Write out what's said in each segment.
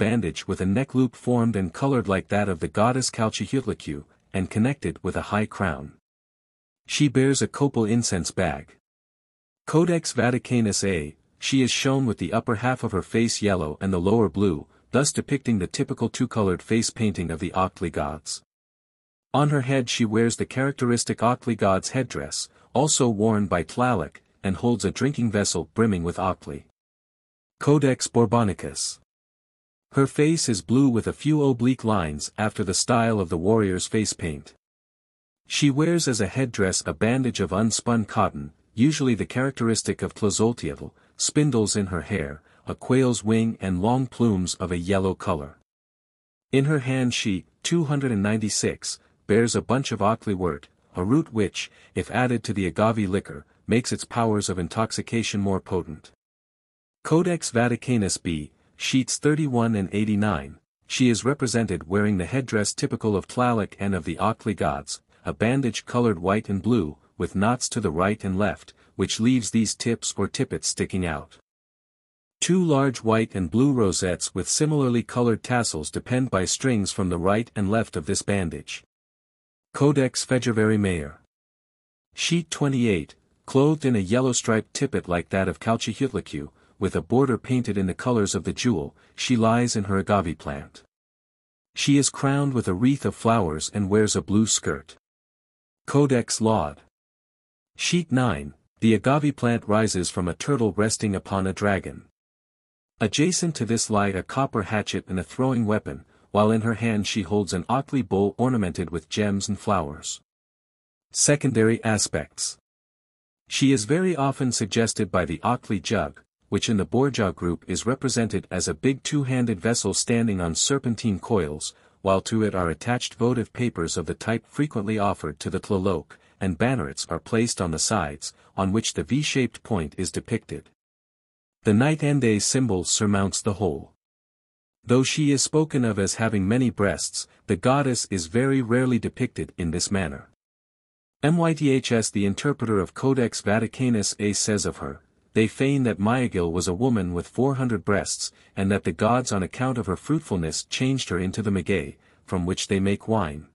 bandage with a neck loop formed and colored like that of the goddess Calchihutlicu, and connected with a high crown. She bears a copal incense bag. Codex Vaticanus A, she is shown with the upper half of her face yellow and the lower blue, thus depicting the typical two-colored face painting of the Octli gods. On her head she wears the characteristic Octli god's headdress, also worn by Tlaloc, and holds a drinking vessel brimming with Octli. Codex Bourbonicus. Her face is blue with a few oblique lines after the style of the warrior's face paint. She wears as a headdress a bandage of unspun cotton, usually the characteristic of Tlazolteotl, spindles in her hair, a quail's wing and long plumes of a yellow color. In her hand she, 296, bears a bunch of Octli wort, a root which, if added to the agave liquor, makes its powers of intoxication more potent. Codex Vaticanus B, sheets 31 and 89, she is represented wearing the headdress typical of Tlaloc and of the Octli gods, a bandage colored white and blue, with knots to the right and left, which leaves these tips or tippets sticking out. Two large white and blue rosettes with similarly colored tassels depend by strings from the right and left of this bandage. Codex Fejevari Mayer. Sheet 28, clothed in a yellow striped tippet like that of Calchihutlicu, with a border painted in the colors of the jewel, she lies in her agave plant. She is crowned with a wreath of flowers and wears a blue skirt. Codex Laud. Sheet 9, the agave plant rises from a turtle resting upon a dragon. Adjacent to this lie a copper hatchet and a throwing weapon, while in her hand she holds an Octli bowl ornamented with gems and flowers. Secondary aspects. She is very often suggested by the Octli jug, which in the Borgia group is represented as a big two-handed vessel standing on serpentine coils, while to it are attached votive papers of the type frequently offered to the Tlaloc, and bannerets are placed on the sides, on which the V-shaped point is depicted. The Night Ende symbol surmounts the whole. Though she is spoken of as having many breasts, the goddess is very rarely depicted in this manner. Myths the interpreter of Codex Vaticanus A says of her, they feign that Mayagil was a woman with 400 breasts, and that the gods on account of her fruitfulness changed her into the maguey, from which they make wine.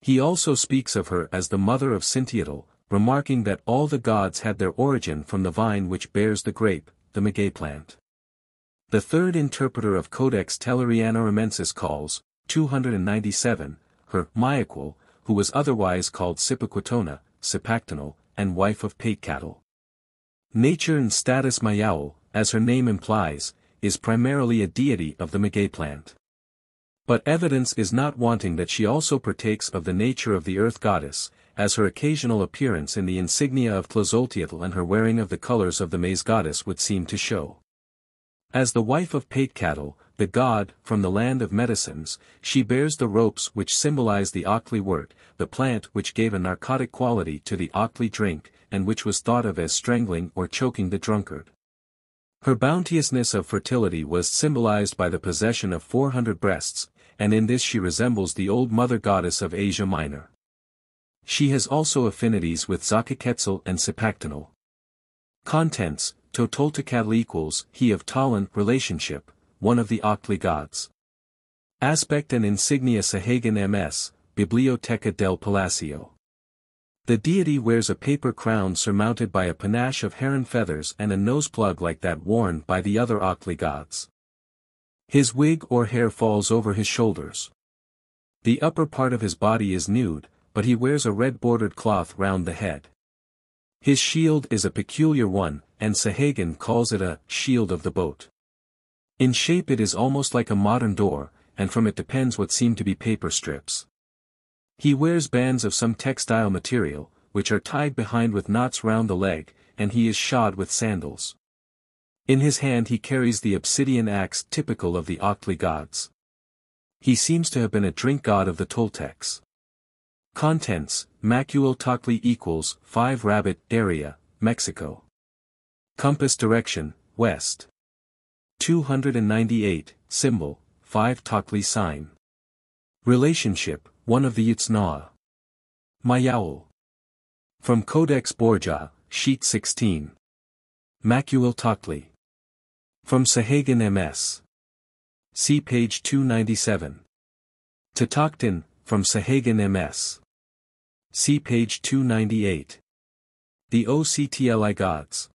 He also speaks of her as the mother of Sintiotl, remarking that all the gods had their origin from the vine which bears the grape, the maguey plant. The third interpreter of Codex Tellurianorumensis calls, 297, her Mayaquil, who was otherwise called Sipaquitona, Sipactonal, and wife of Paitcatl. Nature and status Mayaul, as her name implies, is primarily a deity of the maguey plant. But evidence is not wanting that she also partakes of the nature of the earth goddess, as her occasional appearance in the insignia of Tlazolteotl and her wearing of the colors of the maize goddess would seem to show. As the wife of Paitcatl, the god, from the land of medicines, she bears the ropes which symbolize the Octli wort, the plant which gave a narcotic quality to the Octli drink, and which was thought of as strangling or choking the drunkard. Her bounteousness of fertility was symbolized by the possession of 400 breasts, and in this she resembles the old mother goddess of Asia Minor. She has also affinities with Xochiquetzal and Sipactonal. Contents, Totoltecatl equals, he of Talon relationship, one of the Octli gods. Aspect and insignia Sahagan MS, Biblioteca del Palacio. The deity wears a paper crown surmounted by a panache of heron feathers and a nose plug like that worn by the other Octli gods. His wig or hair falls over his shoulders. The upper part of his body is nude, but he wears a red-bordered cloth round the head. His shield is a peculiar one, and Sahagan calls it a shield of the boat. In shape it is almost like a modern door, and from it depends what seem to be paper strips. He wears bands of some textile material, which are tied behind with knots round the leg, and he is shod with sandals. In his hand he carries the obsidian axe typical of the Octli gods. He seems to have been a drink god of the Toltecs. Contents, Macuil Tocli equals, 5 Rabbit, area, Mexico. Compass direction, west. 298, symbol, 5 Tocli sign. Relationship, one of the Yutznaw. Mayaul. From Codex Borgia, sheet 16. Macuil Tocli. From Sahagan MS. See page 297. Tatoktin, from Sahagan MS. See page 298. The OCTLI gods.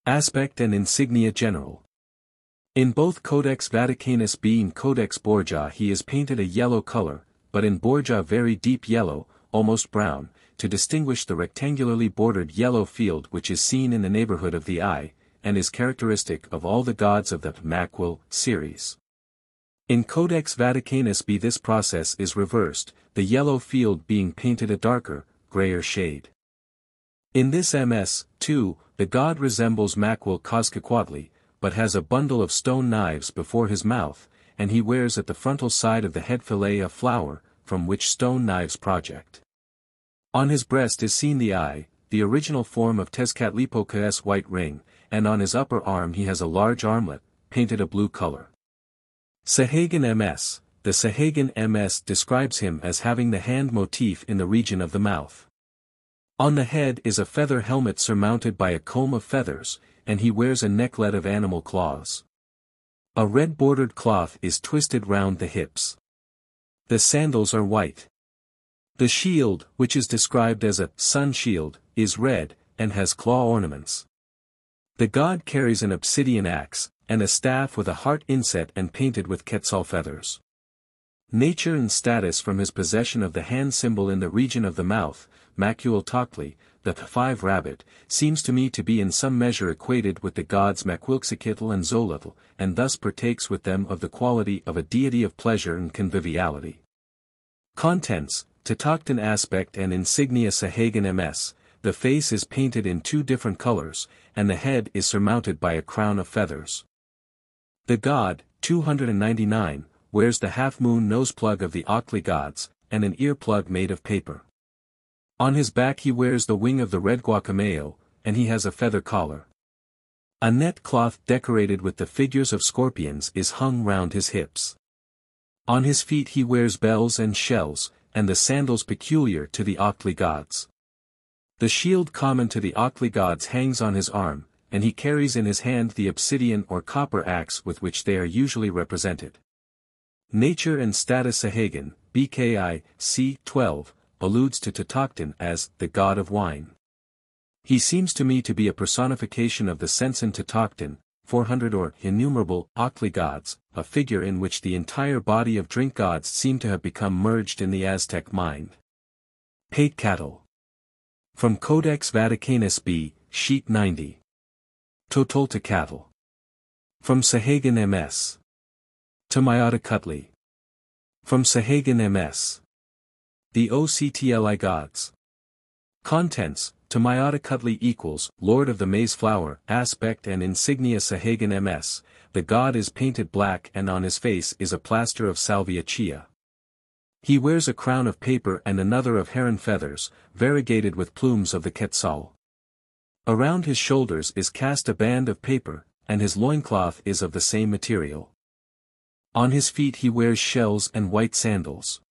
Aspect and insignia general. In both Codex Vaticanus B and Codex Borgia he is painted a yellow color, but in Borgia very deep yellow, almost brown, to distinguish the rectangularly bordered yellow field which is seen in the neighborhood of the eye, and is characteristic of all the gods of the Maquil series. In Codex Vaticanus B this process is reversed, the yellow field being painted a darker, grayer shade. In this MS, too, the god resembles Maquil Quetzalcoatl, but has a bundle of stone knives before his mouth, and he wears at the frontal side of the head fillet a flower, from which stone knives project. On his breast is seen the eye, the original form of Tezcatlipoca's white ring, and on his upper arm he has a large armlet, painted a blue color. Sahagan MS. The Sahagan MS describes him as having the hand motif in the region of the mouth. On the head is a feather helmet surmounted by a comb of feathers, and he wears a necklet of animal claws. A red bordered cloth is twisted round the hips. The sandals are white. The shield, which is described as a sun shield, is red, and has claw ornaments. The god carries an obsidian axe, and a staff with a heart inset and painted with quetzal feathers. Nature and status from his possession of the hand symbol in the region of the mouth, Macuiltoctli, the P.5 rabbit, seems to me to be in some measure equated with the gods Maquilxochitl and Xolotl, and thus partakes with them of the quality of a deity of pleasure and conviviality. Contents, Tatoktin aspect and insignia Sahagan MS, the face is painted in two different colors, and the head is surmounted by a crown of feathers. The god, 299, wears the half-moon nose-plug of the Octli gods, and an ear-plug made of paper. On his back he wears the wing of the red guacamayo, and he has a feather collar. A net cloth decorated with the figures of scorpions is hung round his hips. On his feet he wears bells and shells, and the sandals peculiar to the Octli gods. The shield common to the Octli gods hangs on his arm, and he carries in his hand the obsidian or copper axe with which they are usually represented. Nature and status Sahagan, BKI, c. 12, alludes to Tatoktin as the god of wine. He seems to me to be a personification of the Sensen Tatoktin, 400 or innumerable Octli gods, a figure in which the entire body of drink gods seem to have become merged in the Aztec mind. Paitcatl. From Codex Vaticanus B, sheet 90. Totoltecatl. From Sahagan MS. Tamayatacutli. From Sahagan MS. The OCTLI gods. Contents, Tamayatacutli equals, Lord of the Maize Flower, aspect and insignia Sahagan MS, the god is painted black and on his face is a plaster of salvia chia. He wears a crown of paper and another of heron feathers, variegated with plumes of the quetzal. Around his shoulders is cast a band of paper, and his loincloth is of the same material. On his feet he wears shells and white sandals.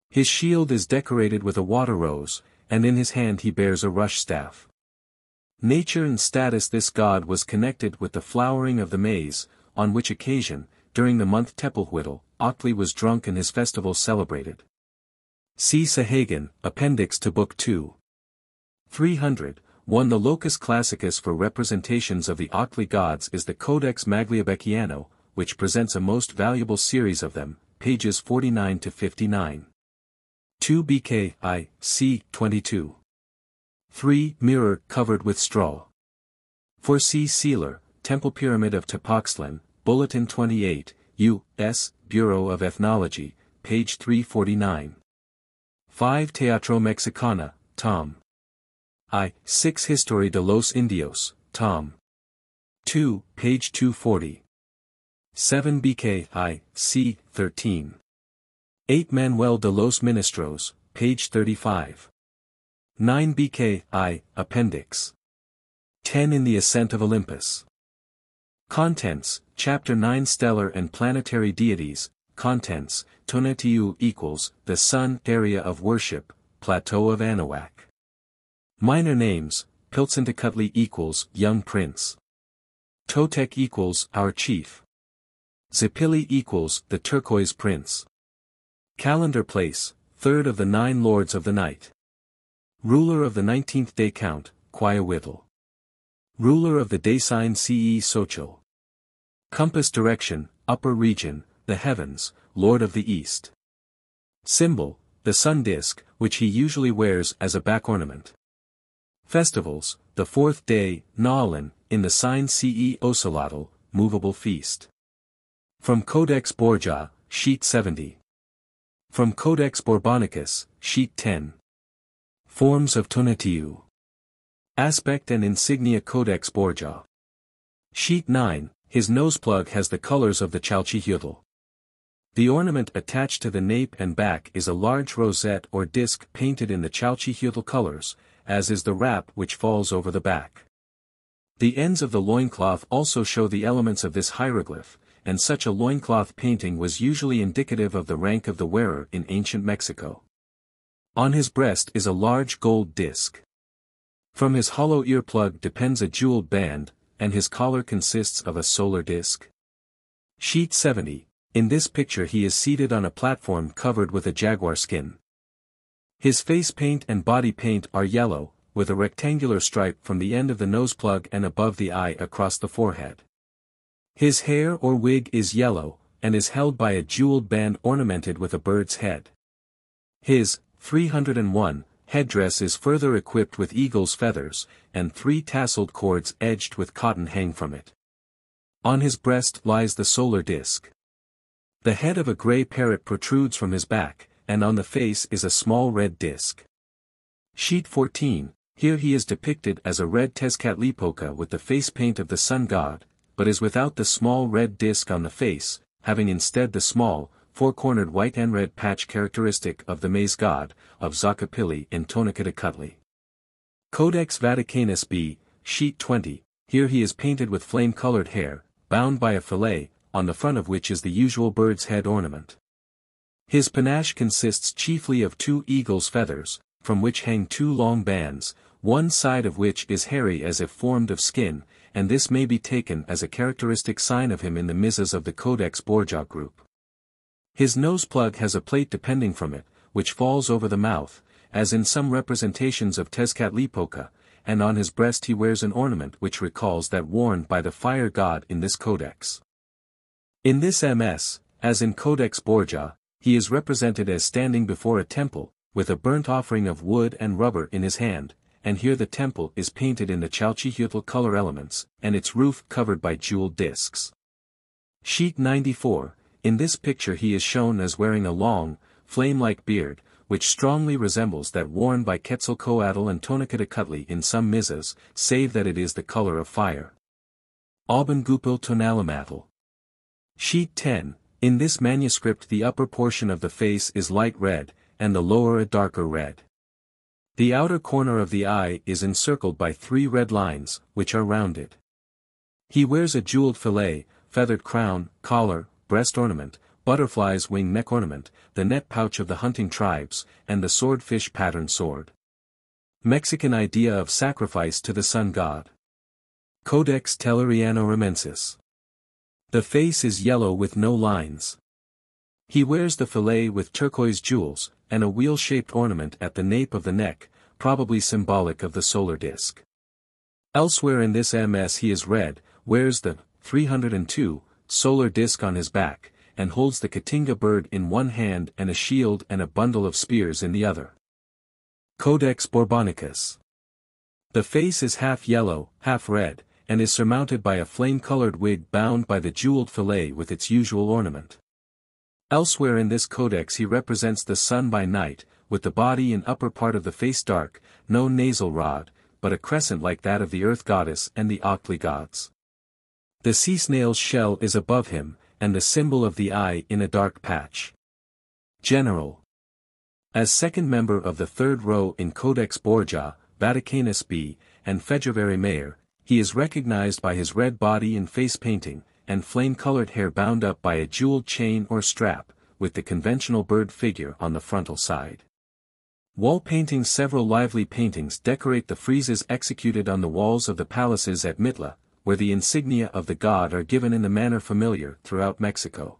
His shield is decorated with a water rose, and in his hand he bears a rush staff. Nature and status this god was connected with the flowering of the maize, on which occasion, during the month Tepelhuitl, Octli was drunk and his festival celebrated. See Sahagan, Appendix to Book 2. 301 The locus classicus for representations of the Octli gods is the Codex Magliabecchiano, which presents a most valuable series of them, pages 49 to 59. 2 BKI, c. 22. 3 Mirror covered with straw. 4 C. Sealer, Temple Pyramid of Tepoztlan, Bulletin 28, U.S. Bureau of Ethnology, page 349. 5 Teatro Mexicana, Tom. I. 6 Historia de los Indios, Tom. 2, page 240. 7 BKI, c. 13. 8 Manuel de los Ministros, page 35. 9 BKI, Appendix. 10 In the Ascent of Olympus. Contents, Chapter 9 Stellar and Planetary Deities, Contents, Tonatiuh equals, the Sun, Area of Worship, Plateau of Anahuac. Minor Names, Piltzintecutli equals, Young Prince. Totec equals, Our Chief. Zipili equals the turquoise prince. Calendar place, third of the 9 lords of the night. Ruler of the 19th day count, Quiawitl. Ruler of the day sign Ce Sochil. Compass direction, upper region, the heavens, lord of the east. Symbol, the sun disk, which he usually wears as a back ornament. Festivals, the 4th day, Naalan, in the sign Ce Ocelotl, movable feast. From Codex Borgia, sheet 70. From Codex Borbonicus, sheet 10. Forms of Tonatiuh. Aspect and insignia Codex Borgia. Sheet 9, his noseplug has the colors of the Chalchihuitl. The ornament attached to the nape and back is a large rosette or disc painted in the Chalchihuitl colors, as is the wrap which falls over the back. The ends of the loincloth also show the elements of this hieroglyph, and such a loincloth painting was usually indicative of the rank of the wearer in ancient Mexico. On his breast is a large gold disc. From his hollow earplug depends a jeweled band, and his collar consists of a solar disc. Sheet 70. In this picture he is seated on a platform covered with a jaguar skin. His face paint and body paint are yellow, with a rectangular stripe from the end of the noseplug and above the eye across the forehead. His hair or wig is yellow, and is held by a jeweled band ornamented with a bird's head. His 301 headdress is further equipped with eagle's feathers, and 3 tasseled cords edged with cotton hang from it. On his breast lies the solar disk. The head of a gray parrot protrudes from his back, and on the face is a small red disc. Sheet 14, here he is depicted as a red Tezcatlipoca with the face paint of the sun god, but is without the small red disc on the face, having instead the small, 4-cornered white and red patch characteristic of the maize god, of Zacapili and Tonacatacutli. Codex Vaticanus B, sheet 20, here he is painted with flame-colored hair, bound by a fillet, on the front of which is the usual bird's head ornament. His panache consists chiefly of 2 eagle's feathers, from which hang 2 long bands, one side of which is hairy as if formed of skin, and this may be taken as a characteristic sign of him in the Mizas of the Codex Borgia group. His noseplug has a plate depending from it, which falls over the mouth, as in some representations of Tezcatlipoca, and on his breast he wears an ornament which recalls that worn by the fire god in this codex. In this MS, as in Codex Borgia, he is represented as standing before a temple, with a burnt offering of wood and rubber in his hand, and here the temple is painted in the Chalchihuitl color elements, and its roof covered by jeweled discs. Sheet 94, in this picture he is shown as wearing a long, flame-like beard, which strongly resembles that worn by Quetzalcoatl and Tonacatacutli in some Mizas, save that it is the color of fire. Auban-gupil tonalimatl. Sheet 10, in this manuscript the upper portion of the face is light red, and the lower a darker red. The outer corner of the eye is encircled by 3 red lines, which are rounded. He wears a jeweled fillet, feathered crown, collar, breast ornament, butterfly's wing neck ornament, the net pouch of the hunting tribes, and the swordfish pattern sword. Mexican idea of sacrifice to the sun god. Codex Telleriano-Ramensis. The face is yellow with no lines. He wears the fillet with turquoise jewels, and a wheel-shaped ornament at the nape of the neck, probably symbolic of the solar disk. Elsewhere in this MS he is red, wears the 302 solar disk on his back, and holds the Katinga bird in one hand and a shield and a bundle of spears in the other. Codex Borbonicus. The face is half yellow, half red, and is surmounted by a flame-colored wig bound by the jeweled fillet with its usual ornament. Elsewhere in this codex he represents the sun by night, with the body and upper part of the face dark, no nasal rod, but a crescent like that of the earth goddess and the Octli gods. The sea snail's shell is above him, and the symbol of the eye in a dark patch. General. As second member of the third row in Codex Borgia, Vaticanus B, and February Mayer, he is recognized by his red body and face painting, and flame-colored hair bound up by a jeweled chain or strap, with the conventional bird figure on the frontal side. Wall paintings. Several lively paintings decorate the friezes executed on the walls of the palaces at Mitla, where the insignia of the god are given in the manner familiar throughout Mexico.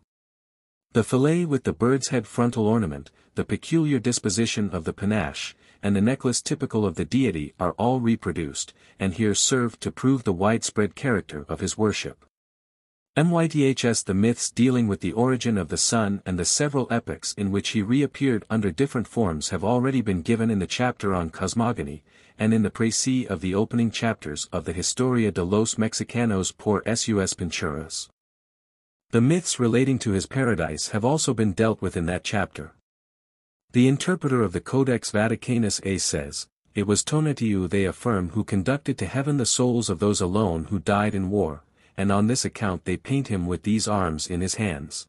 The fillet with the bird's head frontal ornament, the peculiar disposition of the panache, and the necklace typical of the deity are all reproduced, and here serve to prove the widespread character of his worship. Myths. The myths dealing with the origin of the sun and the several epochs in which he reappeared under different forms have already been given in the chapter on cosmogony, and in the précis of the opening chapters of the Historia de los Mexicanos por sus Pinturas. The myths relating to his paradise have also been dealt with in that chapter. The interpreter of the Codex Vaticanus A says, "It was Tonatiuh, they affirm, who conducted to heaven the souls of those alone who died in war, and on this account they paint him with these arms in his hands.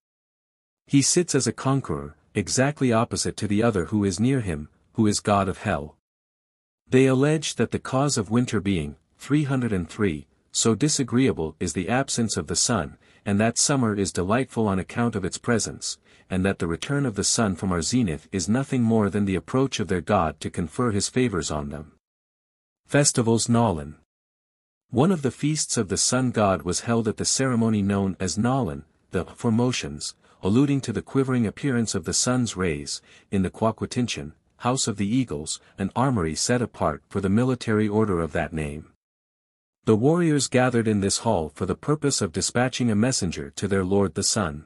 He sits as a conqueror, exactly opposite to the other who is near him, who is god of hell." They allege that the cause of winter being, 303, so disagreeable is the absence of the sun, and that summer is delightful on account of its presence, and that the return of the sun from our zenith is nothing more than the approach of their god to confer his favors on them. Festivals. Nalin. One of the feasts of the sun god was held at the ceremony known as Nalin, the formotions, alluding to the quivering appearance of the sun's rays, in the Quaquatinchen, House of the Eagles, an armory set apart for the military order of that name. The warriors gathered in this hall for the purpose of dispatching a messenger to their lord the sun.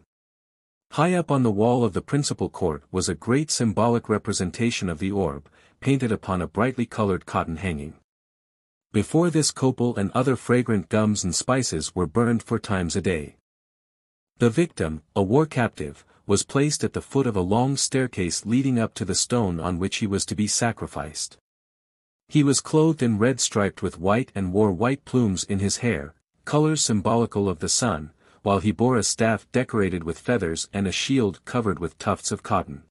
High up on the wall of the principal court was a great symbolic representation of the orb, painted upon a brightly colored cotton hanging. Before this copal and other fragrant gums and spices were burned 4 times a day. The victim, a war captive, was placed at the foot of a long staircase leading up to the stone on which he was to be sacrificed. He was clothed in red striped with white and wore white plumes in his hair, colors symbolical of the sun, while he bore a staff decorated with feathers and a shield covered with tufts of cotton.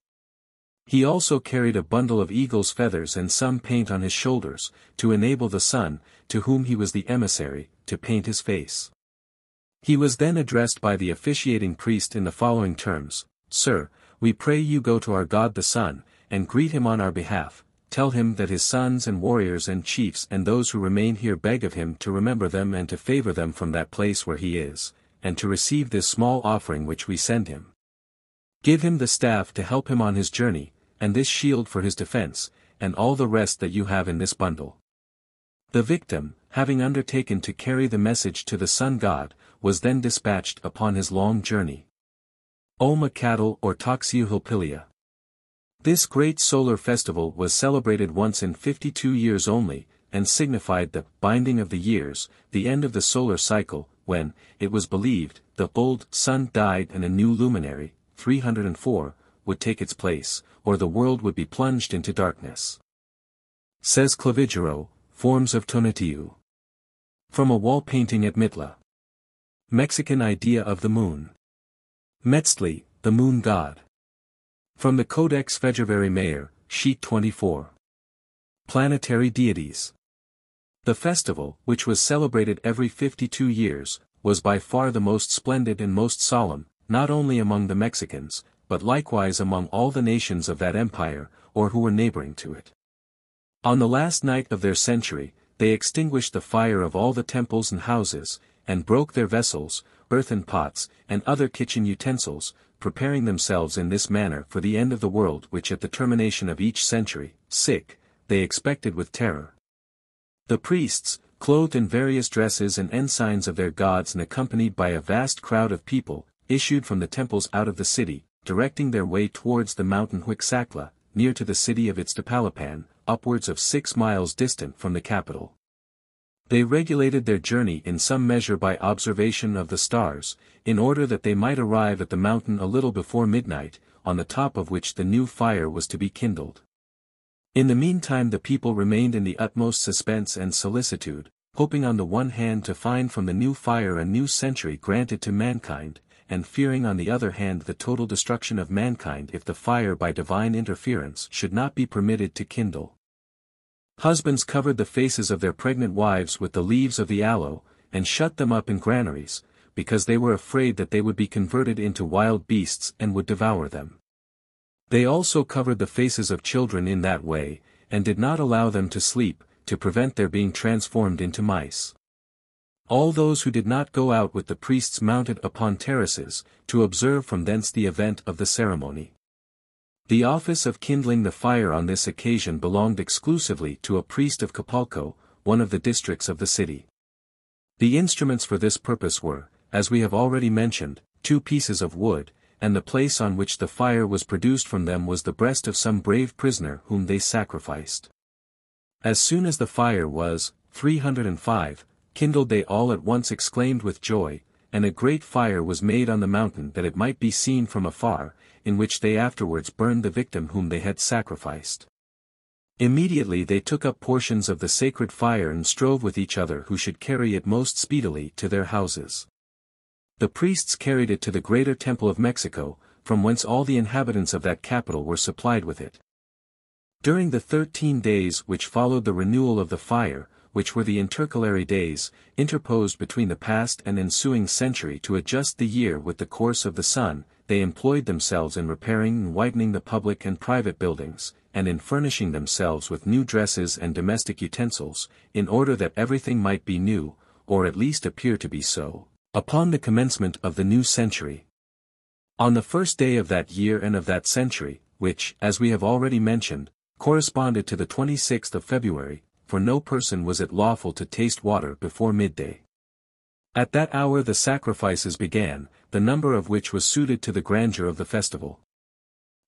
He also carried a bundle of eagle's feathers and some paint on his shoulders, to enable the sun, to whom he was the emissary, to paint his face. He was then addressed by the officiating priest in the following terms: "Sir, we pray you go to our god the sun, and greet him on our behalf, tell him that his sons and warriors and chiefs and those who remain here beg of him to remember them and to favor them from that place where he is, and to receive this small offering which we send him. Give him the staff to help him on his journey, and this shield for his defense, and all the rest that you have in this bundle." The victim, having undertaken to carry the message to the sun god, was then dispatched upon his long journey. Olmecatl or Toxiuhilpilia. This great solar festival was celebrated once in 52 years only, and signified the binding of the years, the end of the solar cycle, when, it was believed, the old sun died and a new luminary, 304, would take its place, or the world would be plunged into darkness. Says Clavigero, Forms of Tonatiuh. From a wall painting at Mitla. Mexican idea of the moon. Metzli, the moon god. From the Codex February Mayer, sheet 24. Planetary deities. The festival, which was celebrated every 52 years, was by far the most splendid and most solemn, not only among the Mexicans, but likewise among all the nations of that empire, or who were neighboring to it. On the last night of their century, they extinguished the fire of all the temples and houses, and broke their vessels, earthen pots, and other kitchen utensils, preparing themselves in this manner for the end of the world which at the termination of each century, they expected with terror. The priests, clothed in various dresses and ensigns of their gods and accompanied by a vast crowd of people, issued from the temples out of the city, directing their way towards the mountain Huixacla, near to the city of Iztapalapan, upwards of 6 miles distant from the capital. They regulated their journey in some measure by observation of the stars, in order that they might arrive at the mountain a little before midnight, on the top of which the new fire was to be kindled. In the meantime the people remained in the utmost suspense and solicitude, hoping on the one hand to find from the new fire a new century granted to mankind, and fearing on the other hand the total destruction of mankind if the fire by divine interference should not be permitted to kindle. Husbands covered the faces of their pregnant wives with the leaves of the aloe, and shut them up in granaries, because they were afraid that they would be converted into wild beasts and would devour them. They also covered the faces of children in that way, and did not allow them to sleep, to prevent their being transformed into mice. All those who did not go out with the priests mounted upon terraces, to observe from thence the event of the ceremony. The office of kindling the fire on this occasion belonged exclusively to a priest of Capalco, one of the districts of the city. The instruments for this purpose were, as we have already mentioned, 2 pieces of wood, and the place on which the fire was produced from them was the breast of some brave prisoner whom they sacrificed. As soon as the fire was, 305, kindled, they all at once exclaimed with joy, and a great fire was made on the mountain that it might be seen from afar, in which they afterwards burned the victim whom they had sacrificed. Immediately they took up portions of the sacred fire and strove with each other who should carry it most speedily to their houses. The priests carried it to the greater temple of Mexico, from whence all the inhabitants of that capital were supplied with it. During the 13 days which followed the renewal of the fire, which were the intercalary days, interposed between the past and ensuing century to adjust the year with the course of the sun, they employed themselves in repairing and whitening the public and private buildings, and in furnishing themselves with new dresses and domestic utensils, in order that everything might be new, or at least appear to be so, upon the commencement of the new century. On the first day of that year and of that century, which, as we have already mentioned, corresponded to the 26th of February, for no person was it lawful to taste water before midday. At that hour the sacrifices began, the number of which was suited to the grandeur of the festival.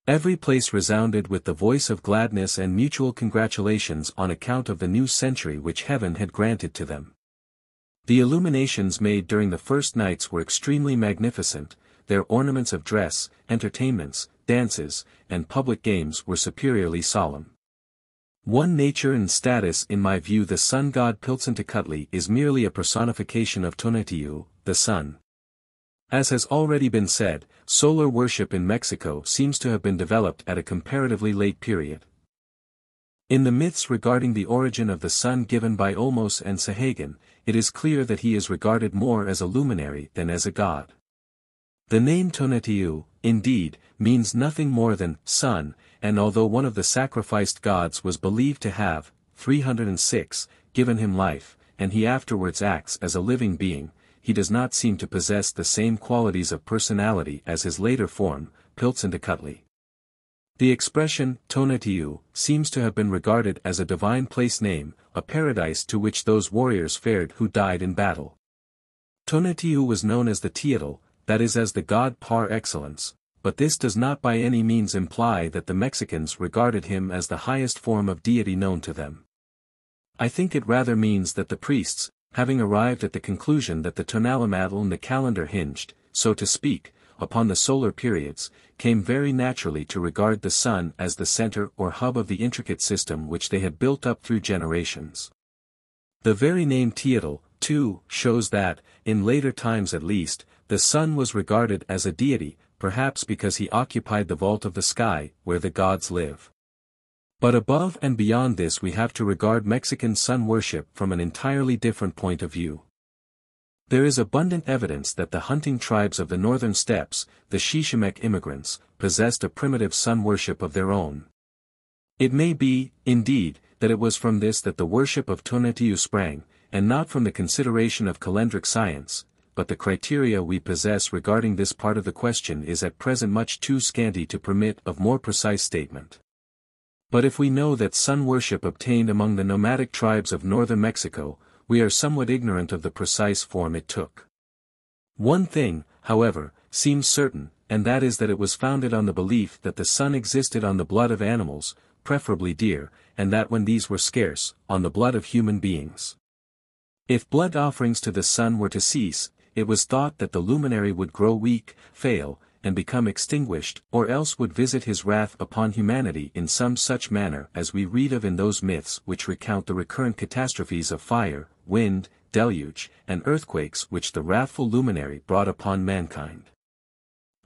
Every place resounded with the voice of gladness and mutual congratulations on account of the new century which heaven had granted to them. The illuminations made during the first nights were extremely magnificent, their ornaments of dress, entertainments, dances, and public games were superiorly solemn. One nature and status. In my view, the sun god Piltzintecuhtli is merely a personification of Tonatiuh, the sun. As has already been said, solar worship in Mexico seems to have been developed at a comparatively late period. In the myths regarding the origin of the sun given by Olmos and Sahagun, it is clear that he is regarded more as a luminary than as a god. The name Tonatiuh, indeed, means nothing more than sun, and although one of the sacrificed gods was believed to have, 306, given him life, and he afterwards acts as a living being, he does not seem to possess the same qualities of personality as his later form, Piltzintecuhtli. The expression, Tonatiuh, seems to have been regarded as a divine place name, a paradise to which those warriors fared who died in battle. Tonatiuh was known as the Teotl, that is as the god par excellence, but this does not by any means imply that the Mexicans regarded him as the highest form of deity known to them. I think it rather means that the priests, having arrived at the conclusion that the tonalamadl and the calendar hinged, so to speak, upon the solar periods, came very naturally to regard the sun as the center or hub of the intricate system which they had built up through generations. The very name Teotl, too, shows that, in later times at least, the sun was regarded as a deity, perhaps because he occupied the vault of the sky, where the gods live. But above and beyond this we have to regard Mexican sun worship from an entirely different point of view. There is abundant evidence that the hunting tribes of the northern steppes, the Shishimec immigrants, possessed a primitive sun worship of their own. It may be, indeed, that it was from this that the worship of Tonatiuh sprang, and not from the consideration of calendric science, but the criteria we possess regarding this part of the question is at present much too scanty to permit of more precise statement. But if we know that sun worship obtained among the nomadic tribes of northern Mexico, we are somewhat ignorant of the precise form it took. One thing, however, seems certain, and that is that it was founded on the belief that the sun existed on the blood of animals, preferably deer, and that when these were scarce, on the blood of human beings. If blood offerings to the sun were to cease, it was thought that the luminary would grow weak, fail, and become extinguished, or else would visit his wrath upon humanity in some such manner as we read of in those myths which recount the recurrent catastrophes of fire, wind, deluge, and earthquakes which the wrathful luminary brought upon mankind.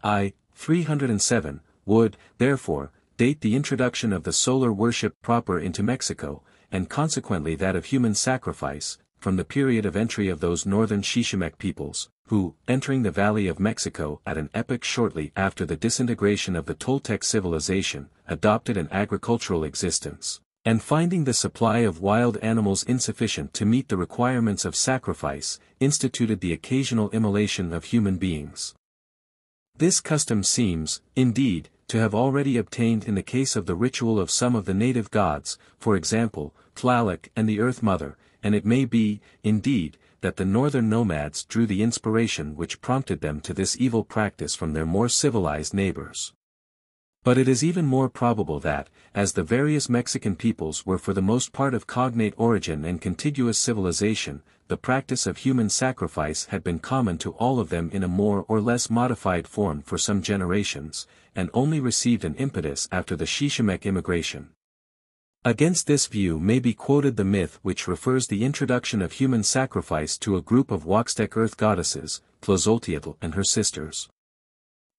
307, would, therefore, date the introduction of the solar worship proper into Mexico, and consequently that of human sacrifice, from the period of entry of those northern Shishimec peoples, who, entering the Valley of Mexico at an epoch shortly after the disintegration of the Toltec civilization, adopted an agricultural existence, And finding the supply of wild animals insufficient to meet the requirements of sacrifice, instituted the occasional immolation of human beings. This custom seems, indeed, to have already obtained in the case of the ritual of some of the native gods, for example, Tlaloc and the Earth Mother, and it may be, indeed, that the northern nomads drew the inspiration which prompted them to this evil practice from their more civilized neighbors. But it is even more probable that, as the various Mexican peoples were for the most part of cognate origin and contiguous civilization, the practice of human sacrifice had been common to all of them in a more or less modified form for some generations, and only received an impetus after the Shishimec immigration. Against this view may be quoted the myth which refers the introduction of human sacrifice to a group of Huaxtec earth goddesses, Tlazolteotl and her sisters.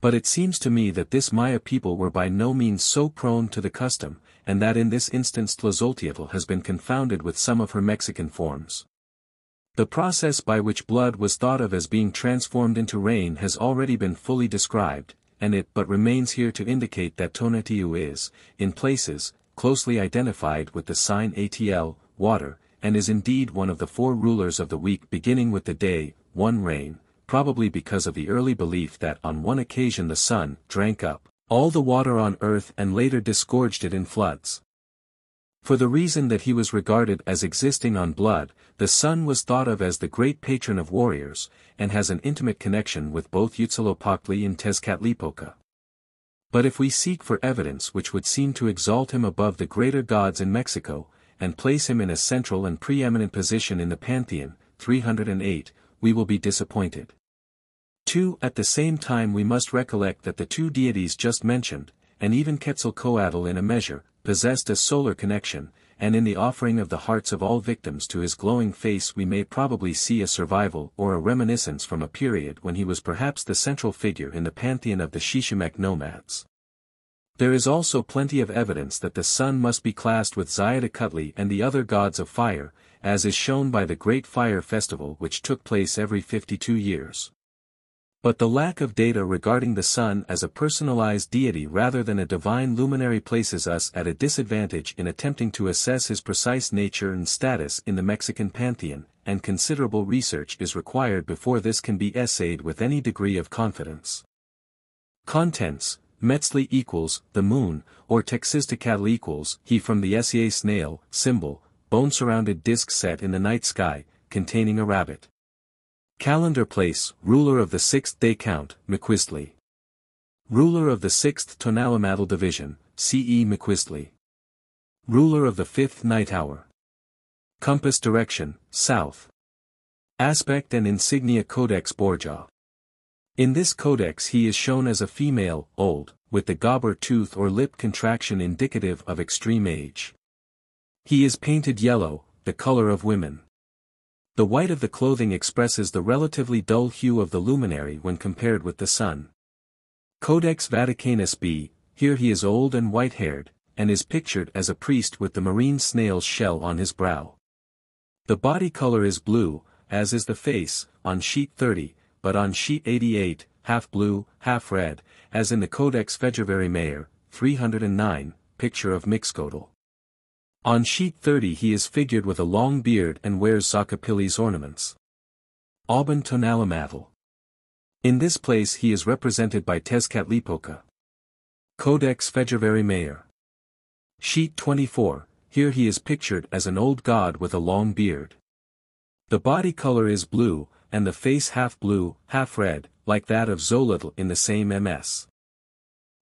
But it seems to me that this Maya people were by no means so prone to the custom, and that in this instance Tlazolteotl has been confounded with some of her Mexican forms. The process by which blood was thought of as being transformed into rain has already been fully described, and it but remains here to indicate that Tonatiuh is, in places, closely identified with the sign Atl, water, and is indeed one of the 4 rulers of the week beginning with the day, 1 rain, probably because of the early belief that on one occasion the sun drank up all the water on earth and later disgorged it in floods. For the reason that he was regarded as existing on blood, the sun was thought of as the great patron of warriors, and has an intimate connection with both Huitzilopochtli and Tezcatlipoca. But if we seek for evidence which would seem to exalt him above the greater gods in Mexico, and place him in a central and preeminent position in the pantheon, 308, we will be disappointed. 2. At the same time we must recollect that the 2 deities just mentioned, and even Quetzalcoatl in a measure, possessed a solar connection, and in the offering of the hearts of all victims to his glowing face we may probably see a survival or a reminiscence from a period when he was perhaps the central figure in the pantheon of the Shishimec nomads. There is also plenty of evidence that the sun must be classed with Xiaotecutli and the other gods of fire, as is shown by the great fire festival which took place every 52 years. But the lack of data regarding the sun as a personalized deity rather than a divine luminary places us at a disadvantage in attempting to assess his precise nature and status in the Mexican pantheon, and considerable research is required before this can be essayed with any degree of confidence. Contents: Metzli equals, the moon, or Texistecatl equals, he from the SEA snail, symbol, bone-surrounded disc set in the night sky, containing a rabbit. Calendar place, ruler of the 6th day count, Miquistli. Ruler of the 6th Tonalamatl division, CE Miquistli. Ruler of the 5th night hour. Compass direction, south. Aspect and insignia Codex Borgia. In this codex he is shown as a female, old, with the gobber tooth or lip contraction indicative of extreme age. He is painted yellow, the color of women. The white of the clothing expresses the relatively dull hue of the luminary when compared with the sun. Codex Vaticanus B, here he is old and white-haired, and is pictured as a priest with the marine snail's shell on his brow. The body color is blue, as is the face, on sheet 30, but on sheet 88, half blue, half red, as in the Codex February Mayer, 309, picture of Mixcoatl. On sheet 30 he is figured with a long beard and wears Zacapili's ornaments. Auban Tonalamatl. In this place he is represented by Tezcatlipoca. Codex February Mayer. Sheet 24, here he is pictured as an old god with a long beard. The body color is blue, and the face half blue, half red, like that of Xolotl in the same MS.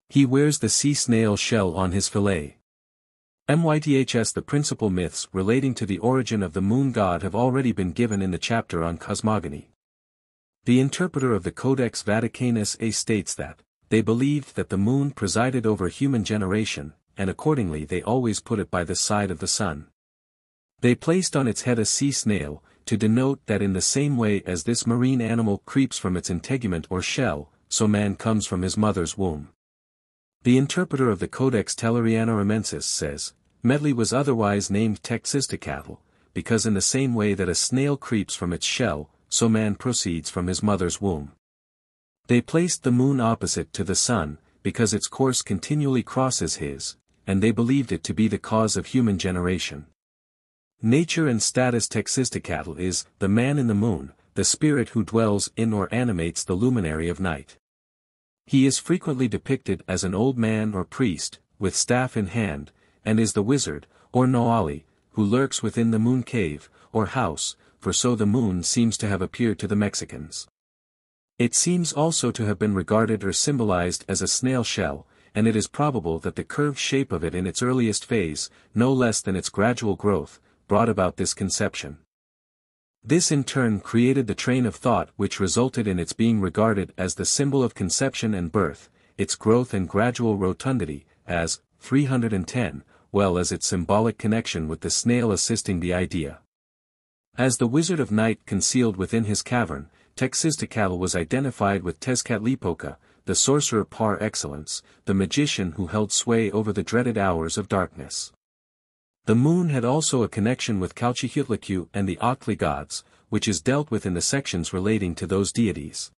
He wears the sea snail shell on his fillet. Myths. The principal myths relating to the origin of the moon god have already been given in the chapter on cosmogony. The interpreter of the Codex Vaticanus A states that, they believed that the moon presided over human generation, and accordingly they always put it by the side of the sun. They placed on its head a sea snail, to denote that in the same way as this marine animal creeps from its integument or shell, so man comes from his mother's womb. The interpreter of the Codex Tellurianorumensis says, Medley was otherwise named Texistecatl, because in the same way that a snail creeps from its shell, so man proceeds from his mother's womb. They placed the moon opposite to the sun, because its course continually crosses his, and they believed it to be the cause of human generation. Nature and status Texistocatl is, the man in the moon, the spirit who dwells in or animates the luminary of night. He is frequently depicted as an old man or priest, with staff in hand, and is the wizard, or Noali, who lurks within the moon cave, or house, for so the moon seems to have appeared to the Mexicans. It seems also to have been regarded or symbolized as a snail shell, and it is probable that the curved shape of it in its earliest phase, no less than its gradual growth, brought about this conception. This in turn created the train of thought which resulted in its being regarded as the symbol of conception and birth, its growth and gradual rotundity, as 310, well as its symbolic connection with the snail assisting the idea. As the Wizard of Night concealed within his cavern, Texistocatl was identified with Tezcatlipoca, the sorcerer par excellence, the magician who held sway over the dreaded hours of darkness. The moon had also a connection with Calchihuitlicu and the Octli gods, which is dealt with in the sections relating to those deities.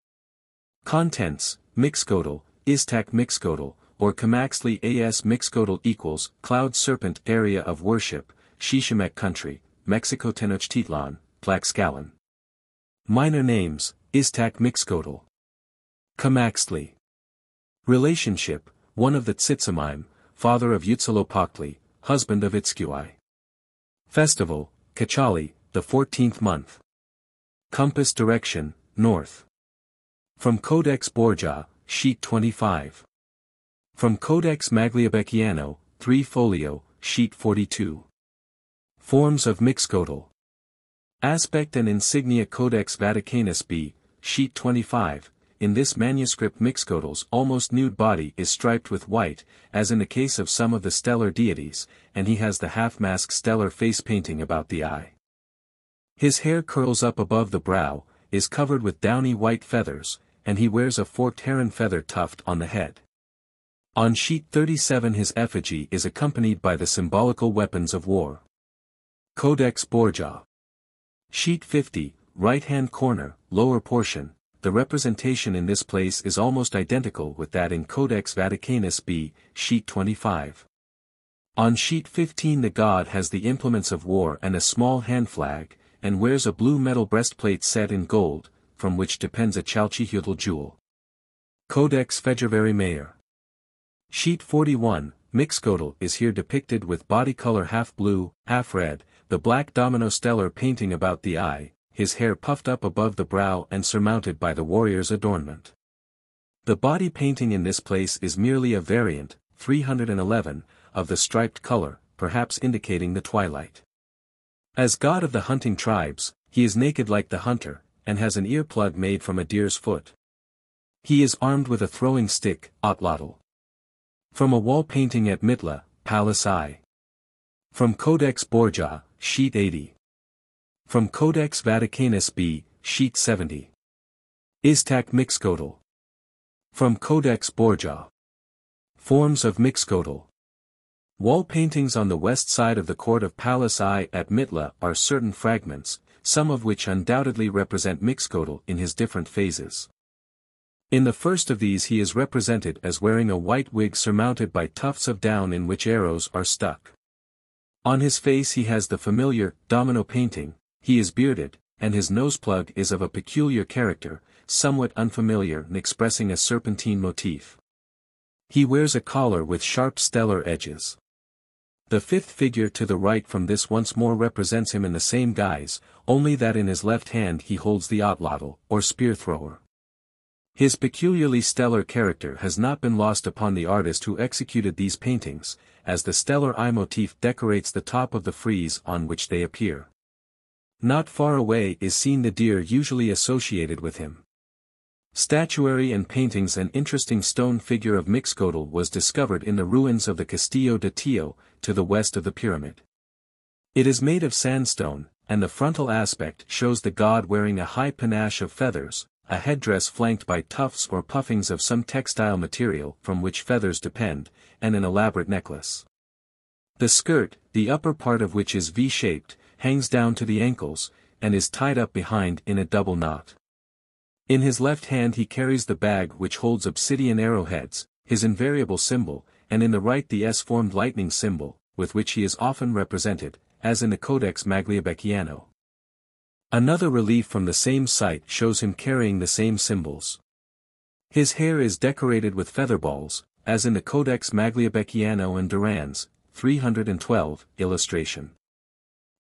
Contents: Mixcoatl, Iztac Mixcoatl, or Camaxtli as Mixcoatl equals, Cloud Serpent area of worship, Xiximec country, Mexico Tenochtitlan, Tlaxcalan. Minor names: Iztac Mixcoatl. Camaxtli. Relationship: one of the Tzitzimime, father of Huitzilopochtli, husband of Itzcui. Festival: Cachali, the 14th month. Compass direction: north. From Codex Borgia, sheet 25. From Codex Magliabecchiano, 3 folio, sheet 42. Forms of Mixcoatl. Aspect and insignia Codex Vaticanus B, sheet 25. In this manuscript Mixcoatl's almost nude body is striped with white, as in the case of some of the stellar deities, and he has the half-mask stellar face painting about the eye. His hair curls up above the brow, is covered with downy white feathers, and he wears a forked heron feather tuft on the head. On sheet 37 his effigy is accompanied by the symbolical weapons of war. Codex Borgia. Sheet 50, right-hand corner, lower portion. The representation in this place is almost identical with that in Codex Vaticanus B, sheet 25. On sheet 15 the god has the implements of war and a small hand flag, and wears a blue metal breastplate set in gold, from which depends a Chalchihuitl jewel. Codex Fejerveri Mayer. Sheet 41, Mixcoatl is here depicted with body color half blue, half red, the black domino stellar painting about the eye, his hair puffed up above the brow and surmounted by the warrior's adornment. The body painting in this place is merely a variant, 311, of the striped color, perhaps indicating the twilight. As god of the hunting tribes, he is naked like the hunter, and has an earplug made from a deer's foot. He is armed with a throwing stick, Otlotl. From a wall painting at Mitla, Palace I. From Codex Borgia, sheet 80. From Codex Vaticanus B, sheet 70. Iztac Mixcoatl. From Codex Borgia. Forms of Mixcoatl. Wall paintings on the west side of the court of Palace I at Mitla are certain fragments, some of which undoubtedly represent Mixcoatl in his different phases. In the first of these he is represented as wearing a white wig surmounted by tufts of down in which arrows are stuck. On his face he has the familiar, domino painting, he is bearded, and his noseplug is of a peculiar character, somewhat unfamiliar and expressing a serpentine motif. He wears a collar with sharp stellar edges. The fifth figure to the right from this once more represents him in the same guise, only that in his left hand he holds the otlotl, or spear thrower. His peculiarly stellar character has not been lost upon the artist who executed these paintings, as the stellar eye motif decorates the top of the frieze on which they appear. Not far away is seen the deer usually associated with him. Statuary and paintings. An interesting stone figure of Mixcoatl was discovered in the ruins of the Castillo de Tio, to the west of the pyramid. It is made of sandstone, and the frontal aspect shows the god wearing a high panache of feathers, a headdress flanked by tufts or puffings of some textile material from which feathers depend, and an elaborate necklace. The skirt, the upper part of which is V-shaped, hangs down to the ankles, and is tied up behind in a double knot. In his left hand he carries the bag which holds obsidian arrowheads, his invariable symbol, and in the right the S-formed lightning symbol, with which he is often represented, as in the Codex Magliebecchiano. Another relief from the same site shows him carrying the same symbols. His hair is decorated with featherballs, as in the Codex Magliebecchiano and Duran's, 312, illustration.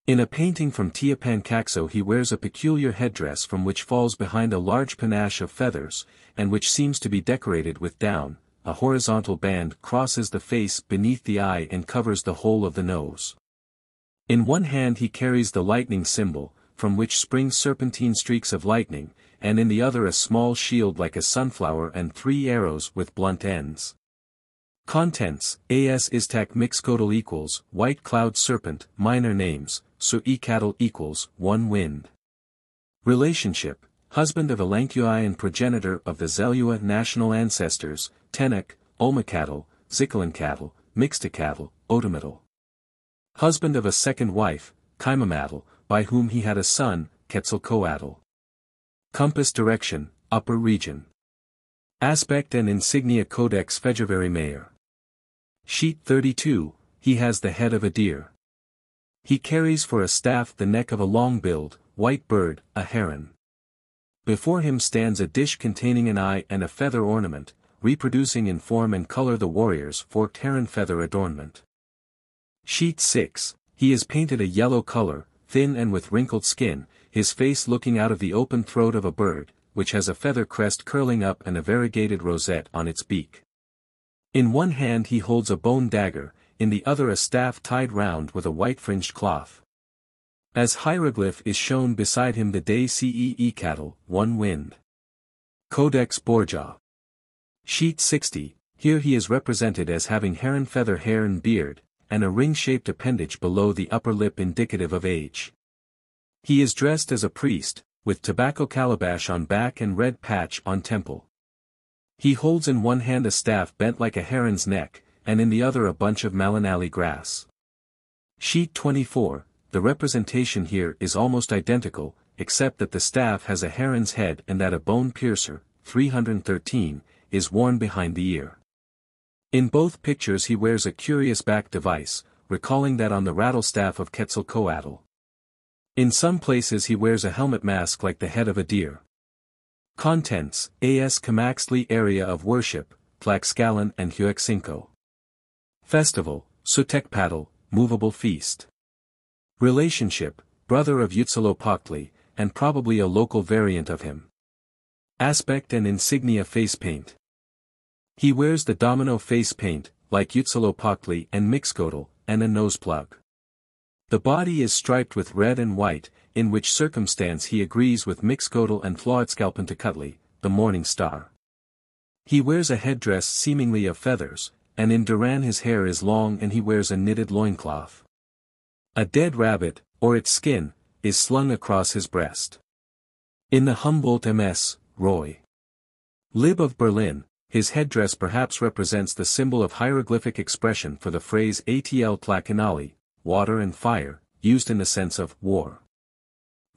In a painting from Tia Pancaxo he wears a peculiar headdress from which falls behind a large panache of feathers, and which seems to be decorated with down. A horizontal band crosses the face beneath the eye and covers the whole of the nose. In one hand he carries the lightning symbol, from which spring serpentine streaks of lightning, and in the other a small shield like a sunflower and 3 arrows with blunt ends. Contents: As Istak Mixcoatl equals, White Cloud Serpent, minor names, Sur Ecatl equals, 1 wind. Relationship: husband of Elancuai and progenitor of the Zelua national ancestors, Tenek, Olmecatl, Zicalancatl, Mixtacatl, Otomatl. Husband of a second wife, Kaimamatl, by whom he had a son, Quetzalcoatl. Compass direction, upper region. Aspect and insignia Codex Fejevari Mayor. Sheet 32, he has the head of a deer. He carries for a staff the neck of a long-billed, white bird, a heron. Before him stands a dish containing an eye and a feather ornament, reproducing in form and color the warrior's forked heron feather adornment. Sheet 6, he is painted a yellow color, thin and with wrinkled skin, his face looking out of the open throat of a bird, which has a feather crest curling up and a variegated rosette on its beak. In one hand he holds a bone dagger, in the other a staff tied round with a white fringed cloth. As hieroglyph is shown beside him the De Ce Ecatl, 1 wind. Codex Borgia. Sheet 60, here he is represented as having heron feather hair and beard, and a ring-shaped appendage below the upper lip indicative of age. He is dressed as a priest, with tobacco calabash on back and red patch on temple. He holds in one hand a staff bent like a heron's neck, and in the other a bunch of malinali grass. Sheet 24, the representation here is almost identical, except that the staff has a heron's head and that a bone piercer, 313, is worn behind the ear. In both pictures he wears a curious back device, recalling that on the rattlestaff of Quetzalcoatl. In some places he wears a helmet mask like the head of a deer. Contents: As Camaxtli area of worship, Tlaxcalan and Huexinco. Festival, Sutecpatl, movable feast. Relationship, brother of Huitzilopochtli, and probably a local variant of him. Aspect and insignia face paint. He wears the domino face paint, like Huitzilopochtli and Mixcoatl, and a nose plug. The body is striped with red and white, in which circumstance he agrees with Mixcoatl and Tlaxcalpantecutli, the morning star. He wears a headdress seemingly of feathers, and in Duran his hair is long and he wears a knitted loincloth. A dead rabbit, or its skin, is slung across his breast. In the Humboldt MS, Roy. Lib of Berlin, his headdress perhaps represents the symbol of hieroglyphic expression for the phrase Atl Tlacanali, water and fire, used in the sense of war.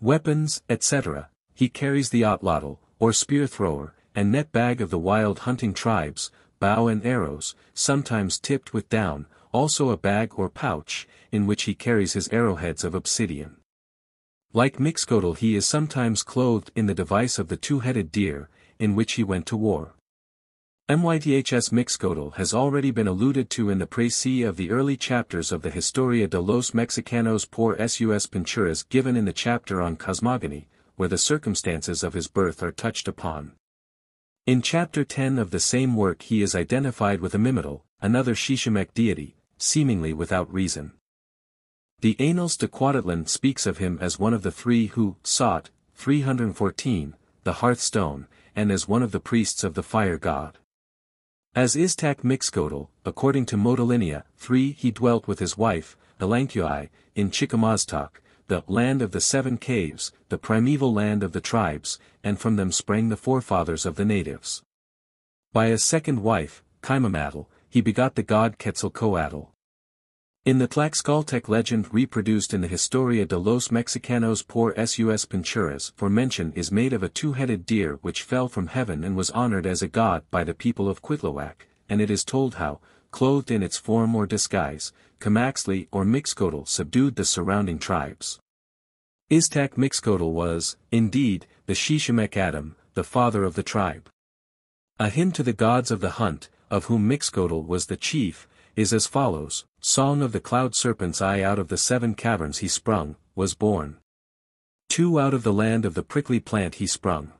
Weapons, etc. He carries the otlotl, or spear thrower, and net bag of the wild hunting tribes, bow and arrows, sometimes tipped with down, also a bag or pouch, in which he carries his arrowheads of obsidian. Like Mixcoatl he is sometimes clothed in the device of the two-headed deer, in which he went to war. Myths Mixcoatl has already been alluded to in the précis of the early chapters of the Historia de los Mexicanos por sus Pinturas given in the chapter on cosmogony, where the circumstances of his birth are touched upon. In chapter 10 of the same work he is identified with Amimitl, another Shishimec deity, seemingly without reason. The Annals de Cuautitlan speaks of him as one of the 3 who sought, 314, the hearthstone, and as one of the priests of the fire god. As Iztac Mixcoatl, according to Motolinia, 3 he dwelt with his wife, Elancuai, in Chicamaztoc, the land of the 7 caves, the primeval land of the tribes, and from them sprang the forefathers of the natives. By a second wife, Kaimamatl, he begot the god Quetzalcoatl. In the Tlaxcaltec legend reproduced in the Historia de los Mexicanos por sus Pinturas, for mention is made of a two-headed deer which fell from heaven and was honored as a god by the people of Cuitlahuac, and it is told how, clothed in its form or disguise, Camaxtli or Mixcoatl subdued the surrounding tribes. Istak Mixcoatl was, indeed, the Shishimek Adam, the father of the tribe. A hymn to the gods of the hunt, of whom Mixcoatl was the chief, is as follows: Song of the cloud serpents, I out of the 7 caverns he sprung, was born. 2 out of the land of the prickly plant he sprung.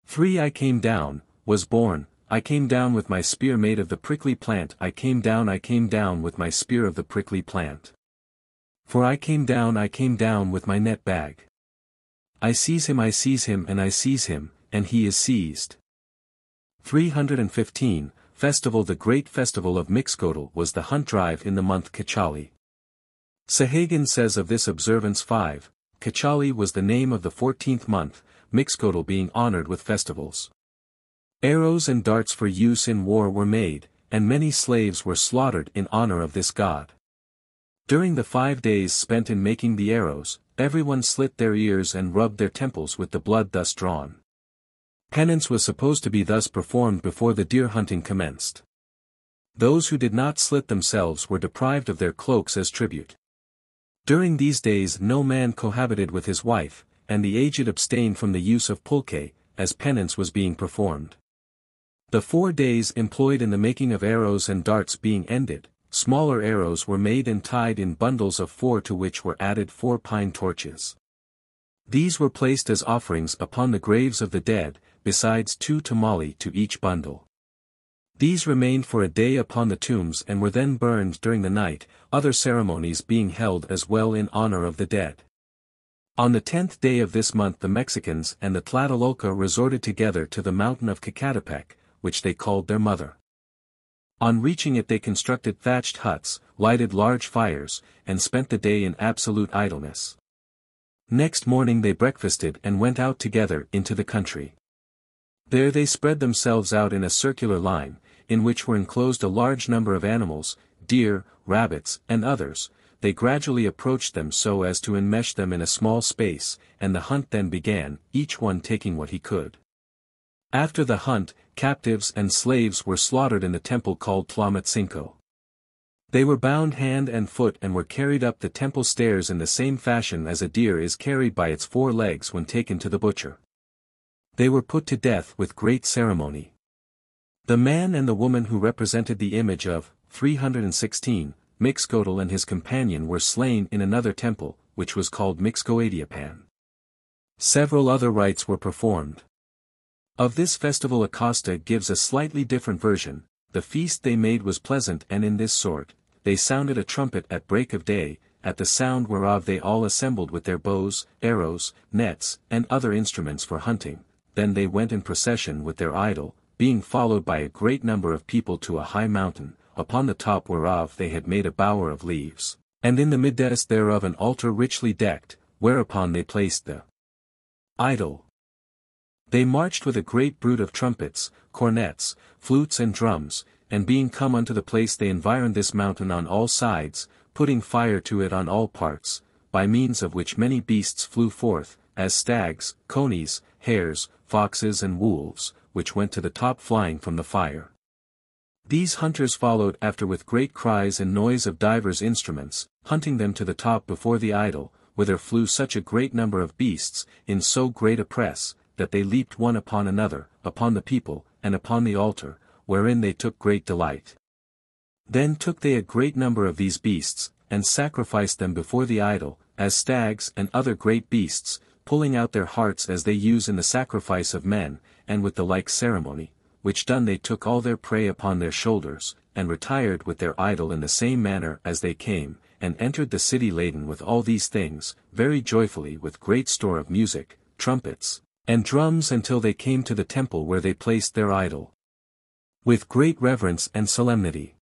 3 I came down, was born, I came down with my spear made of the prickly plant, I came down with my spear of the prickly plant. For I came down with my net bag. I seize him, and I seize him, and he is seized. 315, Festival. The great festival of Mixcoatl was the hunt drive in the month Kachali. Sahagan says of this observance 5, Kachali was the name of the 14th month, Mixcoatl being honored with festivals. Arrows and darts for use in war were made, and many slaves were slaughtered in honor of this god. During the 5 days spent in making the arrows, everyone slit their ears and rubbed their temples with the blood thus drawn. Penance was supposed to be thus performed before the deer hunting commenced. Those who did not slit themselves were deprived of their cloaks as tribute. During these days no man cohabited with his wife, and the aged abstained from the use of pulque, as penance was being performed. The 4 days employed in the making of arrows and darts being ended, smaller arrows were made and tied in bundles of 4 to which were added 4 pine torches. These were placed as offerings upon the graves of the dead, besides 2 tamale to each bundle. These remained for a day upon the tombs and were then burned during the night, other ceremonies being held as well in honor of the dead. On the 10th day of this month the Mexicans and the Tlatelolca resorted together to the mountain of Cacatepec, which they called their mother. On reaching it they constructed thatched huts, lighted large fires, and spent the day in absolute idleness. Next morning they breakfasted and went out together into the country. There they spread themselves out in a circular line, in which were enclosed a large number of animals, deer, rabbits, and others. They gradually approached them so as to enmesh them in a small space, and the hunt then began, each one taking what he could. After the hunt, captives and slaves were slaughtered in the temple called Tlamatcinco. They were bound hand and foot and were carried up the temple stairs in the same fashion as a deer is carried by its 4 legs when taken to the butcher. They were put to death with great ceremony. The man and the woman who represented the image of 316, Mixcoatl and his companion were slain in another temple, which was called Mixcoadiapan. Several other rites were performed. Of this festival Acosta gives a slightly different version. The feast they made was pleasant and in this sort: they sounded a trumpet at break of day, at the sound whereof they all assembled with their bows, arrows, nets, and other instruments for hunting. Then they went in procession with their idol, being followed by a great number of people to a high mountain, upon the top whereof they had made a bower of leaves, and in the midst thereof an altar richly decked, whereupon they placed the idol. They marched with a great brood of trumpets, cornets, flutes and drums, and being come unto the place they environed this mountain on all sides, putting fire to it on all parts, by means of which many beasts flew forth, as stags, conies, hares, foxes and wolves, which went to the top flying from the fire. These hunters followed after with great cries and noise of divers instruments, hunting them to the top before the idol, whither flew such a great number of beasts, in so great a press, that they leaped one upon another, upon the people, and upon the altar, wherein they took great delight. Then took they a great number of these beasts, and sacrificed them before the idol, as stags and other great beasts, pulling out their hearts as they use in the sacrifice of men, and with the like ceremony, which done they took all their prey upon their shoulders, and retired with their idol in the same manner as they came, and entered the city laden with all these things, very joyfully with great store of music, trumpets, and drums until they came to the temple where they placed their idol. With great reverence and solemnity.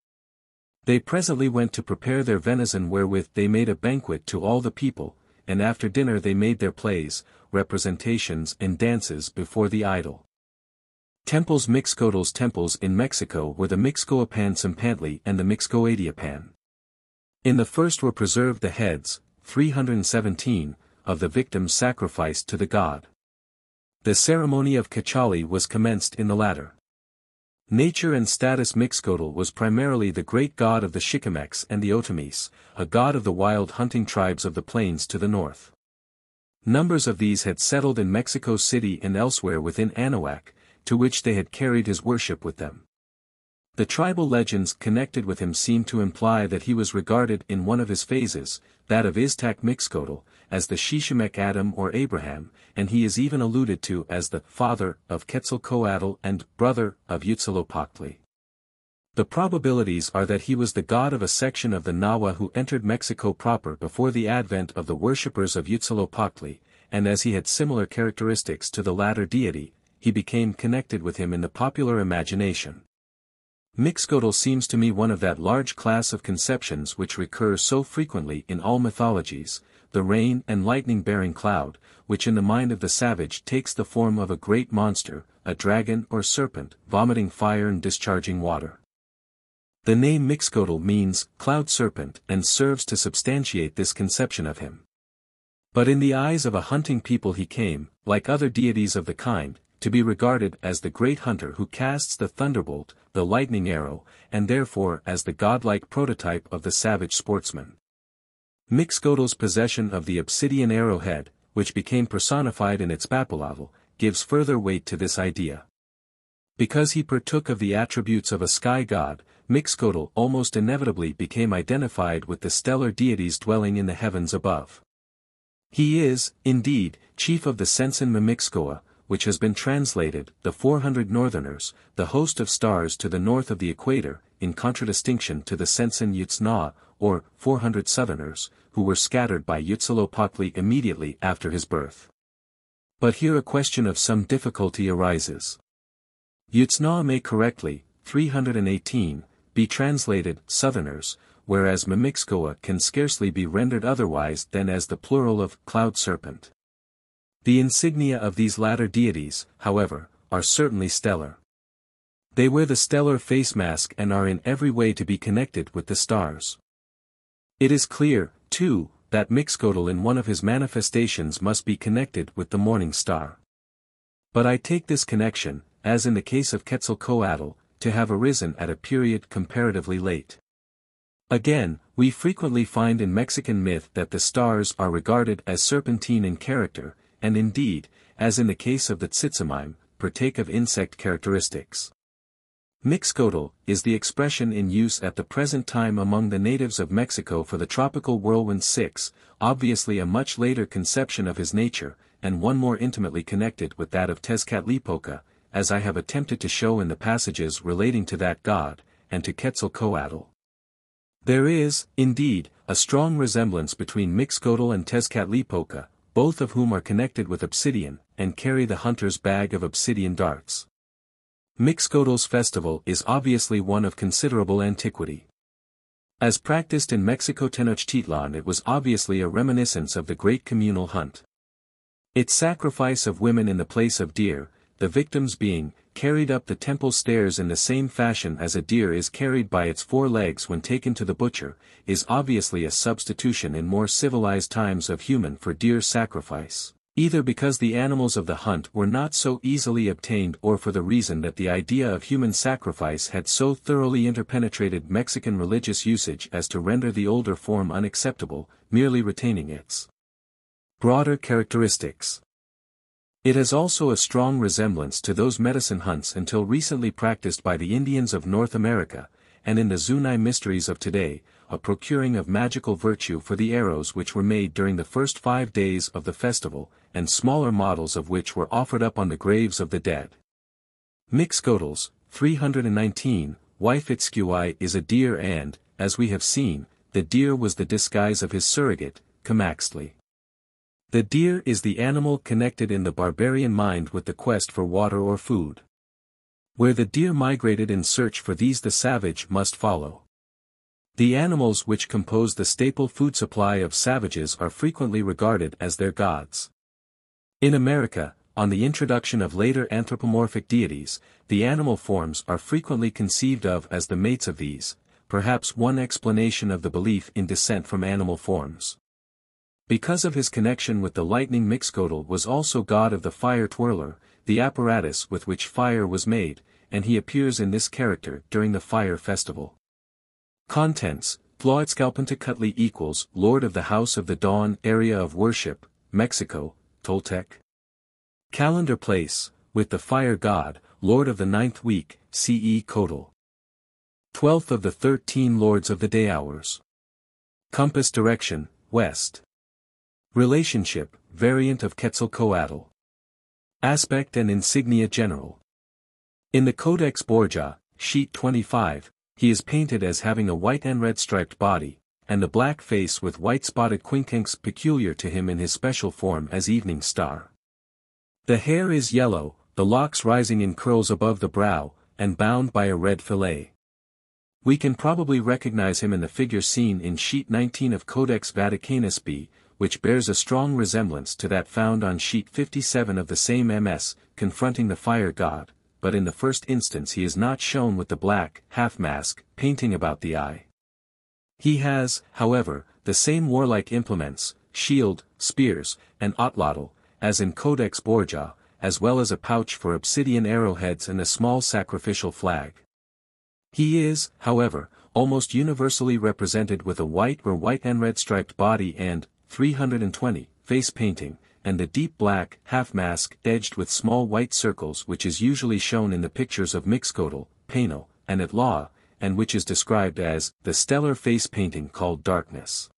They presently went to prepare their venison wherewith they made a banquet to all the people, and after dinner they made their plays, representations and dances before the idol. Temples. Mixcoatl's temples in Mexico were the Mixcoapan Sampantli and the Mixcoadiapan. In the first were preserved the heads, 317, of the victims sacrificed to the god. The ceremony of Cachali was commenced in the latter. Nature and status. Mixcoatl was primarily the great god of the Chichimecs and the Otomis, a god of the wild hunting tribes of the plains to the north. Numbers of these had settled in Mexico City and elsewhere within Anahuac, to which they had carried his worship with them. The tribal legends connected with him seem to imply that he was regarded in one of his phases, that of Iztac Mixcoatl, as the Chichimec Adam or Abraham, and he is even alluded to as the father of Quetzalcoatl and brother of Huitzilopochtli. The probabilities are that he was the god of a section of the Nahua who entered Mexico proper before the advent of the worshippers of Huitzilopochtli, and as he had similar characteristics to the latter deity, he became connected with him in the popular imagination. Mixcoatl seems to me one of that large class of conceptions which recur so frequently in all mythologies, the rain and lightning-bearing cloud, which in the mind of the savage takes the form of a great monster, a dragon or serpent, vomiting fire and discharging water. The name Mixcoatl means cloud serpent and serves to substantiate this conception of him. But in the eyes of a hunting people he came, like other deities of the kind, to be regarded as the great hunter who casts the thunderbolt, the lightning arrow, and therefore as the godlike prototype of the savage sportsman. Mixcoatl's possession of the obsidian arrowhead, which became personified in its Papalaval, gives further weight to this idea. Because he partook of the attributes of a sky god, Mixcoatl almost inevitably became identified with the stellar deities dwelling in the heavens above. He is, indeed, chief of the Sensen Mimixcoa, which has been translated, the 400 northerners, the host of stars to the north of the equator, in contradistinction to the Sensen Yutznaa, or 400 southerners, who were scattered by Huitzilopochtli immediately after his birth. But here a question of some difficulty arises. Yutznaa may correctly, 318, be translated southerners, whereas Mimixcoa can scarcely be rendered otherwise than as the plural of cloud serpent. The insignia of these latter deities, however, are certainly stellar. They wear the stellar face mask and are in every way to be connected with the stars. It is clear, too, that Mixcoatl in one of his manifestations must be connected with the morning star. But I take this connection, as in the case of Quetzalcoatl, to have arisen at a period comparatively late. Again, we frequently find in Mexican myth that the stars are regarded as serpentine in character, and indeed, as in the case of the Tzitzimime, partake of insect characteristics. Mixcoatl is the expression in use at the present time among the natives of Mexico for the tropical whirlwind 6, obviously a much later conception of his nature, and one more intimately connected with that of Tezcatlipoca, as I have attempted to show in the passages relating to that god, and to Quetzalcoatl. There is, indeed, a strong resemblance between Mixcoatl and Tezcatlipoca, both of whom are connected with obsidian, and carry the hunter's bag of obsidian darts. Mixcoatl's festival is obviously one of considerable antiquity. As practiced in Mexico Tenochtitlan, it was obviously a reminiscence of the great communal hunt. Its sacrifice of women in the place of deer, the victims being carried up the temple stairs in the same fashion as a deer is carried by its 4 legs when taken to the butcher, is obviously a substitution in more civilized times of human for deer sacrifice, either because the animals of the hunt were not so easily obtained or for the reason that the idea of human sacrifice had so thoroughly interpenetrated Mexican religious usage as to render the older form unacceptable, merely retaining its broader characteristics. It has also a strong resemblance to those medicine hunts until recently practiced by the Indians of North America, and in the Zuni mysteries of today, a procuring of magical virtue for the arrows which were made during the first 5 days of the festival, and smaller models of which were offered up on the graves of the dead. Mixcoatl's, 319, wife Itzcuy is a deer and, as we have seen, the deer was the disguise of his surrogate, Camaxtli. The deer is the animal connected in the barbarian mind with the quest for water or food. Where the deer migrated in search for these the savage must follow. The animals which compose the staple food supply of savages are frequently regarded as their gods. In America, on the introduction of later anthropomorphic deities, the animal forms are frequently conceived of as the mates of these, perhaps one explanation of the belief in descent from animal forms. Because of his connection with the lightning, Mixcoatl was also god of the fire twirler, the apparatus with which fire was made, and he appears in this character during the fire festival. Contents: Tlaotzcalpantecutli equals Lord of the House of the Dawn, Area of Worship, Mexico, Toltec. Calendar place, with the fire god, Lord of the 9th week, CE Codal. 12th of the 13 Lords of the Day Hours. Compass direction, west. Relationship, variant of Quetzalcoatl. Aspect and insignia general. In the Codex Borgia, sheet 25, he is painted as having a white and red striped body, and a black face with white spotted quincunx peculiar to him in his special form as evening star. The hair is yellow, the locks rising in curls above the brow, and bound by a red fillet. We can probably recognize him in the figure seen in sheet 19 of Codex Vaticanus B, which bears a strong resemblance to that found on sheet 57 of the same MS, confronting the fire god, but in the first instance he is not shown with the black, half-mask, painting about the eye. He has, however, the same warlike implements, shield, spears, and atlotl, as in Codex Borgia, as well as a pouch for obsidian arrowheads and a small sacrificial flag. He is, however, almost universally represented with a white or white and red striped body and, 320, face painting, and the deep black, half-mask edged with small white circles which is usually shown in the pictures of Mixcoatl, Painel, and Atlaw, and which is described as the stellar face painting called darkness.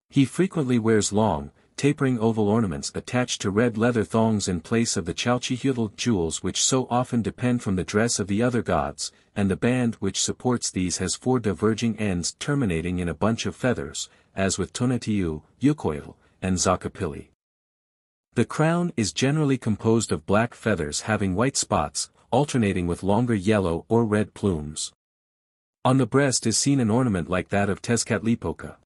He frequently wears long, tapering oval ornaments attached to red leather thongs in place of the Chalchihuitl jewels which so often depend from the dress of the other gods, and the band which supports these has 4 diverging ends terminating in a bunch of feathers, as with Tonatiuh, Ucoatl, and Zacapili. The crown is generally composed of black feathers having white spots, alternating with longer yellow or red plumes. On the breast is seen an ornament like that of Tezcatlipoca.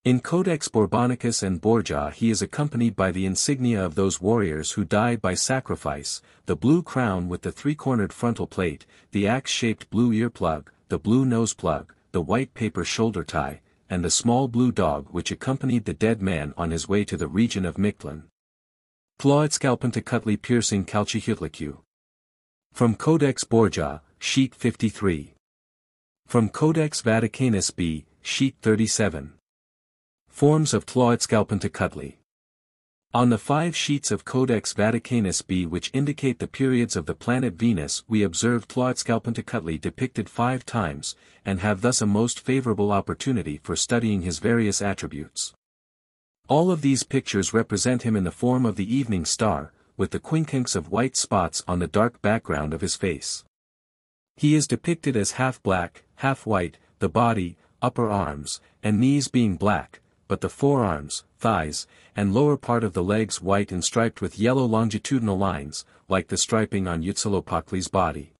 In Codex Bourbonicus and Borgia he is accompanied by the insignia of those warriors who died by sacrifice, the blue crown with the 3-cornered frontal plate, the axe-shaped blue earplug, the blue nose plug, the white paper shoulder tie, and the small blue dog which accompanied the dead man on his way to the region of Mictlan. Tlaotzcalpantecutli piercing Calchihuitlicu. From Codex Borgia, sheet 53. From Codex Vaticanus B, sheet 37. Forms of Tlaotzcalpantecutli. On the 5 sheets of Codex Vaticanus B which indicate the periods of the planet Venus we observe Tlaotzcalpantecutli depicted 5 times, and have thus a most favorable opportunity for studying his various attributes. All of these pictures represent him in the form of the evening star, with the quincunx of white spots on the dark background of his face. He is depicted as half black, half white, the body, upper arms, and knees being black, but the forearms, thighs, and lower part of the legs white and striped with yellow longitudinal lines, like the striping on Huitzilopochtli's body.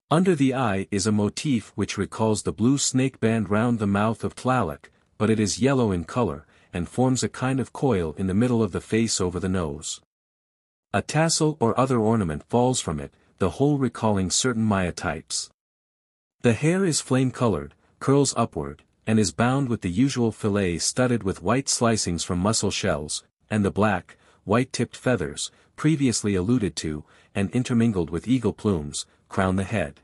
Under the eye is a motif which recalls the blue snake band round the mouth of Tlaloc, but it is yellow in color, and forms a kind of coil in the middle of the face over the nose. A tassel or other ornament falls from it, the whole recalling certain Maya types. The hair is flame-colored, curls upward, and is bound with the usual fillet studded with white slicings from mussel shells, and the black, white-tipped feathers, previously alluded to, and intermingled with eagle plumes, crown the head.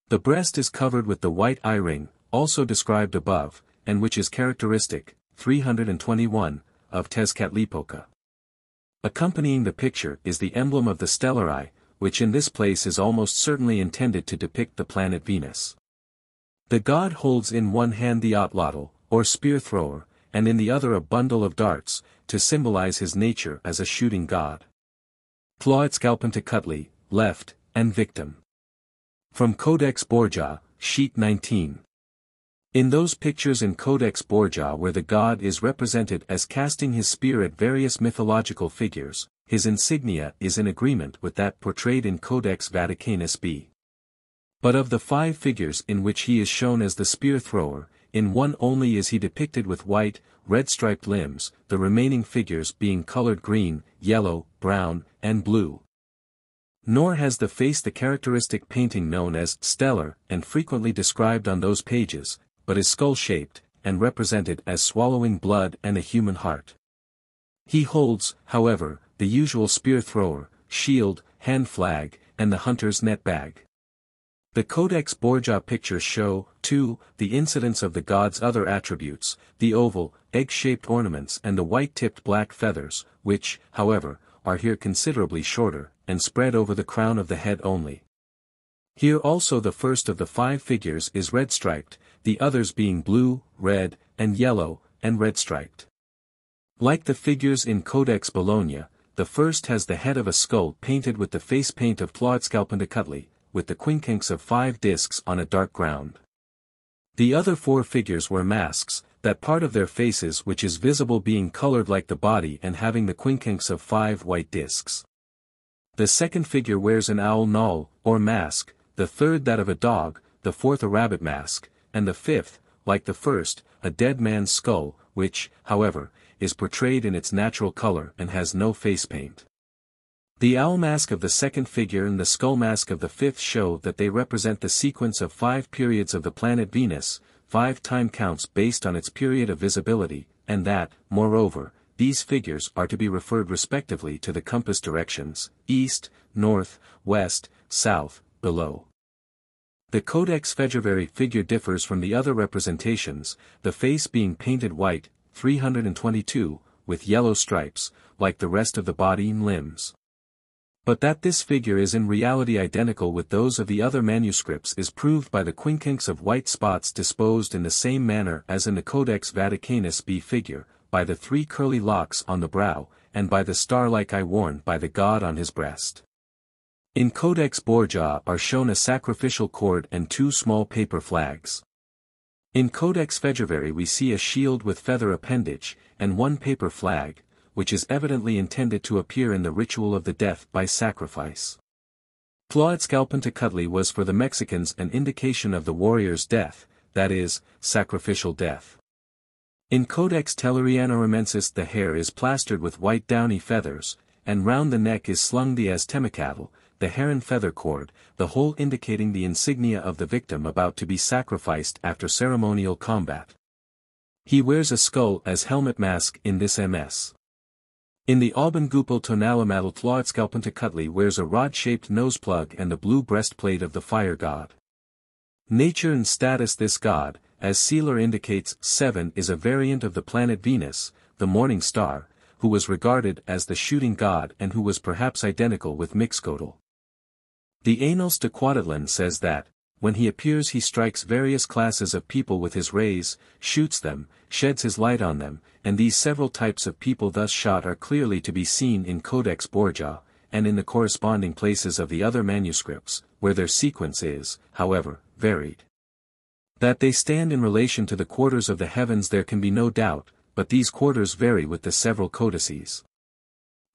The breast is covered with the white eye-ring, also described above, and which is characteristic, 321, of Tezcatlipoca. Accompanying the picture is the emblem of the stellar eye, which in this place is almost certainly intended to depict the planet Venus. The god holds in one hand the atlotl, or spear thrower, and in the other a bundle of darts, to symbolize his nature as a shooting god. Tlaotzcalpantecutli, left, and victim. From Codex Borgia, sheet 19. In those pictures in Codex Borgia where the god is represented as casting his spear at various mythological figures, his insignia is in agreement with that portrayed in Codex Vaticanus B. But of the 5 figures in which he is shown as the spear thrower, in one only is he depicted with white, red-striped limbs, the remaining figures being colored green, yellow, brown, and blue. Nor has the face the characteristic painting known as stellar and frequently described on those pages, but is skull-shaped, and represented as swallowing blood and a human heart. He holds, however, the usual spear thrower, shield, hand flag, and the hunter's net bag. The Codex Borgia pictures show, too, the incidence of the god's other attributes, the oval, egg-shaped ornaments and the white-tipped black feathers, which, however, are here considerably shorter, and spread over the crown of the head only. Here also the first of the 5 figures is red-striped, the others being blue, red, and yellow, and red-striped. Like the figures in Codex Bologna, the first has the head of a skull painted with the face paint of Quetzalcoatl, with the quincunx of 5 discs on a dark ground. The other 4 figures wear masks, that part of their faces which is visible being colored like the body and having the quincunx of 5 white discs. The second figure wears an owl null, or mask, the third that of a dog, the fourth a rabbit mask, and the fifth, like the first, a dead man's skull, which, however, is portrayed in its natural color and has no face paint. The owl mask of the second figure and the skull mask of the fifth show that they represent the sequence of 5 periods of the planet Venus, 5 time counts based on its period of visibility, and that, moreover, these figures are to be referred respectively to the compass directions, east, north, west, south, below. The Codex Februari figure differs from the other representations, the face being painted white, 322, with yellow stripes, like the rest of the body and limbs. But that this figure is in reality identical with those of the other manuscripts is proved by the quincunx of white spots disposed in the same manner as in the Codex Vaticanus B figure, by the 3 curly locks on the brow, and by the star-like eye worn by the god on his breast. In Codex Borgia are shown a sacrificial cord and 2 small paper flags. In Codex Februari we see a shield with feather appendage, and 1 paper flag, which is evidently intended to appear in the ritual of the death by sacrifice. Quetzalcoatl was for the Mexicans an indication of the warrior's death, that is, sacrificial death. In Codex Telluriano-Ramensis the hair is plastered with white downy feathers, and round the neck is slung the Aztemacatl, the heron feather cord, the whole indicating the insignia of the victim about to be sacrificed after ceremonial combat. He wears a skull as helmet mask in this MS. In the Aubengupo Tonalamatl Quetzalcoatl wears a rod-shaped noseplug and the blue breastplate of the fire god. Nature and status. This god, as Sealer indicates, 7 is a variant of the planet Venus, the morning star, who was regarded as the shooting god and who was perhaps identical with Mixcoatl. The Annals de Cuautitlan says that, when he appears he strikes various classes of people with his rays, shoots them, sheds his light on them, and these several types of people thus shot are clearly to be seen in Codex Borgia, and in the corresponding places of the other manuscripts, where their sequence is, however, varied. That they stand in relation to the quarters of the heavens there can be no doubt, but these quarters vary with the several codices.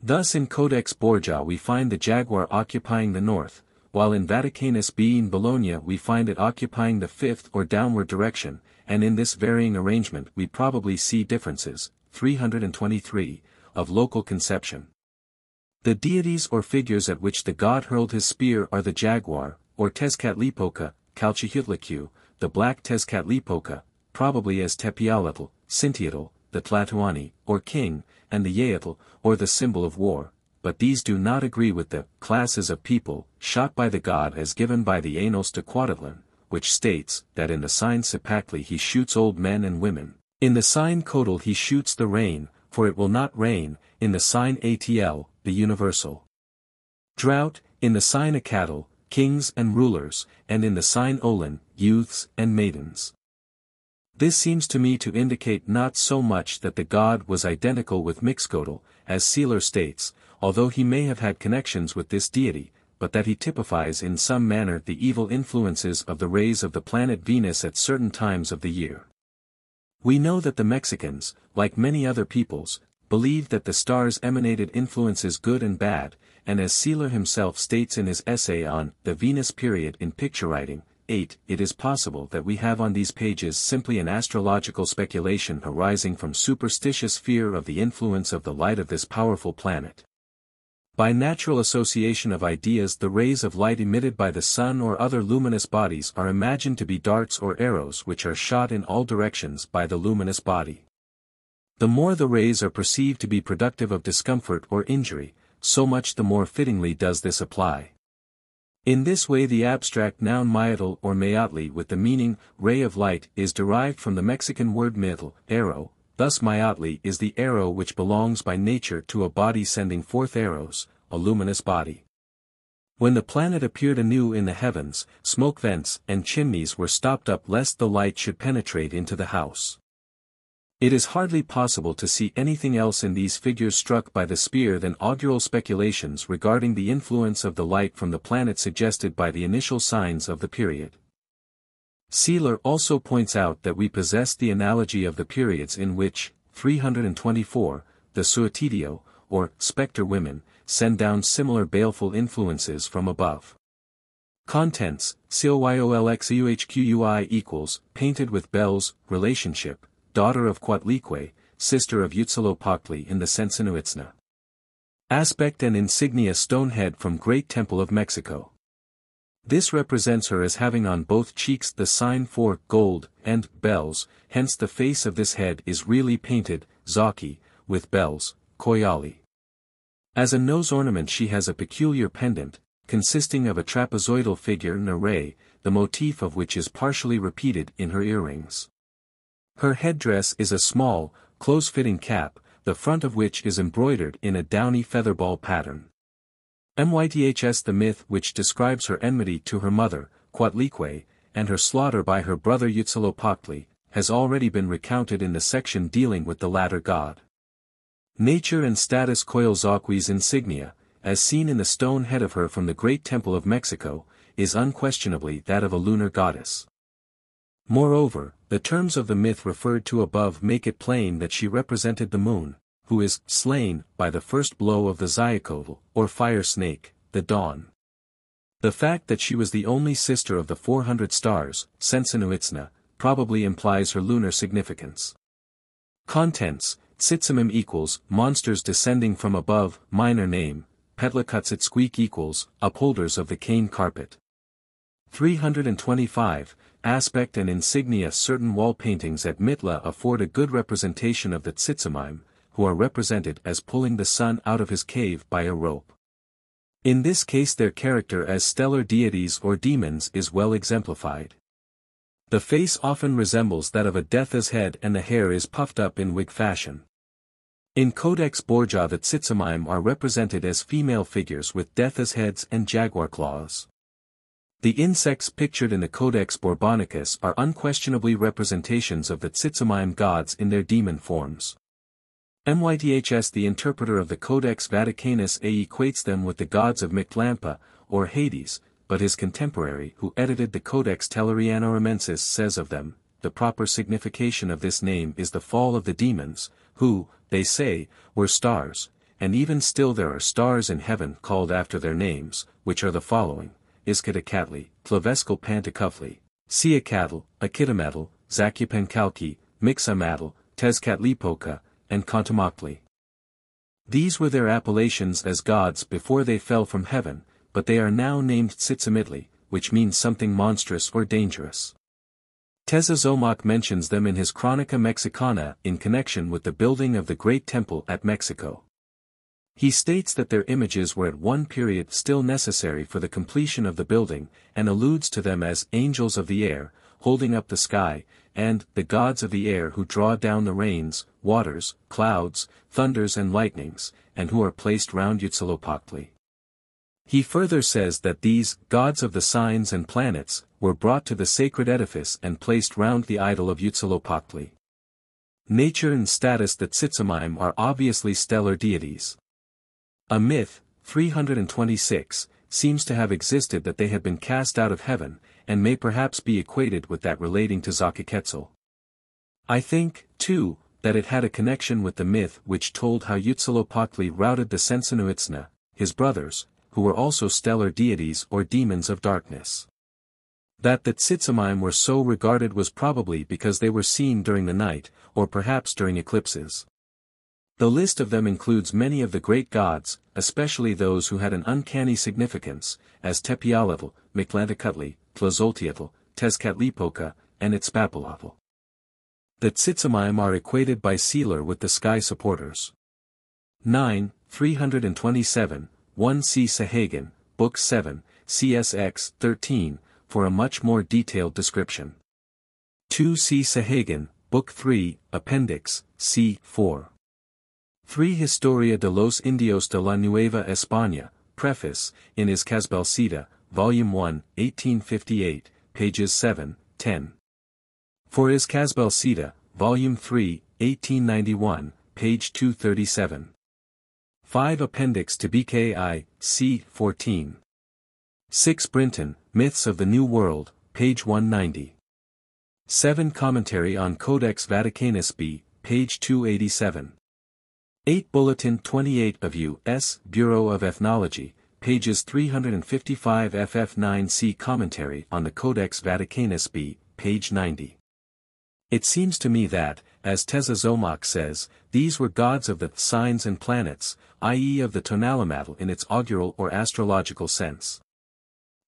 Thus in Codex Borgia we find the jaguar occupying the north, while in Vaticanus B in Bologna we find it occupying the 5th or downward direction, and in this varying arrangement we probably see differences, 323, of local conception. The deities or figures at which the god hurled his spear are the jaguar, or Tezcatlipoca, Calchihuitlicu, the black Tezcatlipoca, probably as Tepealatl, Cintiatl, the Tlatoani, or king, and the Yaatl, or the symbol of war, but these do not agree with the classes of people shot by the god as given by the Annals de Cuautitlan, which states that in the sign Cipactli he shoots old men and women, in the sign Codal he shoots the rain, for it will not rain, in the sign Atl, the universal drought, in the sign Acatl, kings and rulers, and in the sign Olin, youths and maidens. This seems to me to indicate not so much that the god was identical with Mixcoatl, as Sealer states, although he may have had connections with this deity, but that he typifies in some manner the evil influences of the rays of the planet Venus at certain times of the year. We know that the Mexicans, like many other peoples, believed that the stars emanated influences good and bad, and as Sealer himself states in his essay on the Venus period in picture writing, 8, it is possible that we have on these pages simply an astrological speculation arising from superstitious fear of the influence of the light of this powerful planet. By natural association of ideas the rays of light emitted by the sun or other luminous bodies are imagined to be darts or arrows which are shot in all directions by the luminous body. The more the rays are perceived to be productive of discomfort or injury, so much the more fittingly does this apply. In this way the abstract noun mayatl or mayatli with the meaning, ray of light, is derived from the Mexican word mayatl, arrow, thus mayatli is the arrow which belongs by nature to a body sending forth arrows, a luminous body. When the planet appeared anew in the heavens, smoke vents and chimneys were stopped up lest the light should penetrate into the house. It is hardly possible to see anything else in these figures struck by the spear than augural speculations regarding the influence of the light from the planet suggested by the initial signs of the period. Seeler also points out that we possess the analogy of the periods in which, 324, the suetidio, or spectre women, send down similar baleful influences from above. Contents, COYOLXEUHQUI equals, painted with bells, relationship, daughter of Coatlicue, sister of Huitzilopochtli in the Sensinuitzna. Aspect and insignia stonehead from Great Temple of Mexico. This represents her as having on both cheeks the sign for gold and bells, hence the face of this head is really painted, Zaki, with bells, Koyali. As a nose ornament she has a peculiar pendant, consisting of a trapezoidal figure in array, the motif of which is partially repeated in her earrings. Her headdress is a small, close-fitting cap, the front of which is embroidered in a downy featherball pattern. Myths the myth which describes her enmity to her mother, Coatlicue, and her slaughter by her brother Huitzilopochtli, has already been recounted in the section dealing with the latter god. Nature and status Coyolzaqui's insignia, as seen in the stone head of her from the Great Temple of Mexico, is unquestionably that of a lunar goddess. Moreover, the terms of the myth referred to above make it plain that she represented the moon, who is slain by the first blow of the Zyakotl, or fire snake, the dawn. The fact that she was the only sister of the 400 stars, Sensinuitzna, probably implies her lunar significance. Contents, Tsitsimim equals, monsters descending from above, minor name, Petlakatsitsqueak equals, upholders of the cane carpet. 325, aspect and insignia. Certain wall paintings at Mitla afford a good representation of the Tsitsimim, who are represented as pulling the sun out of his cave by a rope. In this case their character as stellar deities or demons is well exemplified. The face often resembles that of a Deatha's head and the hair is puffed up in wig fashion. In Codex Borgia the Tsitsimim are represented as female figures with Deatha's heads and jaguar claws. The insects pictured in the Codex Borbonicus are unquestionably representations of the Tsitsimim gods in their demon forms. Myths the interpreter of the Codex Vaticanus A equates them with the gods of Mictlampa, or Hades, but his contemporary who edited the Codex Tellerianorumensis says of them, the proper signification of this name is the fall of the demons, who, they say, were stars, and even still there are stars in heaven called after their names, which are the following: Iskatacatli, Plavescal Pantacufli, Siacatl, Akitamatl, Zacupancalki, Mixamatl, Tezcatlipoca, and Contamoctli. These were their appellations as gods before they fell from heaven, but they are now named Tsitsimitli, which means something monstrous or dangerous. Tezazomoc mentions them in his Chronica Mexicana in connection with the building of the Great Temple at Mexico. He states that their images were at one period still necessary for the completion of the building, and alludes to them as angels of the air, holding up the sky, and the gods of the air who draw down the rains, waters, clouds, thunders and lightnings, and who are placed round Huitzilopochtli. He further says that these gods of the signs and planets were brought to the sacred edifice and placed round the idol of Huitzilopochtli. Nature and status. The Tsitsimim are obviously stellar deities. A myth, 326, seems to have existed that they had been cast out of heaven, and may perhaps be equated with that relating to Xochiquetzal. I think, too, that it had a connection with the myth which told how Huitzilopochtli routed the Sensinuitzna, his brothers, who were also stellar deities or demons of darkness. That the Tsitsimim were so regarded was probably because they were seen during the night, or perhaps during eclipses. The list of them includes many of the great gods, especially those who had an uncanny significance, as Tepialetl, Mictlantecutli, Tlazolteotl, Tezcatlipoca, and Itzpapilatl. The Tsitsimim are equated by Seeler with the sky supporters. 9, 327, 1 C. Sahagan, Book 7, CSX 13, for a much more detailed description. 2 C. Sahagan, Book 3, Appendix, C. 4. 3 Historia de los Indios de la Nueva España, Preface, in his Casbelcita, Volume 1, 1858, pages 7, 10. 4 his Casbelcita, Volume 3, 1891, page 237. 5 Appendix to BKI, C. 14. 6 Brinton, Myths of the New World, page 190. 7 Commentary on Codex Vaticanus B, page 287. 8 Bulletin 28 of U.S. Bureau of Ethnology, pages 355 ff9c Commentary on the Codex Vaticanus B, page 90. It seems to me that, as Tezazomoc says, these were gods of the signs and planets, i.e. of the tonalamatal in its augural or astrological sense.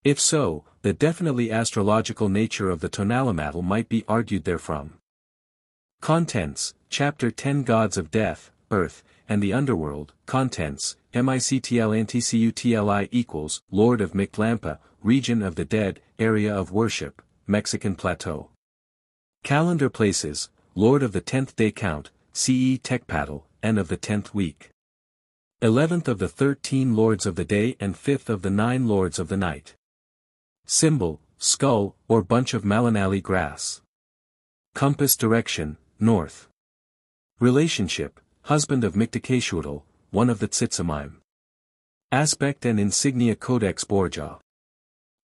If so, the definitely astrological nature of the tonalamatal might be argued therefrom. Contents, Chapter 10 Gods of Death, Earth, and the Underworld. Contents, MICTL ANTCUTLI equals, Lord of Mictlampa, Region of the Dead, Area of Worship, Mexican Plateau. Calendar Places, Lord of the 10th Day Count, CE Tecpatl, and of the 10th Week. 11th of the 13 Lords of the Day and 5th of the 9 Lords of the Night. Symbol, skull, or bunch of Malinali grass. Compass direction, north. Relationship, husband of Mictacatl, one of the Tzitzimime. Aspect and insignia Codex Borgia.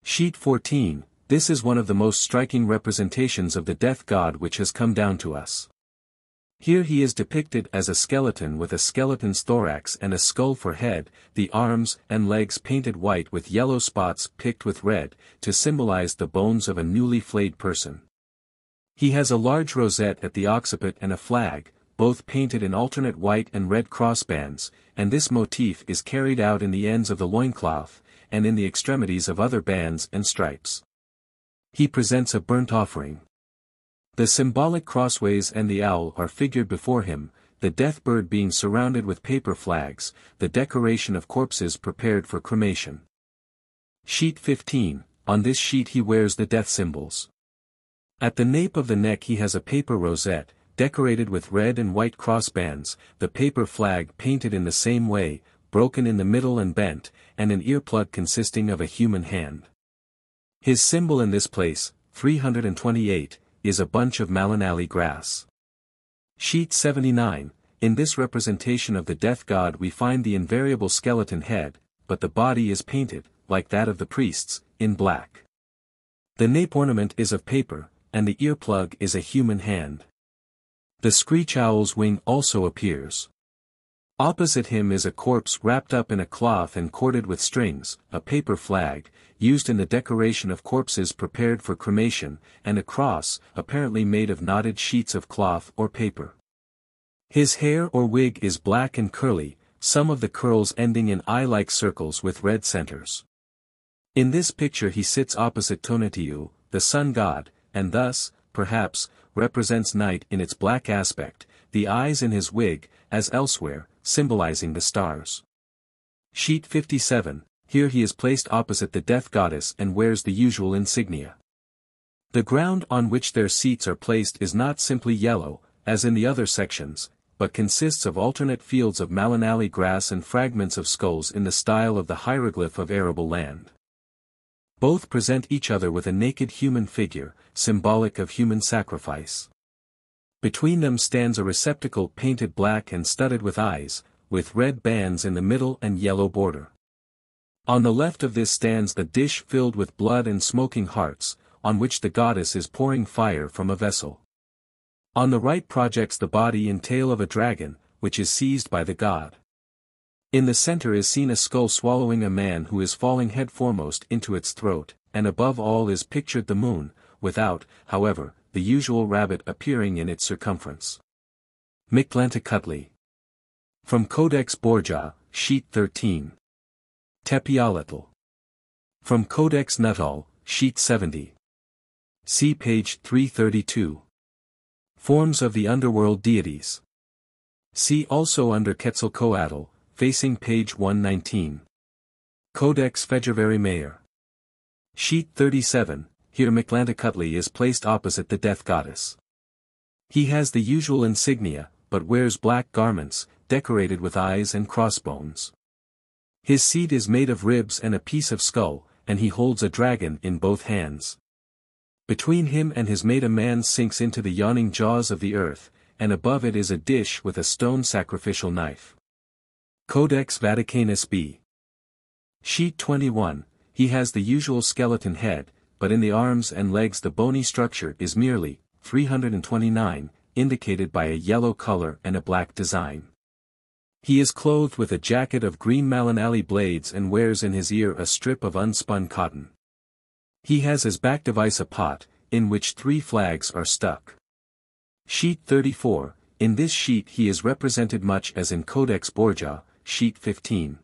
Sheet 14, this is one of the most striking representations of the death god which has come down to us. Here he is depicted as a skeleton with a skeleton's thorax and a skull for head, the arms and legs painted white with yellow spots picked with red, to symbolize the bones of a newly flayed person. He has a large rosette at the occiput and a flag, both painted in alternate white and red crossbands, and this motif is carried out in the ends of the loincloth, and in the extremities of other bands and stripes. He presents a burnt offering. The symbolic crossways and the owl are figured before him, the death bird being surrounded with paper flags, the decoration of corpses prepared for cremation. Sheet 15, on this sheet he wears the death symbols. At the nape of the neck he has a paper rosette, decorated with red and white crossbands, the paper flag painted in the same way, broken in the middle and bent, and an earplug consisting of a human hand. His symbol in this place, 328, is a bunch of Malinali grass. Sheet 79, in this representation of the death god we find the invariable skeleton head, but the body is painted, like that of the priests, in black. The nape ornament is of paper, and the earplug is a human hand. The screech owl's wing also appears. Opposite him is a corpse wrapped up in a cloth and corded with strings, a paper flag, used in the decoration of corpses prepared for cremation, and a cross, apparently made of knotted sheets of cloth or paper. His hair or wig is black and curly, some of the curls ending in eye-like circles with red centers. In this picture he sits opposite Tonatiuh, the sun god, and thus, perhaps, represents night in its black aspect, the eyes in his wig, as elsewhere, symbolizing the stars. Sheet 57, here he is placed opposite the death goddess and wears the usual insignia. The ground on which their seats are placed is not simply yellow, as in the other sections, but consists of alternate fields of Malinali grass and fragments of skulls in the style of the hieroglyph of arable land. Both present each other with a naked human figure, symbolic of human sacrifice. Between them stands a receptacle painted black and studded with eyes, with red bands in the middle and yellow border. On the left of this stands the dish filled with blood and smoking hearts, on which the goddess is pouring fire from a vessel. On the right projects the body and tail of a dragon, which is seized by the god. In the center is seen a skull swallowing a man who is falling headforemost into its throat, and above all is pictured the moon, without, however, the usual rabbit appearing in its circumference. Mictlantecutli. From Codex Borgia, Sheet 13. Tepialetl. From Codex Nuttall, Sheet 70. See page 332. Forms of the Underworld Deities. See also under Quetzalcoatl, facing page 119. Codex Fejerveri Mayer. Sheet 37, here Mictlantecutli is placed opposite the death goddess. He has the usual insignia, but wears black garments, decorated with eyes and crossbones. His seat is made of ribs and a piece of skull, and he holds a dragon in both hands. Between him and his mate a man sinks into the yawning jaws of the earth, and above it is a dish with a stone sacrificial knife. Codex Vaticanus B. Sheet 21, he has the usual skeleton head, but in the arms and legs the bony structure is merely 329, indicated by a yellow color and a black design. He is clothed with a jacket of green malinali blades and wears in his ear a strip of unspun cotton. He has as back device a pot, in which 3 flags are stuck. Sheet 34, in this sheet he is represented much as in Codex Borgia, sheet 15.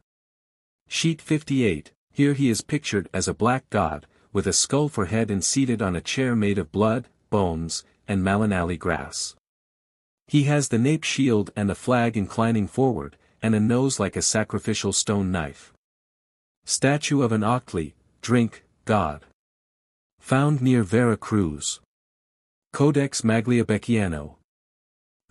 Sheet 58, here he is pictured as a black god, with a skull for head and seated on a chair made of blood, bones, and malinali grass. He has the nape shield and a flag inclining forward, and a nose like a sacrificial stone knife. Statue of an Octli, drink, god. Found near Vera Cruz. Codex Magliabecchiano.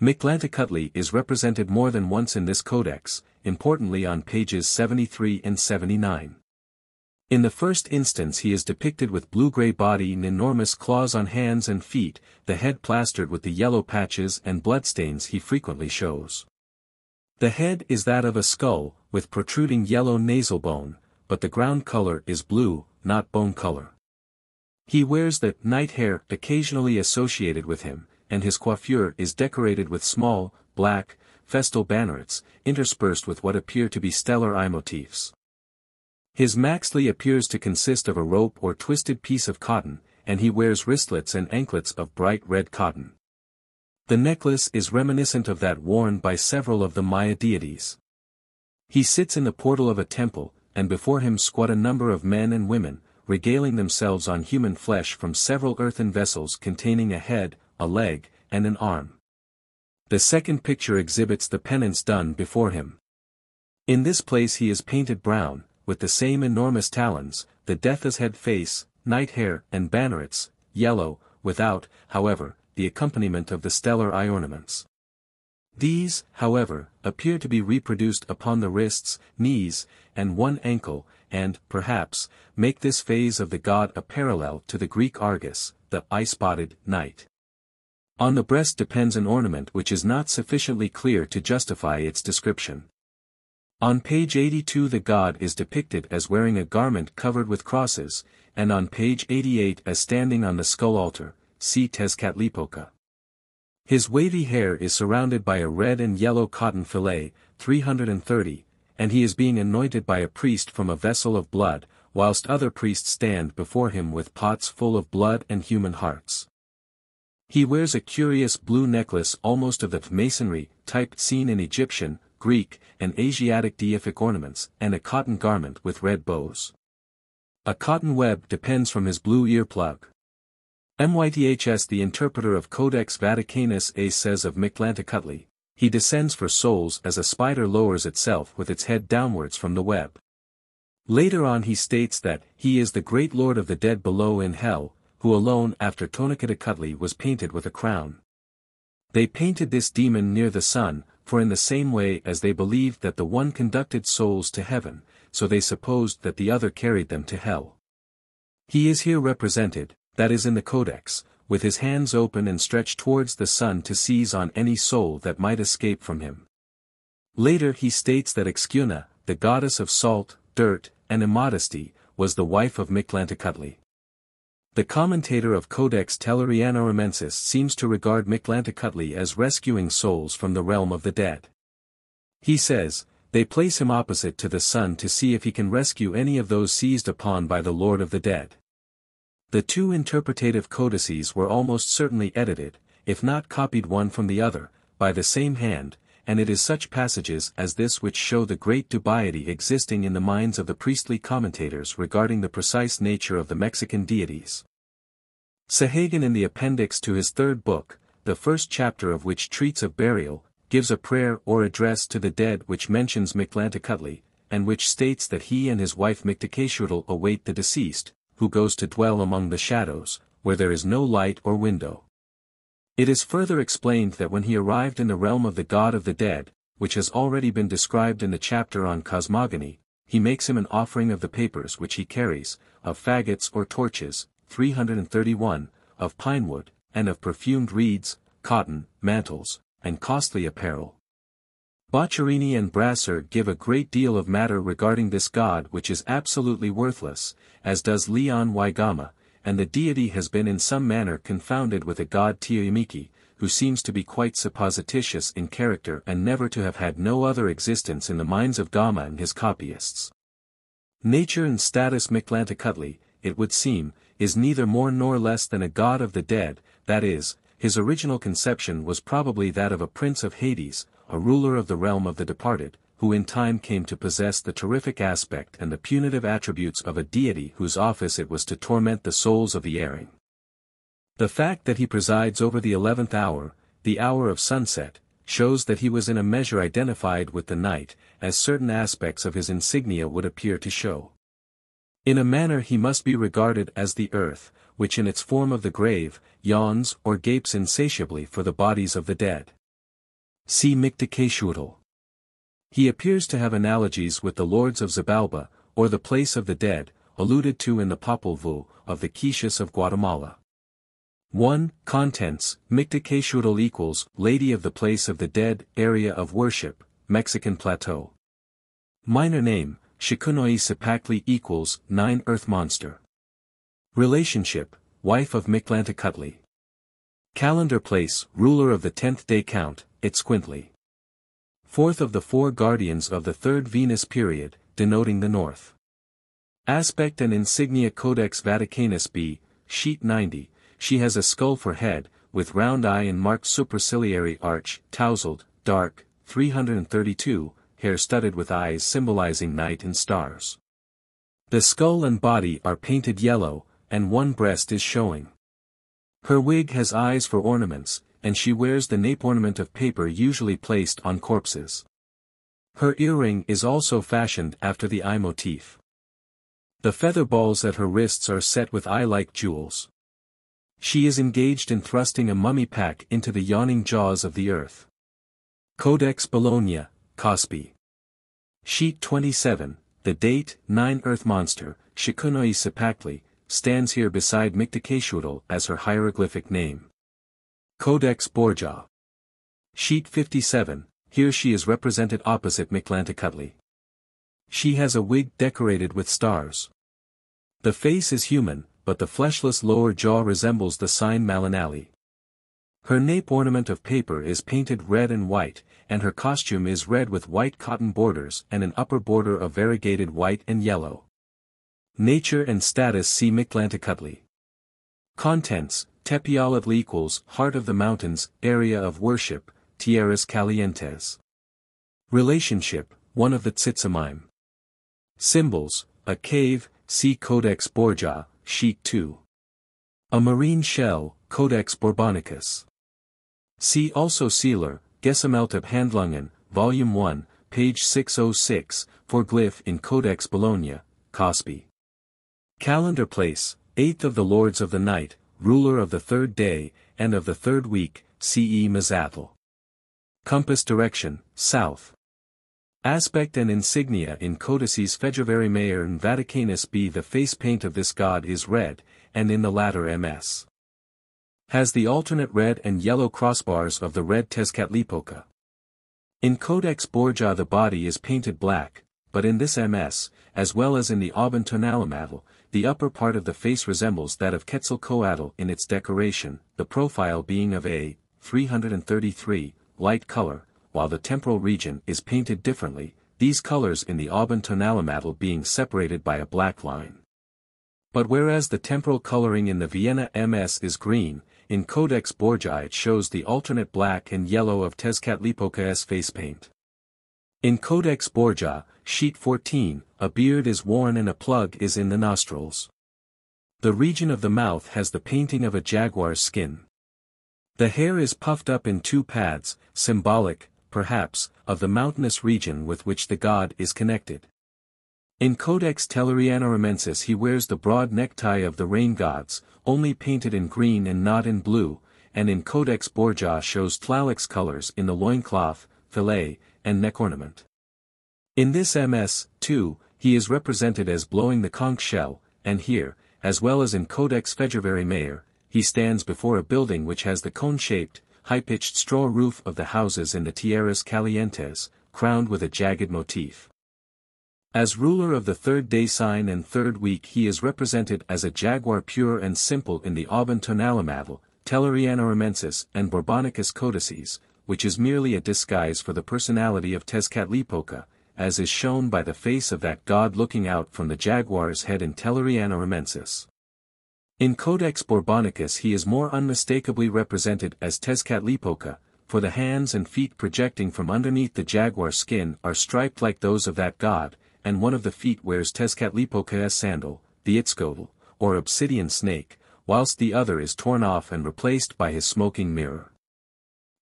Mictlantecutli is represented more than once in this codex, importantly on pages 73 and 79. In the first instance he is depicted with blue-gray body and enormous claws on hands and feet, the head plastered with the yellow patches and bloodstains he frequently shows. The head is that of a skull, with protruding yellow nasal bone, but the ground color is blue, not bone color. He wears the night hair occasionally associated with him, and his coiffure is decorated with small, black, festal bannerets, interspersed with what appear to be stellar eye motifs. His maxtli appears to consist of a rope or twisted piece of cotton, and he wears wristlets and anklets of bright red cotton. The necklace is reminiscent of that worn by several of the Maya deities. He sits in the portal of a temple, and before him squat a number of men and women, regaling themselves on human flesh from several earthen vessels containing a head, a leg, and an arm. The second picture exhibits the penance done before him. In this place he is painted brown, with the same enormous talons, the death's head face, night hair and bannerets, yellow, without, however, the accompaniment of the stellar eye ornaments. These, however, appear to be reproduced upon the wrists, knees, and one ankle, and, perhaps, make this phase of the god a parallel to the Greek Argus, the eye-spotted knight. On the breast depends an ornament which is not sufficiently clear to justify its description. On page 82 the god is depicted as wearing a garment covered with crosses, and on page 88 as standing on the skull altar, see Tezcatlipoca. His wavy hair is surrounded by a red and yellow cotton fillet, 330, and he is being anointed by a priest from a vessel of blood, whilst other priests stand before him with pots full of blood and human hearts. He wears a curious blue necklace almost of the masonry type seen in Egyptian, Greek, and Asiatic deific ornaments, and a cotton garment with red bows. A cotton web depends from his blue earplug. Myths the interpreter of Codex Vaticanus A says of Mictlantecutli, he descends for souls as a spider lowers itself with its head downwards from the web. Later on he states that he is the great lord of the dead below in hell, who alone after Tonacatecutli was painted with a crown. They painted this demon near the sun, for in the same way as they believed that the one conducted souls to heaven, so they supposed that the other carried them to hell. He is here represented, that is in the Codex, with his hands open and stretched towards the sun to seize on any soul that might escape from him. Later he states that Excuna, the goddess of salt, dirt, and immodesty, was the wife of Mictlantecutli. The commentator of Codex Tellurianorumensis seems to regard Mictlantecutli as rescuing souls from the realm of the dead. He says, they place him opposite to the sun to see if he can rescue any of those seized upon by the Lord of the dead. The two interpretative codices were almost certainly edited, if not copied one from the other, by the same hand, and it is such passages as this which show the great dubiety existing in the minds of the priestly commentators regarding the precise nature of the Mexican deities. Sahagan in the appendix to his third book, the first chapter of which treats of burial, gives a prayer or address to the dead which mentions Mictlantecutli, and which states that he and his wife Mictacatl await the deceased, who goes to dwell among the shadows, where there is no light or window. It is further explained that when he arrived in the realm of the god of the dead, which has already been described in the chapter on cosmogony, he makes him an offering of the papers which he carries, of faggots or torches, 331, of pine wood, and of perfumed reeds, cotton, mantles, and costly apparel. Boccherini and Brasser give a great deal of matter regarding this god which is absolutely worthless, as does Leon y Gama, and the deity has been in some manner confounded with a god Tiamiki, who seems to be quite supposititious in character and never to have had no other existence in the minds of Gama and his copyists. Nature and status Mictlantecutli, it would seem, is neither more nor less than a god of the dead, that is, his original conception was probably that of a prince of Hades, a ruler of the realm of the departed, who in time came to possess the terrific aspect and the punitive attributes of a deity whose office it was to torment the souls of the erring. The fact that he presides over the 11th hour, the hour of sunset, shows that he was in a measure identified with the night, as certain aspects of his insignia would appear to show. In a manner he must be regarded as the earth, which in its form of the grave, yawns or gapes insatiably for the bodies of the dead. See Mictlantecuhtli. He appears to have analogies with the lords of Xibalba, or the place of the dead, alluded to in the Popol Vuh, of the Quichus of Guatemala. 1. Contents, Mictlantecuhtli equals, Lady of the Place of the Dead, Area of Worship, Mexican Plateau. Minor name, Xiconoy equals, 9 Earth Monster. Relationship, Wife of Mictlantecutli. Calendar place, Ruler of the 10th day count, Itzcuintli. Fourth of the 4 guardians of the 3rd Venus period, denoting the north. Aspect and insignia Codex Vaticanus B, sheet 90, she has a skull for head, with round eye and marked superciliary arch, tousled, dark, 332, hair studded with eyes symbolizing night and stars. The skull and body are painted yellow, and one breast is showing. Her wig has eyes for ornaments, and she wears the nape ornament of paper usually placed on corpses. Her earring is also fashioned after the eye motif. The feather balls at her wrists are set with eye-like jewels. She is engaged in thrusting a mummy pack into the yawning jaws of the earth. Codex Bologna, Cosby. Sheet 27, the date, 9 Earth Monster, Xiconoy stands here beside Mictlantecuhtli as her hieroglyphic name. Codex Borgia. Sheet 57, here she is represented opposite Mictlantecutli. She has a wig decorated with stars. The face is human, but the fleshless lower jaw resembles the sign Malinali. Her nape ornament of paper is painted red and white, and her costume is red with white cotton borders and an upper border of variegated white and yellow. Nature and status see Mictlantecutli. Contents, Tepeyalatl equals, Heart of the Mountains, Area of Worship, Tierras Calientes. Relationship, one of the Tzitzimime. Symbols, a cave, see Codex Borgia, sheet 2. A marine shell, Codex Borbonicus. See also Sealer, Gesammelte Handlungen, Volume 1, page 606, for glyph in Codex Bologna, Cosby. Calendar place, 8th of the Lords of the Night, Ruler of the 3rd day, and of the 3rd week, CE Mazatl. Compass direction, south. Aspect and insignia in Codices February Mayer and Vaticanus B. The face paint of this god is red, and in the latter MS. Has the alternate red and yellow crossbars of the red Tezcatlipoca. In Codex Borgia the body is painted black, but in this MS, as well as in the Auban Tonalamatl, the upper part of the face resembles that of Quetzalcoatl in its decoration, the profile being of a 333 light color, while the temporal region is painted differently, these colors in the Auban Tonalamatl being separated by a black line. But whereas the temporal coloring in the Vienna MS is green, in Codex Borgia it shows the alternate black and yellow of Tezcatlipoca's face paint. In Codex Borgia, sheet 14, a beard is worn and a plug is in the nostrils. The region of the mouth has the painting of a jaguar's skin. The hair is puffed up in 2 pads, symbolic, perhaps, of the mountainous region with which the god is connected. In Codex Tellurianorumensis he wears the broad necktie of the rain gods, only painted in green and not in blue, and in Codex Borgia shows tlalix colors in the loincloth, fillet, and neck ornament. In this MS, too, he is represented as blowing the conch shell, and here, as well as in Codex February Mayer, he stands before a building which has the cone-shaped, high-pitched straw roof of the houses in the Tierras Calientes, crowned with a jagged motif. As ruler of the third day sign and third week he is represented as a jaguar pure and simple in the Auban Tonalimadal, Tellurianorumensis and Borbonicus codices, which is merely a disguise for the personality of Tezcatlipoca, as is shown by the face of that god looking out from the jaguar's head in Tellurianorumensis. In Codex Borbonicus he is more unmistakably represented as Tezcatlipoca, for the hands and feet projecting from underneath the jaguar skin are striped like those of that god, and one of the feet wears Tezcatlipoca's sandal, the Itzcoatl, or obsidian snake, whilst the other is torn off and replaced by his smoking mirror.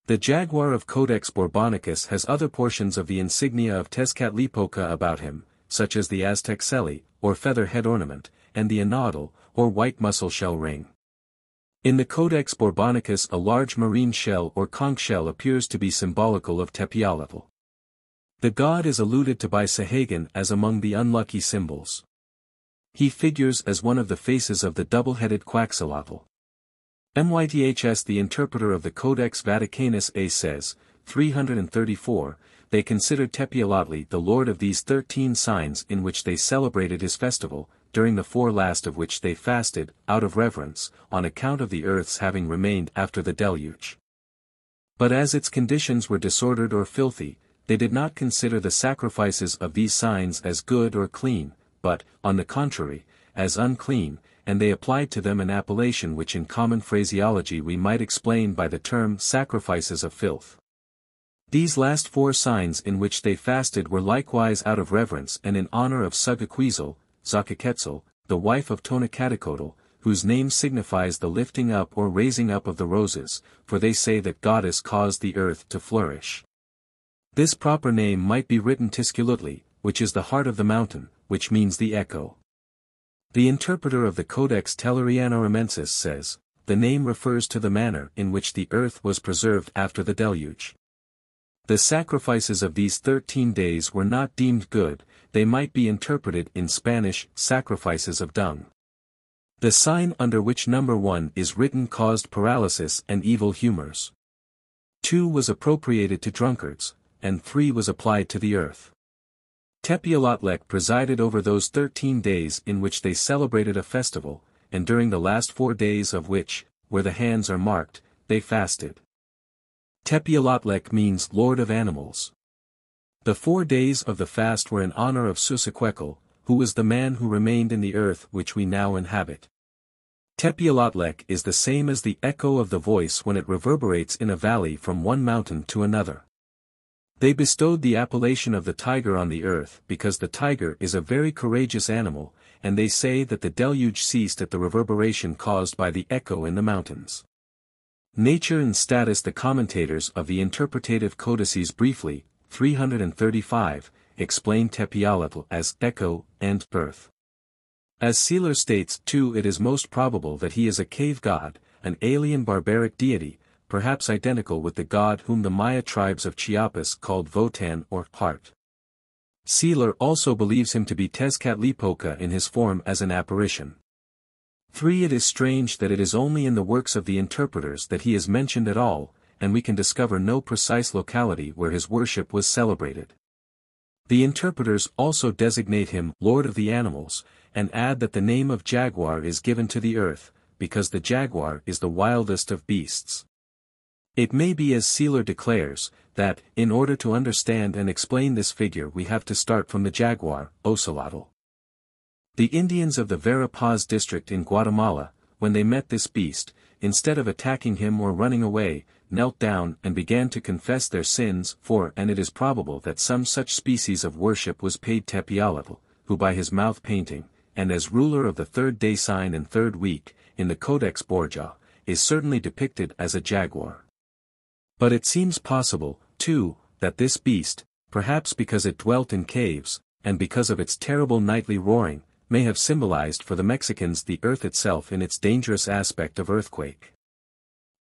The jaguar of Codex Borbonicus has other portions of the insignia of Tezcatlipoca about him, such as the Aztec celi, or feather head ornament, and the anodal, or white mussel shell ring. In the Codex Borbonicus a large marine shell or conch shell appears to be symbolical of Tepialatl. The god is alluded to by Sahagan as among the unlucky symbols. He figures as one of the faces of the double-headed Quaxilotl. Myths the interpreter of the Codex Vaticanus A says, 334, they considered Tepialatli the lord of these 13 signs in which they celebrated his festival, during the 4 last of which they fasted, out of reverence, on account of the earth's having remained after the deluge. But as its conditions were disordered or filthy, they did not consider the sacrifices of these signs as good or clean, but, on the contrary, as unclean, and they applied to them an appellation which in common phraseology we might explain by the term sacrifices of filth. These last 4 signs in which they fasted were likewise out of reverence and in honor of Sugaquetzal, Xochiquetzal, the wife of Tonacatecotl, whose name signifies the lifting up or raising up of the roses, for they say that goddess caused the earth to flourish. This proper name might be written Tisculutli, which is the heart of the mountain, which means the echo. The interpreter of the Codex Tellurianorumensis says, the name refers to the manner in which the earth was preserved after the deluge. The sacrifices of these 13 days were not deemed good, they might be interpreted in Spanish, sacrifices of dung. The sign under which number 1 is written caused paralysis and evil humors. 2 was appropriated to drunkards, and 3 was applied to the earth. Tepialatlek presided over those 13 days in which they celebrated a festival, and during the last 4 days of which, where the hands are marked, they fasted. Tepialatlek means Lord of Animals. The 4 days of the fast were in honor of Susaquecal, who was the man who remained in the earth which we now inhabit. Tepialatlek is the same as the echo of the voice when it reverberates in a valley from one mountain to another. They bestowed the appellation of the tiger on the earth because the tiger is a very courageous animal, and they say that the deluge ceased at the reverberation caused by the echo in the mountains. Nature and Status the commentators of the interpretative codices briefly, 335, explain Tepialatl as echo and birth. As Seeler states too, it is most probable that he is a cave god, an alien barbaric deity, perhaps identical with the god whom the Maya tribes of Chiapas called Votan or Heart. Seeler also believes him to be Tezcatlipoca in his form as an apparition. 3. It is strange that it is only in the works of the interpreters that he is mentioned at all, and we can discover no precise locality where his worship was celebrated. The interpreters also designate him Lord of the Animals, and add that the name of jaguar is given to the earth, because the jaguar is the wildest of beasts. It may be as Seeler declares, that, in order to understand and explain this figure we have to start from the jaguar, Ocelotl. The Indians of the Vera Paz district in Guatemala, when they met this beast, instead of attacking him or running away, knelt down and began to confess their sins, and it is probable that some such species of worship was paid Tepialatl, who by his mouth painting, and as ruler of the third day sign and third week, in the Codex Borgia, is certainly depicted as a jaguar. But it seems possible, too, that this beast, perhaps because it dwelt in caves, and because of its terrible nightly roaring, may have symbolized for the Mexicans the earth itself in its dangerous aspect of earthquake.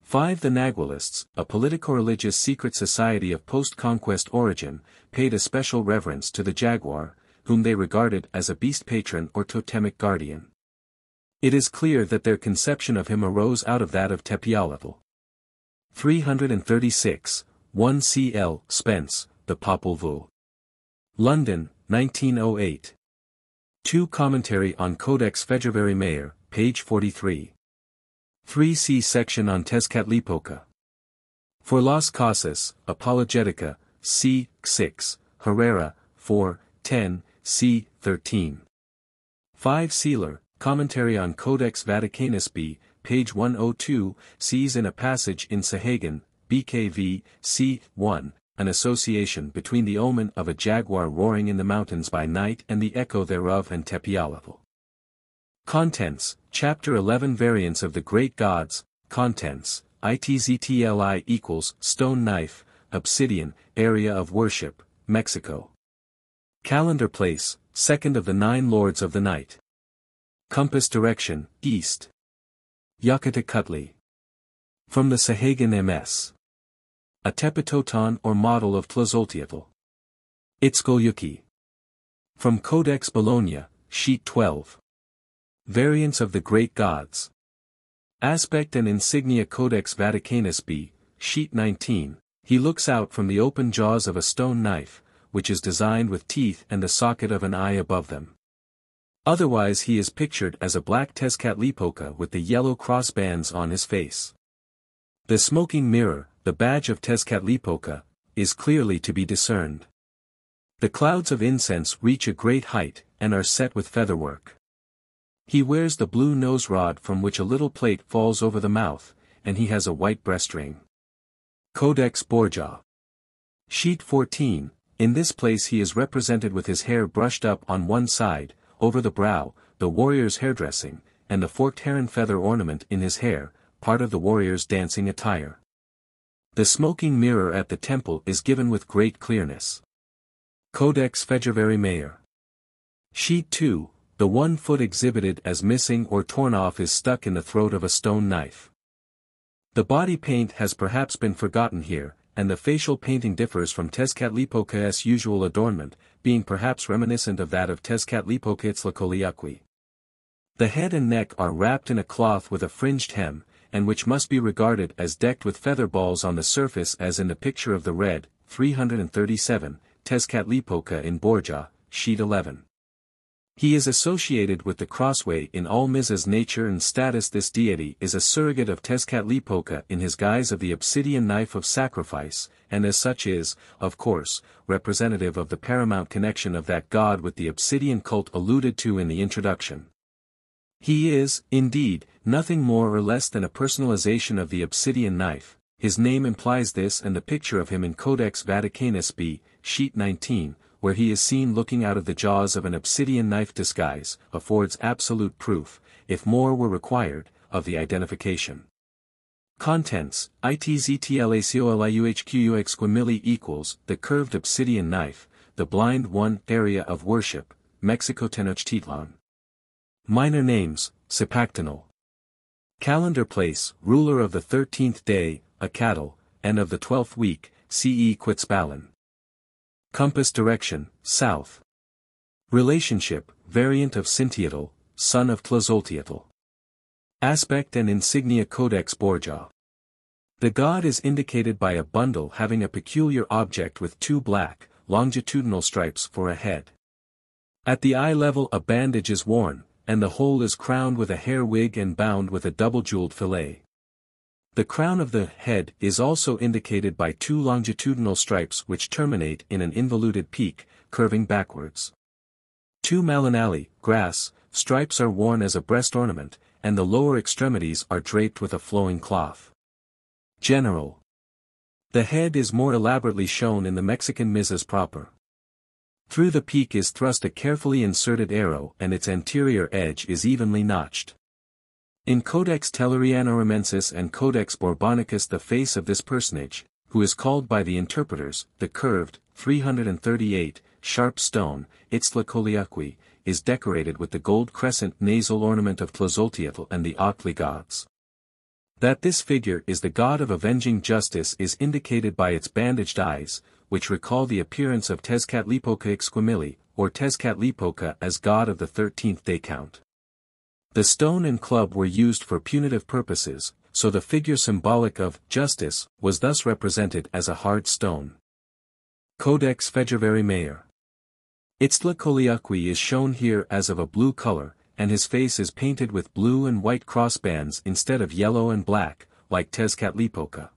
5. The Nagualists, a politico-religious secret society of post-conquest origin, paid a special reverence to the jaguar, whom they regarded as a beast patron or totemic guardian. It is clear that their conception of him arose out of that of Tepeyautl. 336, 1 C.L. Spence, The Popol Vuh. London, 1908. 2 Commentary on Codex February Mayer, page 43. 3c Section on Tezcatlipoca. For Las Casas, Apologetica, c. 6, Herrera, 4, 10, c. 13. 5 Sealer, Commentary on Codex Vaticanus B, page 102, sees in a passage in Sahagan, BKV, c. 1, an association between the omen of a jaguar roaring in the mountains by night and the echo thereof and Tepeyautl. Contents, Chapter 11 Variants of the Great Gods, Contents, ITZTLI equals, Stone Knife, Obsidian, Area of Worship, Mexico. Calendar Place, 2nd of the 9 Lords of the Night. Compass Direction, East. Yucatecutli. From the Sahagan MS. A Tepetoton or model of Tlazolteotl. Itzcoyuki. From Codex Bologna, Sheet 12. Variants of the Great Gods. Aspect and Insignia Codex Vaticanus B, Sheet 19, he looks out from the open jaws of a stone knife, which is designed with teeth and the socket of an eye above them. Otherwise he is pictured as a black Tezcatlipoca with the yellow cross bands on his face. The smoking mirror, the badge of Tezcatlipoca, is clearly to be discerned. The clouds of incense reach a great height, and are set with featherwork. He wears the blue nose rod from which a little plate falls over the mouth, and he has a white breast ring. Codex Borgia. Sheet 14, in this place he is represented with his hair brushed up on one side, over the brow, the warrior's hairdressing, and the forked heron feather ornament in his hair, part of the warrior's dancing attire. The smoking mirror at the temple is given with great clearness. Codex February Mayer. Sheet 2, the one foot exhibited as missing or torn off is stuck in the throat of a stone knife. The body paint has perhaps been forgotten here, and the facial painting differs from Tezcatlipoca's usual adornment, being perhaps reminiscent of that of Tezcatlipocatzlacoliuqui. The head and neck are wrapped in a cloth with a fringed hem, and which must be regarded as decked with feather balls on the surface as in the picture of the red, 337, Tezcatlipoca in Borgia, Sheet 11. He is associated with the crossway in all Miza's nature and status. This deity is a surrogate of Tezcatlipoca in his guise of the obsidian knife of sacrifice, and as such is, of course, representative of the paramount connection of that god with the obsidian cult alluded to in the introduction. He is, indeed, nothing more or less than a personalization of the obsidian knife. His name implies this, and the picture of him in Codex Vaticanus B, Sheet 19, where he is seen looking out of the jaws of an obsidian knife disguise, affords absolute proof, if more were required, of the identification. Contents, ITZTLACOLIUHQUXQUIMILI equals, the curved obsidian knife, the blind one, area of worship, Mexico Tenochtitlan. Minor names, Sipactinal. Calendar place, ruler of the 13th day, Acatl, and of the 12th week, CE Quitzbalan. Compass direction, south. Relationship, variant of Cintiatl, son of Tlazolteotl. Aspect and insignia Codex Borgia. The god is indicated by a bundle having a peculiar object with 2 black, longitudinal stripes for a head. At the eye level a bandage is worn, and the whole is crowned with a hair wig and bound with a double-jeweled fillet. The crown of the head is also indicated by 2 longitudinal stripes which terminate in an involuted peak, curving backwards. 2 malinali, grass, stripes are worn as a breast ornament, and the lower extremities are draped with a flowing cloth. General. The head is more elaborately shown in the Mexican Mizas proper. Through the peak is thrust a carefully inserted arrow and its anterior edge is evenly notched. In Codex Tellurianorumensis and Codex Bourbonicus the face of this personage, who is called by the interpreters, the curved, 338, sharp stone, Itztli, is decorated with the gold crescent nasal ornament of Tlazolteotl and the Octli gods. That this figure is the god of avenging justice is indicated by its bandaged eyes, which recall the appearance of Tezcatlipoca Ixquimili, or Tezcatlipoca as god of the 13th day count. The stone and club were used for punitive purposes, so the figure symbolic of justice was thus represented as a hard stone. Codex Fejerveri Mayor. Itztli is shown here as of a blue color, and his face is painted with blue and white crossbands instead of yellow and black, like Tezcatlipoca.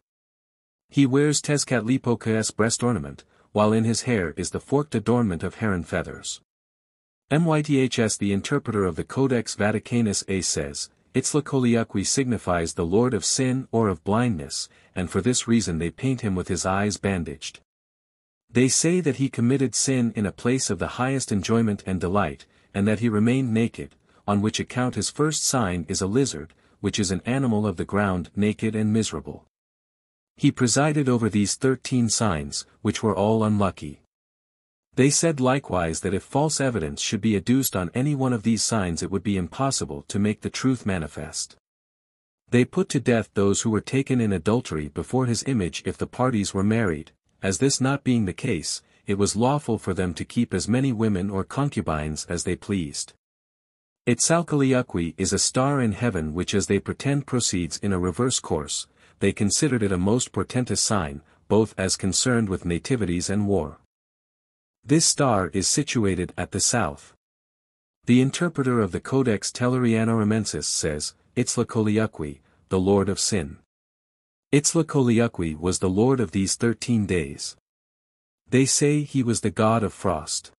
He wears Tezcatlipoca's breast ornament, while in his hair is the forked adornment of heron feathers. Myths the interpreter of the Codex Vaticanus A says, Itztli signifies the Lord of Sin or of blindness, and for this reason they paint him with his eyes bandaged. They say that he committed sin in a place of the highest enjoyment and delight, and that he remained naked, on which account his first sign is a lizard, which is an animal of the ground naked and miserable. He presided over these 13 signs, which were all unlucky. They said likewise that if false evidence should be adduced on any one of these signs it would be impossible to make the truth manifest. They put to death those who were taken in adultery before his image if the parties were married, as this not being the case, it was lawful for them to keep as many women or concubines as they pleased. Itzalkaliukwi is a star in heaven which as they pretend proceeds in a reverse course, they considered it a most portentous sign, both as concerned with nativities and war. This star is situated at the south. The interpreter of the Codex Telluriano-Ramensis says, Itztli, the Lord of Sin. Itztli was the Lord of these 13 days. They say he was the god of frost.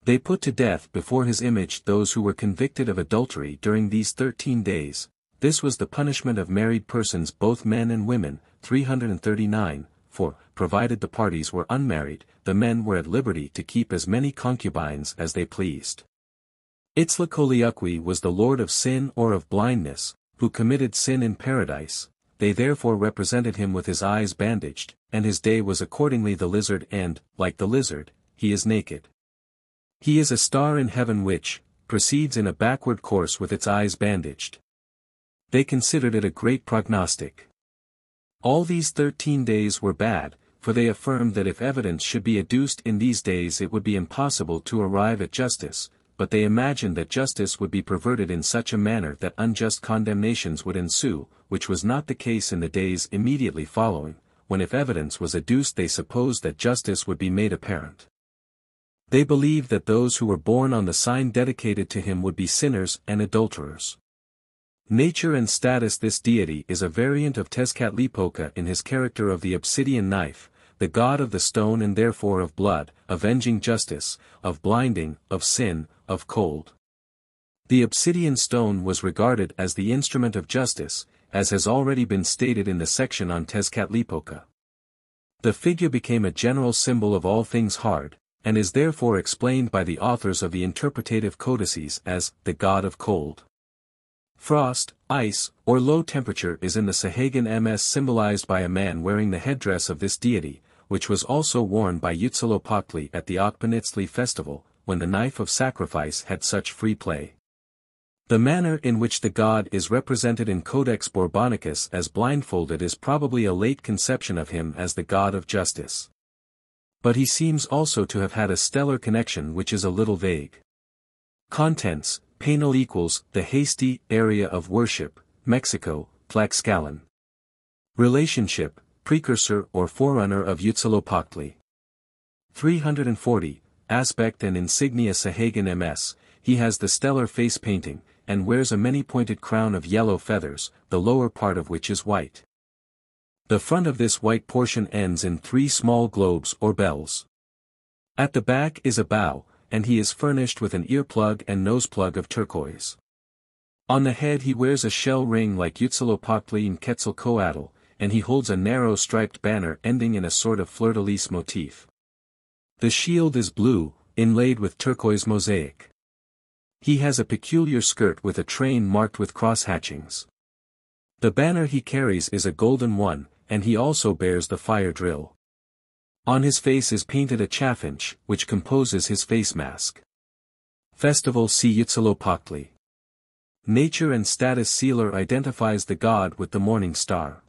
They put to death before his image those who were convicted of adultery during these 13 days, this was the punishment of married persons both men and women, 339, for, provided the parties were unmarried, the men were at liberty to keep as many concubines as they pleased. Itztli was the Lord of Sin or of blindness, who committed sin in paradise, they therefore represented him with his eyes bandaged, and his day was accordingly the lizard and, like the lizard, he is naked. He is a star in heaven which, proceeds in a backward course with its eyes bandaged. They considered it a great prognostic. All these 13 days were bad, for they affirmed that if evidence should be adduced in these days it would be impossible to arrive at justice, but they imagined that justice would be perverted in such a manner that unjust condemnations would ensue, which was not the case in the days immediately following, when if evidence was adduced they supposed that justice would be made apparent. They believed that those who were born on the sign dedicated to him would be sinners and adulterers. Nature and status. This deity is a variant of Tezcatlipoca in his character of the obsidian knife, the god of the stone and therefore of blood, avenging justice, of blinding, of sin, of cold. The obsidian stone was regarded as the instrument of justice, as has already been stated in the section on Tezcatlipoca. The figure became a general symbol of all things hard, and is therefore explained by the authors of the interpretative codices as the god of cold. Frost, ice, or low temperature is in the Sahagan MS symbolized by a man wearing the headdress of this deity, which was also worn by Huitzilopochtli at the Okpanitzli festival, when the knife of sacrifice had such free play. The manner in which the god is represented in Codex Borbonicus as blindfolded is probably a late conception of him as the god of justice. But he seems also to have had a stellar connection which is a little vague. Contents: Panel equals, the hasty, area of worship, Mexico, Tlaxcalan. Relationship, precursor or forerunner of Huitzilopochtli. 340, aspect and insignia Sahagan MS, he has the stellar face painting, and wears a many-pointed crown of yellow feathers, the lower part of which is white. The front of this white portion ends in 3 small globes or bells. At the back is a bow, and he is furnished with an earplug and noseplug of turquoise. On the head he wears a shell ring like Huitzilopochtli and Quetzalcoatl, and he holds a narrow striped banner ending in a sort of fleur-de-lis motif. The shield is blue, inlaid with turquoise mosaic. He has a peculiar skirt with a train marked with cross-hatchings. The banner he carries is a golden one, and he also bears the fire drill. On his face is painted a chaffinch, which composes his face mask. Festival see Huitzilopochtli. Nature and status sealer identifies the god with the morning star.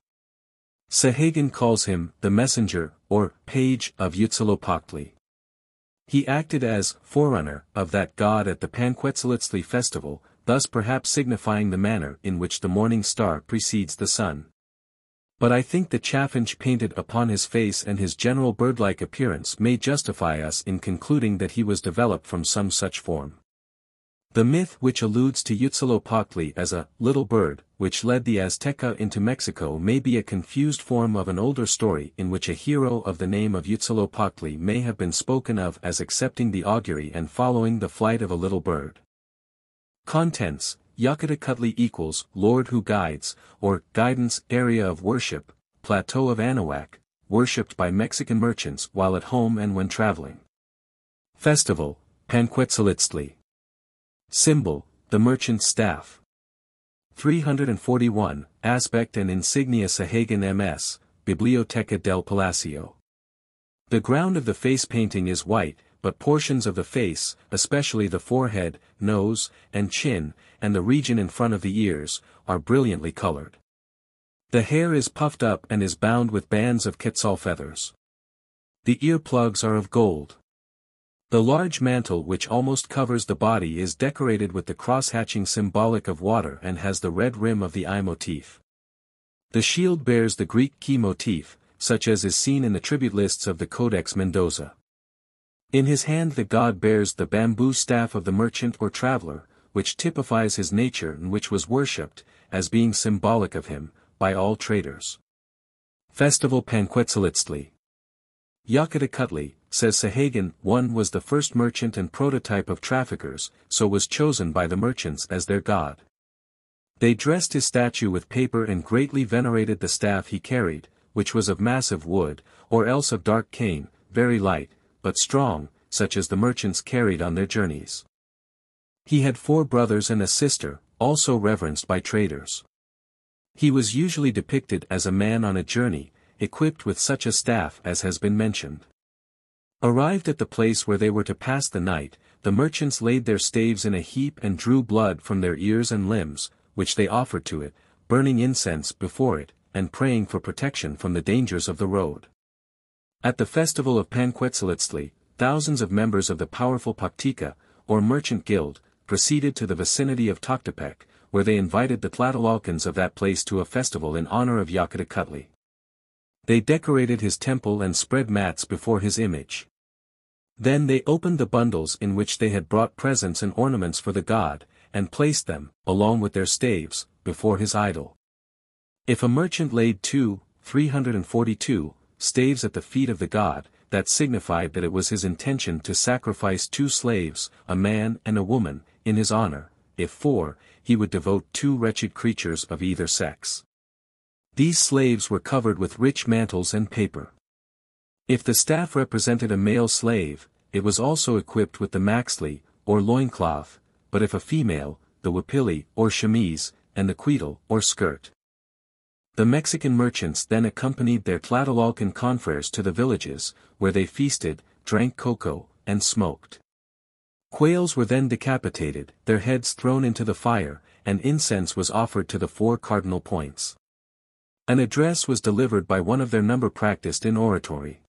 Sahagan calls him the messenger, or page, of Huitzilopochtli. He acted as forerunner of that god at the Panquetzalitzli festival, thus perhaps signifying the manner in which the morning star precedes the sun. But I think the chaffinch painted upon his face and his general bird-like appearance may justify us in concluding that he was developed from some such form. The myth which alludes to Huitzilopochtli as a little bird, which led the Azteca into Mexico, may be a confused form of an older story in which a hero of the name of Huitzilopochtli may have been spoken of as accepting the augury and following the flight of a little bird. Contents: Yakatacutli equals Lord who guides, or guidance, area of worship, plateau of Anahuac, worshipped by Mexican merchants while at home and when traveling. Festival, Panquetzalitzli. Symbol, the merchant's staff. 341, Aspect and Insignia Sahagan MS, Biblioteca del Palacio. The ground of the face painting is white, but portions of the face, especially the forehead, nose, and chin, and the region in front of the ears, are brilliantly colored. The hair is puffed up and is bound with bands of quetzal feathers. The ear plugs are of gold. The large mantle which almost covers the body is decorated with the cross-hatching symbolic of water and has the red rim of the eye motif. The shield bears the Greek key motif, such as is seen in the tribute lists of the Codex Mendoza. In his hand the god bears the bamboo staff of the merchant or traveler, which typifies his nature and which was worshipped, as being symbolic of him, by all traders. Festival Panquetzalitzli. Yakatacutli, says Sahagan, one was the first merchant and prototype of traffickers, so was chosen by the merchants as their god. They dressed his statue with paper and greatly venerated the staff he carried, which was of massive wood, or else of dark cane, very light, but strong, such as the merchants carried on their journeys. He had 4 brothers and a sister, also reverenced by traders. He was usually depicted as a man on a journey, equipped with such a staff as has been mentioned. Arrived at the place where they were to pass the night, the merchants laid their staves in a heap and drew blood from their ears and limbs, which they offered to it, burning incense before it, and praying for protection from the dangers of the road. At the festival of Panquetzalitzli, thousands of members of the powerful Poctica, or merchant guild, proceeded to the vicinity of Toctepec, where they invited the Tlatelolcans of that place to a festival in honor of Yakatacutli. They decorated his temple and spread mats before his image. Then they opened the bundles in which they had brought presents and ornaments for the god, and placed them, along with their staves, before his idol. If a merchant laid 342, staves at the feet of the god, that signified that it was his intention to sacrifice 2 slaves, a man and a woman, in his honor. If 4, he would devote 2 wretched creatures of either sex. These slaves were covered with rich mantles and paper. If the staff represented a male slave, it was also equipped with the maxli, or loincloth, but if a female, the huipili, or chemise, and the queedle, or skirt. The Mexican merchants then accompanied their Tlatelolcan confreres to the villages, where they feasted, drank cocoa, and smoked. Quails were then decapitated, their heads thrown into the fire, and incense was offered to the 4 cardinal points. An address was delivered by one of their number practiced in oratory.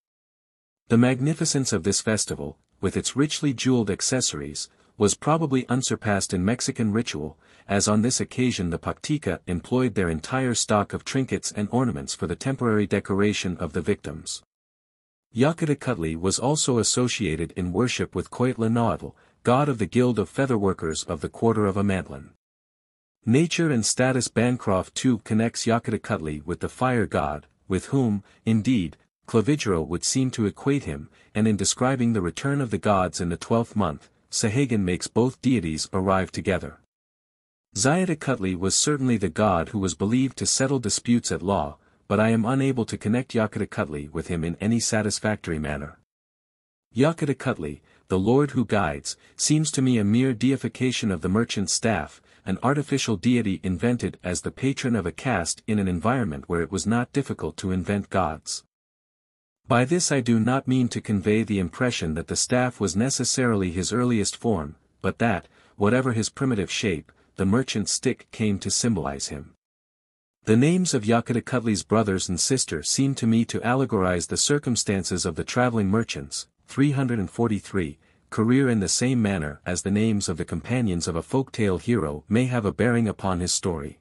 The magnificence of this festival, with its richly jeweled accessories, was probably unsurpassed in Mexican ritual, as on this occasion the Poctica employed their entire stock of trinkets and ornaments for the temporary decoration of the victims. Yakatacutli was also associated in worship with Coyotl, god of the Guild of Featherworkers of the quarter of Amantlan. Nature and status Bancroft too connects Yakatacutli with the fire god, with whom, indeed, Clavigero would seem to equate him, and in describing the return of the gods in the 12th month, Sahagan makes both deities arrive together. Xiatacutli was certainly the god who was believed to settle disputes at law, but I am unable to connect Yakatacutli with him in any satisfactory manner. Yakatacutli, the Lord who guides, seems to me a mere deification of the merchant's staff, an artificial deity invented as the patron of a caste in an environment where it was not difficult to invent gods. By this I do not mean to convey the impression that the staff was necessarily his earliest form, but that, whatever his primitive shape, the merchant's stick came to symbolize him. The names of Yakitakutli's brothers and sister seem to me to allegorize the circumstances of the traveling merchants. 343, career in the same manner as the names of the companions of a folktale hero may have a bearing upon his story.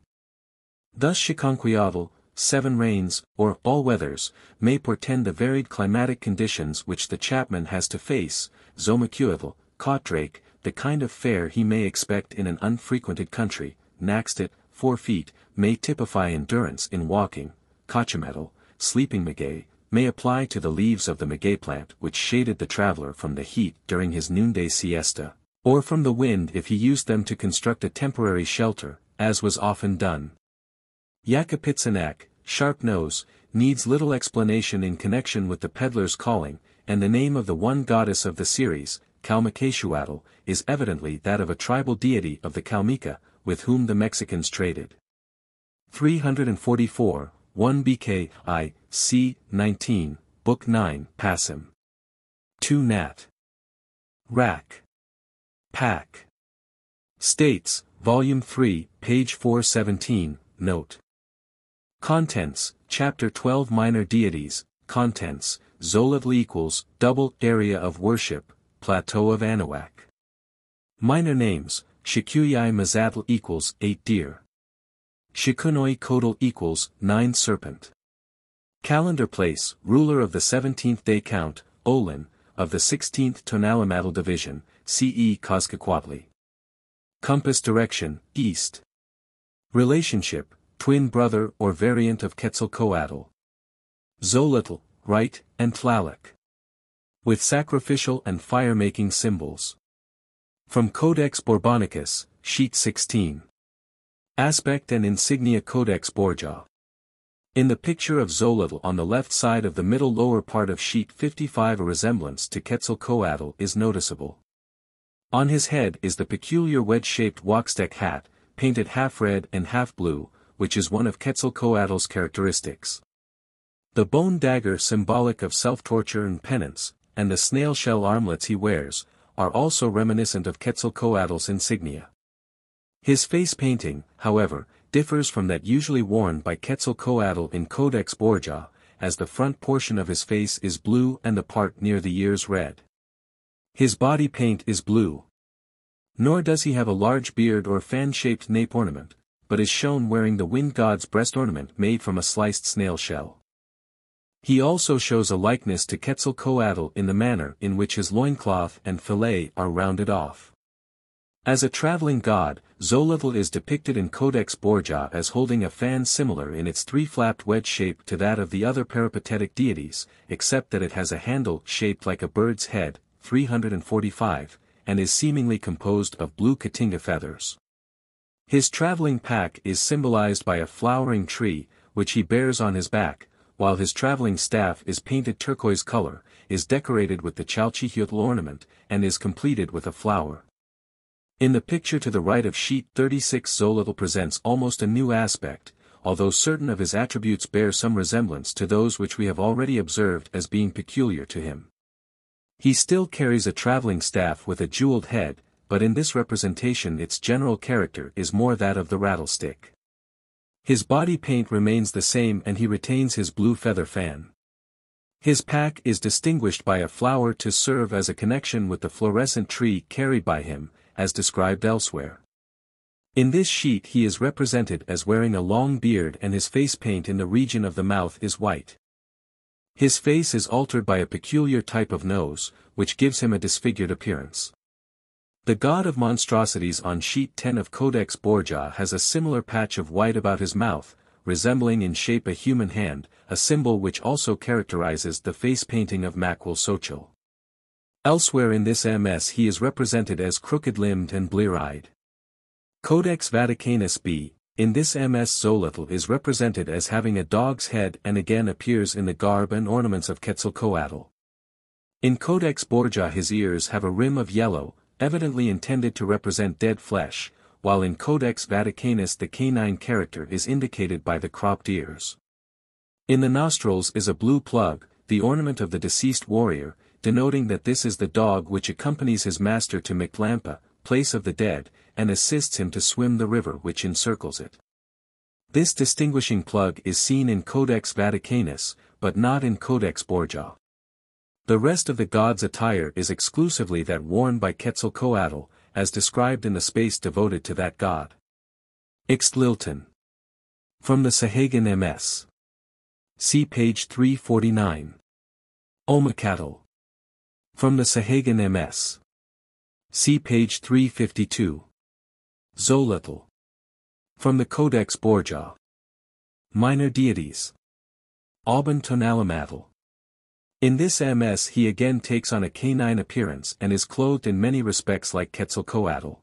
Thus Shikanqueotl, 7 rains, or all weathers, may portend the varied climatic conditions which the chapman has to face. Zomaqueotl, Caught-drake, the kind of fare he may expect in an unfrequented country. Naxtit, 4 feet, may typify endurance in walking. Cochimetl, sleeping maguey, may apply to the leaves of the maguey plant which shaded the traveler from the heat during his noonday siesta, or from the wind if he used them to construct a temporary shelter, as was often done. Yakapitsanak, sharp nose, needs little explanation in connection with the peddler's calling, and the name of the one goddess of the series, Kalmakeshuatl, is evidently that of a tribal deity of the Kalmika, with whom the Mexicans traded. 344, 1 BK, c. 19, Book 9, Passim. 2 Nat. Rack. Pack. States, Volume 3, page 417, note. Contents, Chapter 12 Minor Deities, Contents, Xolotl equals, double area of worship, Plateau of Anahuac. Minor names, Shikuyai Mazatl equals 8 deer. Shikunoi Kodal equals 9 serpent. Calendar place, ruler of the 17th day count, Olin, of the 16th Tonalamatl division, CE Coscaquatli. Compass direction, east. Relationship, twin brother or variant of Quetzalcoatl. Xolotl, right, and Tlaloc. With sacrificial and fire-making symbols. From Codex Borbonicus, sheet 16. Aspect and insignia Codex Borgia. In the picture of Xolotl on the left side of the middle lower part of sheet 55 a resemblance to Quetzalcoatl is noticeable. On his head is the peculiar wedge-shaped Waxtec hat, painted half red and half blue, which is one of Quetzalcoatl's characteristics. The bone dagger symbolic of self-torture and penance, and the snail-shell armlets he wears, are also reminiscent of Quetzalcoatl's insignia. His face painting, however, differs from that usually worn by Quetzalcoatl in Codex Borgia, as the front portion of his face is blue and the part near the ears red. His body paint is blue. Nor does he have a large beard or fan-shaped nape ornament, but is shown wearing the wind god's breast ornament made from a sliced snail shell. He also shows a likeness to Quetzalcoatl in the manner in which his loincloth and fillet are rounded off. As a traveling god, Xolotl is depicted in Codex Borgia as holding a fan similar in its three-flapped wedge shape to that of the other peripatetic deities, except that it has a handle shaped like a bird's head, 345, and is seemingly composed of blue cotinga feathers. His traveling pack is symbolized by a flowering tree, which he bears on his back, while his traveling staff is painted turquoise color, is decorated with the Chalchihuitl ornament, and is completed with a flower. In the picture to the right of sheet 36 Xolotl presents almost a new aspect, although certain of his attributes bear some resemblance to those which we have already observed as being peculiar to him. He still carries a traveling staff with a jeweled head, but in this representation its general character is more that of the rattlestick. His body paint remains the same and he retains his blue feather fan. His pack is distinguished by a flower to serve as a connection with the fluorescent tree carried by him, as described elsewhere. In this sheet he is represented as wearing a long beard and his face paint in the region of the mouth is white. His face is altered by a peculiar type of nose, which gives him a disfigured appearance. The god of monstrosities on sheet 10 of Codex Borgia has a similar patch of white about his mouth, resembling in shape a human hand, a symbol which also characterizes the face painting of Maquilxochitl. Elsewhere in this MS he is represented as crooked-limbed and blear-eyed. Codex Vaticanus B, in this MS Xolotl is represented as having a dog's head and again appears in the garb and ornaments of Quetzalcoatl. In Codex Borgia his ears have a rim of yellow, evidently intended to represent dead flesh, while in Codex Vaticanus the canine character is indicated by the cropped ears. In the nostrils is a blue plug, the ornament of the deceased warrior, denoting that this is the dog which accompanies his master to Mictlampa, place of the dead, and assists him to swim the river which encircles it. This distinguishing plug is seen in Codex Vaticanus, but not in Codex Borgia. The rest of the god's attire is exclusively that worn by Quetzalcoatl, as described in the space devoted to that god. Ixtlilton. From the Sahagan MS. See page 349. Omacatl. From the Sahagan MS. See page 352. Xolotl. From the Codex Borgia. Minor deities. Auban Tonalamatl. In this MS he again takes on a canine appearance and is clothed in many respects like Quetzalcoatl.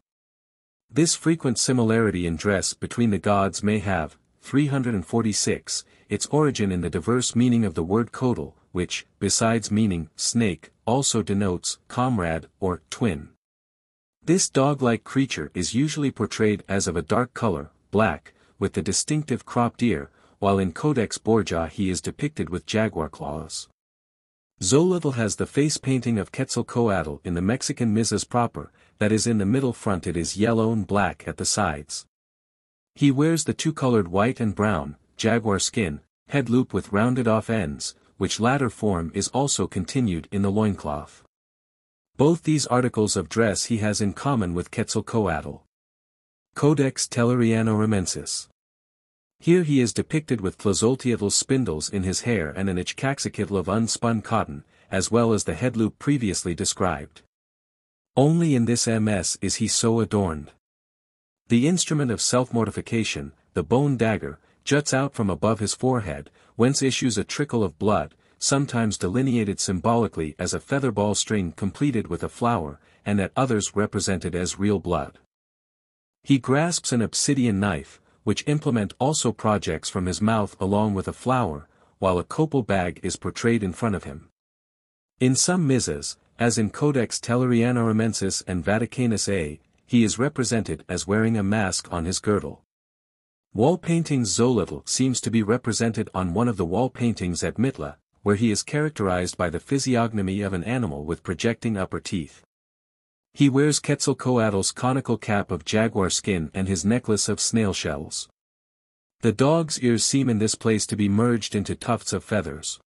This frequent similarity in dress between the gods may have, 346, its origin in the diverse meaning of the word codal, which, besides meaning snake, also denotes comrade or twin. This dog-like creature is usually portrayed as of a dark color, black, with the distinctive cropped ear, while in Codex Borgia he is depicted with jaguar claws. Xolotl has the face painting of Quetzalcoatl in the Mexican Mizas proper, that is in the middle front it is yellow and black at the sides. He wears the two-colored white and brown, jaguar skin, head loop with rounded-off ends, which latter form is also continued in the loincloth. Both these articles of dress he has in common with Quetzalcoatl. Codex Telleriano-Ramensis. Here he is depicted with Tlazolteotl spindles in his hair and an Ichcaxicitl of unspun cotton, as well as the head loop previously described. Only in this MS is he so adorned. The instrument of self-mortification, the bone dagger, juts out from above his forehead, whence issues a trickle of blood, sometimes delineated symbolically as a featherball string completed with a flower, and at others represented as real blood. He grasps an obsidian knife, which implement also projects from his mouth along with a flower, while a copal bag is portrayed in front of him. In some Mizas, as in Codex Telleriano-Ramensis and Vaticanus A, he is represented as wearing a mask on his girdle. Wall paintings Xolotl seems to be represented on one of the wall paintings at Mitla, where he is characterized by the physiognomy of an animal with projecting upper teeth. He wears Quetzalcoatl's conical cap of jaguar skin and his necklace of snail shells. The dog's ears seem in this place to be merged into tufts of feathers.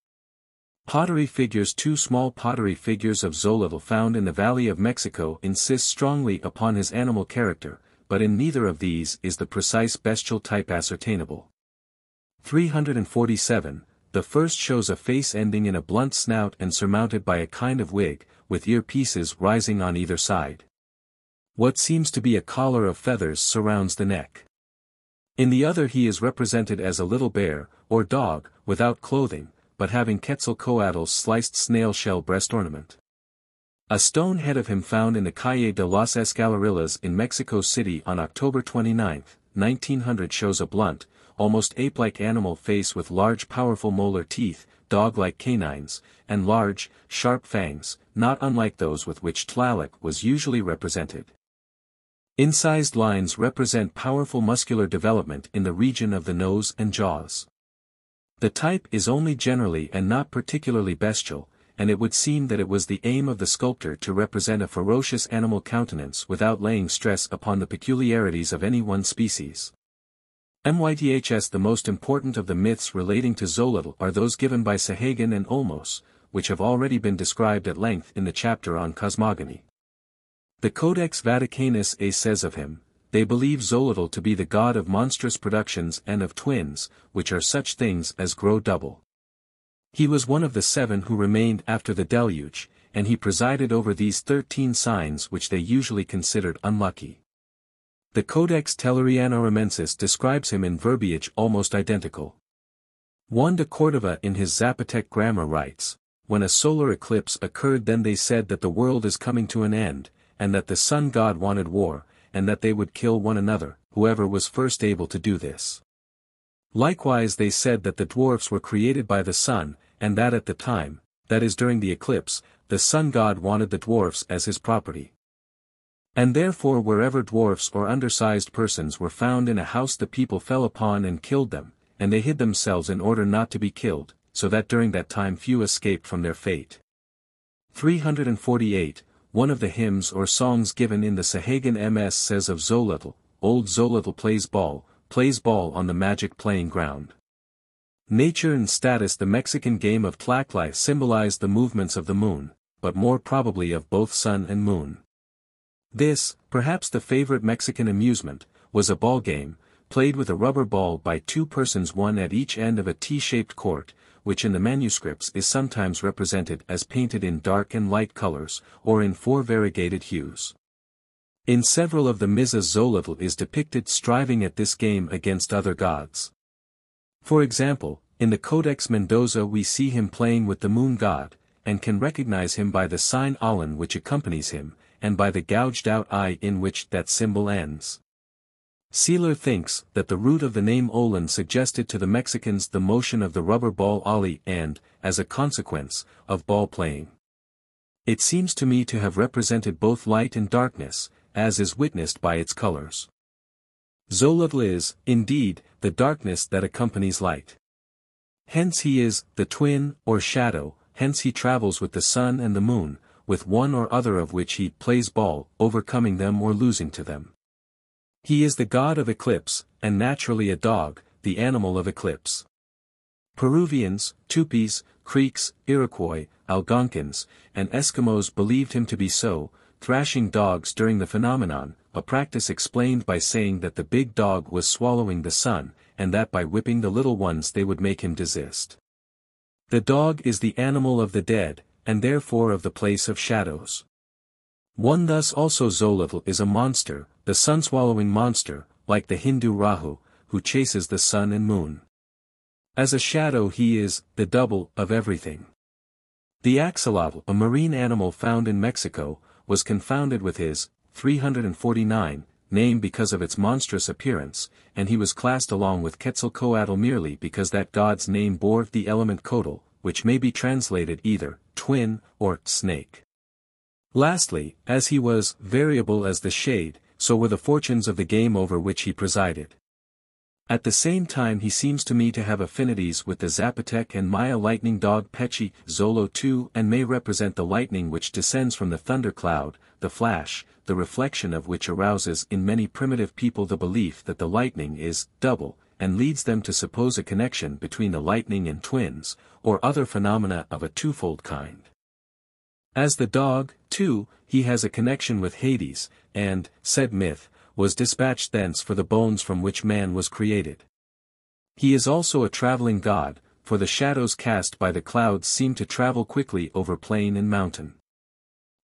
Pottery figures. Two small pottery figures of Xolotl found in the Valley of Mexico insist strongly upon his animal character, but in neither of these is the precise bestial type ascertainable. 347, the first shows a face ending in a blunt snout and surmounted by a kind of wig, with ear-pieces rising on either side. What seems to be a collar of feathers surrounds the neck. In the other he is represented as a little bear, or dog, without clothing, but having Quetzalcoatl's sliced snail shell breast ornament. A stone head of him found in the Calle de las Escalerillas in Mexico City on October 29, 1900 shows a blunt, almost ape-like animal face with large powerful molar teeth, dog-like canines, and large, sharp fangs, not unlike those with which Tlaloc was usually represented. Incised lines represent powerful muscular development in the region of the nose and jaws. The type is only generally and not particularly bestial, and it would seem that it was the aim of the sculptor to represent a ferocious animal countenance without laying stress upon the peculiarities of any one species. Myths. The most important of the myths relating to Xolotl are those given by Sahagan and Olmos, which have already been described at length in the chapter on cosmogony. The Codex Vaticanus A says of him, they believe Xolotl to be the god of monstrous productions and of twins, which are such things as grow double. He was one of the 7 who remained after the deluge, and he presided over these 13 signs which they usually considered unlucky. The Codex Telleriano-Ramensis describes him in verbiage almost identical. Juan de Cordova in his Zapotec grammar writes, when a solar eclipse occurred then they said that the world is coming to an end, and that the sun god wanted war, and that they would kill one another, whoever was first able to do this. Likewise they said that the dwarfs were created by the sun, and that at the time, that is during the eclipse, the sun god wanted the dwarfs as his property. And therefore wherever dwarfs or undersized persons were found in a house the people fell upon and killed them, and they hid themselves in order not to be killed, so that during that time few escaped from their fate. 348, one of the hymns or songs given in the Sahagan MS says of Xolotl, old Xolotl plays ball on the magic playing ground. Nature and status. The Mexican game of tlachtli symbolized the movements of the moon, but more probably of both sun and moon. This, perhaps the favorite Mexican amusement, was a ball game, played with a rubber ball by two persons, one at each end of a T-shaped court, which in the manuscripts is sometimes represented as painted in dark and light colors, or in four variegated hues. In several of the Mizas Xolotl is depicted striving at this game against other gods. For example, in the Codex Mendoza we see him playing with the moon god, and can recognize him by the sign Alan which accompanies him, and by the gouged-out eye in which that symbol ends. Seeler thinks that the root of the name Olan suggested to the Mexicans the motion of the rubber ball Ali and, as a consequence, of ball playing. It seems to me to have represented both light and darkness, as is witnessed by its colors. Xolotl is, indeed, the darkness that accompanies light. Hence he is, the twin, or shadow, hence he travels with the sun and the moon, with one or other of which he plays ball, overcoming them or losing to them. He is the god of eclipse, and naturally a dog, the animal of eclipse. Peruvians, Tupis, Creeks, Iroquois, Algonkins, and Eskimos believed him to be so, thrashing dogs during the phenomenon, a practice explained by saying that the big dog was swallowing the sun, and that by whipping the little ones they would make him desist. The dog is the animal of the dead, and therefore of the place of shadows. One thus also Xolotl is a monster, the sun-swallowing monster, like the Hindu Rahu, who chases the sun and moon. As a shadow he is, the double, of everything. The axolotl, a marine animal found in Mexico, was confounded with his, 349, name because of its monstrous appearance, and he was classed along with Quetzalcoatl merely because that god's name bore the element Cotl, which may be translated either, twin, or snake. Lastly, as he was variable as the shade, so were the fortunes of the game over which he presided. At the same time he seems to me to have affinities with the Zapotec and Maya lightning dog Pechi, Xolo too, and may represent the lightning which descends from the thundercloud, the flash, the reflection of which arouses in many primitive people the belief that the lightning is double, and leads them to suppose a connection between the lightning and twins, or other phenomena of a twofold kind. As the dog, too, he has a connection with Hades, and, said myth, was dispatched thence for the bones from which man was created. He is also a traveling god, for the shadows cast by the clouds seem to travel quickly over plain and mountain.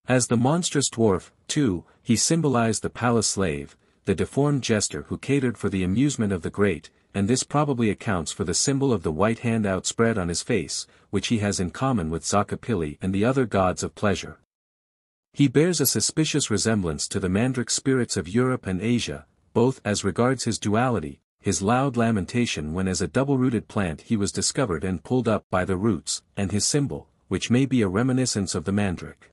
As the monstrous dwarf, too, he symbolized the palace slave, the deformed jester who catered for the amusement of the great, and this probably accounts for the symbol of the white hand outspread on his face, which he has in common with Zacapili and the other gods of pleasure. He bears a suspicious resemblance to the mandrake spirits of Europe and Asia, both as regards his duality, his loud lamentation when as a double-rooted plant he was discovered and pulled up by the roots, and his symbol, which may be a reminiscence of the mandrake.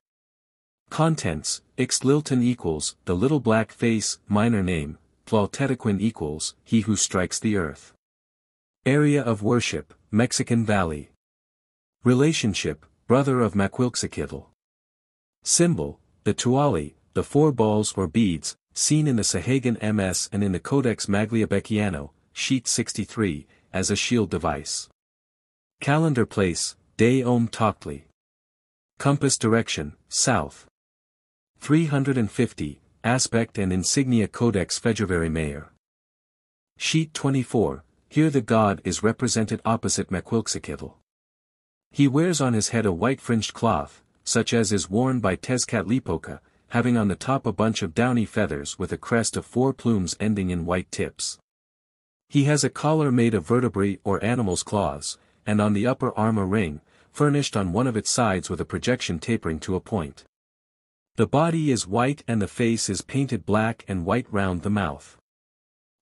Contents, Ixtlilton equals, the little black face, minor name, Tlaltetequin equals, he who strikes the earth. Area of worship, Mexican Valley. Relationship, brother of Maquilxochitl. Symbol, the tuali, the four balls or beads, seen in the Sahagan MS and in the Codex Magliabecchiano, sheet 63, as a shield device. Calendar place, Day Om Tochtli. Compass direction, south. 350, Aspect and Insignia Codex February Mayor. Sheet 24, here the god is represented opposite Maquilxochitl. He wears on his head a white fringed cloth, such as is worn by Tezcatlipoca, having on the top a bunch of downy feathers with a crest of 4 plumes ending in white tips. He has a collar made of vertebrae or animals' claws, and on the upper arm a ring, furnished on one of its sides with a projection tapering to a point. The body is white and the face is painted black and white round the mouth.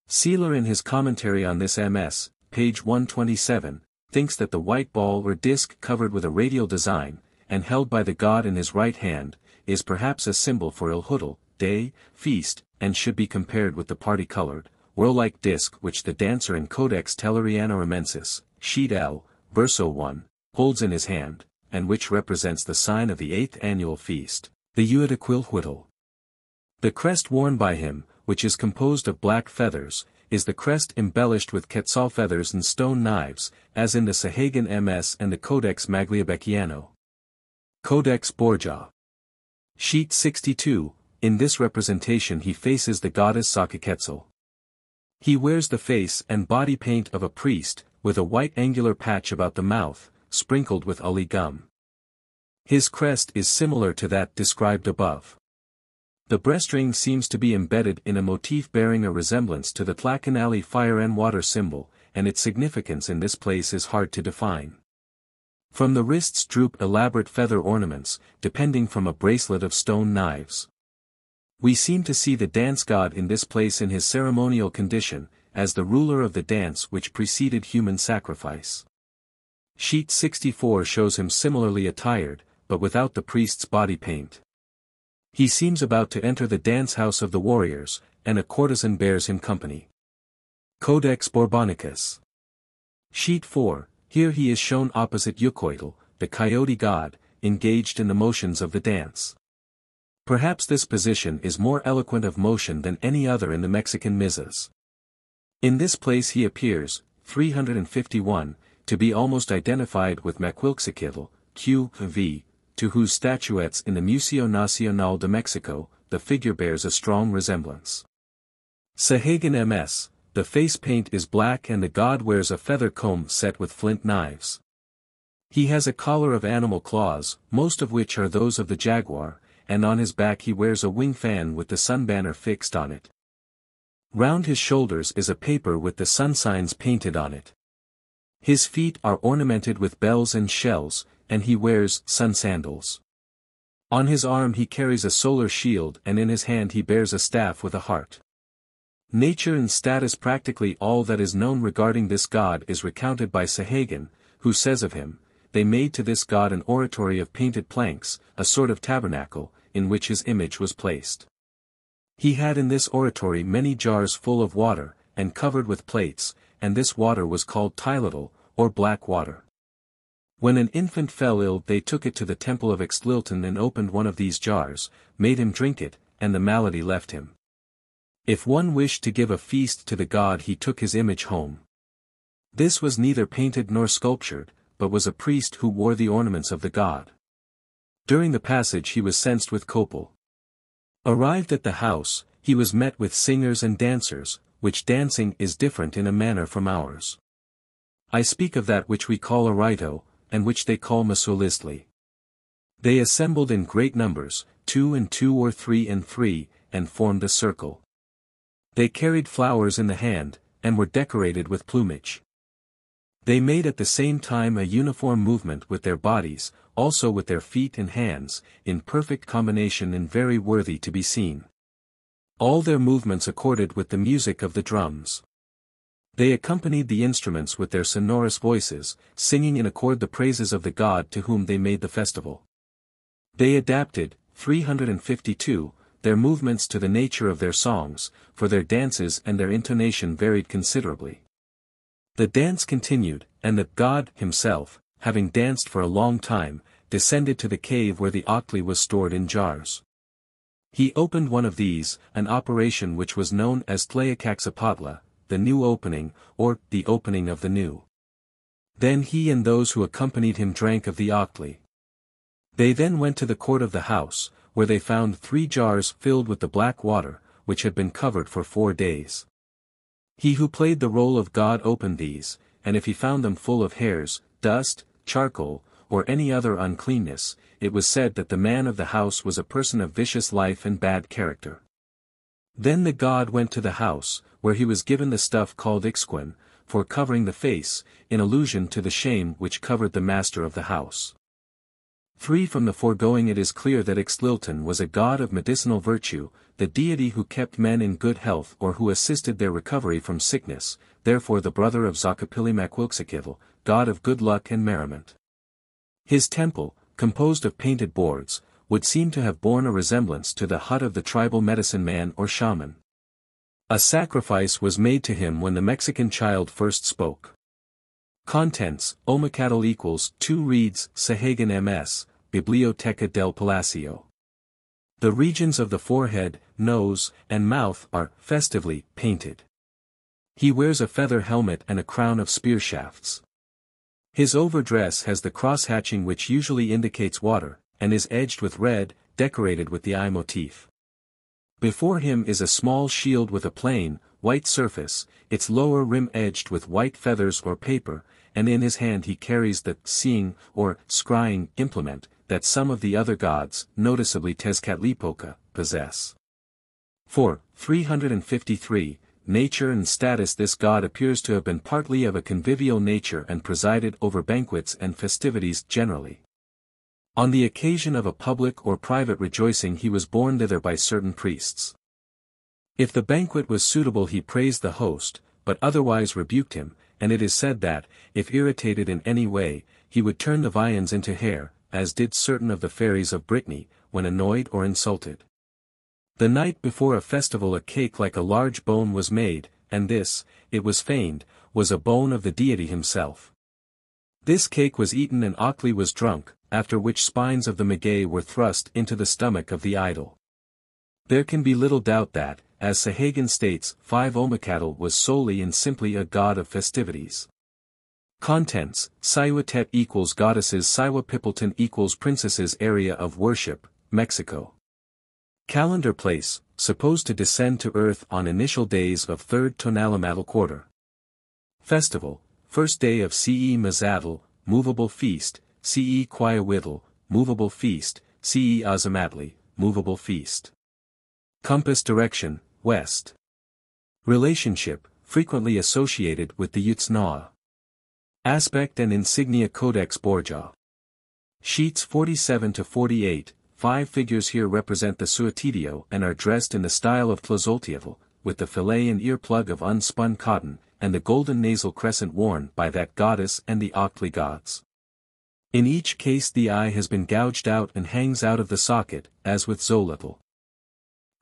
Seeler in his commentary on this MS, page 127, thinks that the white ball or disc covered with a radial design, and held by the god in his right hand, is perhaps a symbol for Ilhutl, day, feast, and should be compared with the party-colored, whirl-like disc which the dancer in Codex Tellerianoremensis, sheet L, verso 1, holds in his hand, and which represents the sign of the 8th annual feast, the Uataquilhuitl. The crest worn by him, which is composed of black feathers, is the crest embellished with quetzal feathers and stone knives, as in the Sahagan MS and the Codex Magliabecchiano. Codex Borgia. Sheet 62, in this representation he faces the goddess Xochiquetzal. He wears the face and body paint of a priest, with a white angular patch about the mouth, sprinkled with uli gum. His crest is similar to that described above. The breastring seems to be embedded in a motif bearing a resemblance to the Tlacanali fire and water symbol, and its significance in this place is hard to define. From the wrists droop elaborate feather ornaments, depending from a bracelet of stone knives. We seem to see the dance god in this place in his ceremonial condition, as the ruler of the dance which preceded human sacrifice. Sheet 64 shows him similarly attired, but without the priest's body paint. He seems about to enter the dance house of the warriors, and a courtesan bears him company. Codex Borbonicus. Sheet 4, here he is shown opposite Yucoitl, the coyote god, engaged in the motions of the dance. Perhaps this position is more eloquent of motion than any other in the Mexican mizas. In this place he appears, 351, to be almost identified with Macuilxochitl, Q.V., to whose statuettes in the Museo Nacional de Mexico, the figure bears a strong resemblance. Sahagan MS, the face paint is black and the god wears a feather comb set with flint knives. He has a collar of animal claws, most of which are those of the jaguar, and on his back he wears a wing fan with the sun banner fixed on it. Round his shoulders is a paper with the sun signs painted on it. His feet are ornamented with bells and shells, and he wears sun sandals. On his arm he carries a solar shield and in his hand he bears a staff with a heart. Nature and status. Practically all that is known regarding this god is recounted by Sahagan, who says of him, "They made to this god an oratory of painted planks, a sort of tabernacle, in which his image was placed. He had in this oratory many jars full of water, and covered with plates, and this water was called Tilitl, or black water. When an infant fell ill they took it to the temple of Ixtlilton and opened one of these jars, made him drink it, and the malady left him. If one wished to give a feast to the god he took his image home. This was neither painted nor sculptured, but was a priest who wore the ornaments of the god. During the passage he was censed with copal. Arrived at the house, he was met with singers and dancers, which dancing is different in a manner from ours. I speak of that which we call a rito, and which they call masulistli. They assembled in great numbers, 2 and 2 or 3 and 3, and formed a circle. They carried flowers in the hand, and were decorated with plumage. They made at the same time a uniform movement with their bodies, also with their feet and hands, in perfect combination and very worthy to be seen. All their movements accorded with the music of the drums. They accompanied the instruments with their sonorous voices, singing in accord the praises of the god to whom they made the festival. They adapted, 352, their movements to the nature of their songs, for their dances and their intonation varied considerably. The dance continued, and the god himself, having danced for a long time, descended to the cave where the octli was stored in jars. He opened one of these, an operation which was known as Tlayacaxapatla, the new opening, or the opening of the new. Then he and those who accompanied him drank of the octli. They then went to the court of the house, where they found 3 jars filled with the black water, which had been covered for 4 days. He who played the role of God opened these, and if he found them full of hairs, dust, charcoal, or any other uncleanness, it was said that the man of the house was a person of vicious life and bad character. Then the god went to the house, where he was given the stuff called ixquin, for covering the face, in allusion to the shame which covered the master of the house. 3 From the foregoing it is clear that Ixtlilton was a god of medicinal virtue, the deity who kept men in good health or who assisted their recovery from sickness, therefore the brother of Xochipilli-Macuilxochitl, god of good luck and merriment. His temple, composed of painted boards, would seem to have borne a resemblance to the hut of the tribal medicine man or shaman. A sacrifice was made to him when the Mexican child first spoke. Contents: Omakatl equals 2 reads Sahagan MS, Biblioteca del Palacio. The regions of the forehead, nose, and mouth are festively painted. He wears a feather helmet and a crown of spear shafts. His overdress has the cross-hatching which usually indicates water, and is edged with red, decorated with the eye motif. Before him is a small shield with a plain, white surface, its lower rim edged with white feathers or paper, and in his hand he carries the seeing, or scrying, implement, that some of the other gods, noticeably Tezcatlipoca, possess. 4. 353. Nature and status. This god appears to have been partly of a convivial nature and presided over banquets and festivities generally. On the occasion of a public or private rejoicing he was borne thither by certain priests. If the banquet was suitable he praised the host, but otherwise rebuked him, and it is said that, if irritated in any way, he would turn the viands into hair, as did certain of the fairies of Brittany, when annoyed or insulted. The night before a festival a cake like a large bone was made, and this, it was feigned, was a bone of the deity himself. This cake was eaten and Ockley was drunk, after which spines of the maguey were thrust into the stomach of the idol. There can be little doubt that, as Sahagan states, 5 Omakatl was solely and simply a god of festivities. Contents: Sayhuatep equals goddesses, Sayhuapipilton equals princesses, area of worship, Mexico. Calendar place, supposed to descend to earth on initial days of 3rd Tonalamatl quarter. Festival, first day of Ce Mazatl, movable feast, Ce Quiawitl, movable feast, Ce Azamatli, movable feast. Compass direction, west. Relationship, frequently associated with the Yutznaa. Aspect and insignia. Codex Borgia. Sheets 47 to 48. 5 figures here represent the Suatidio and are dressed in the style of Tlazolteotl, with the fillet and earplug of unspun cotton, and the golden nasal crescent worn by that goddess and the Ockley gods. In each case the eye has been gouged out and hangs out of the socket, as with Xolotl.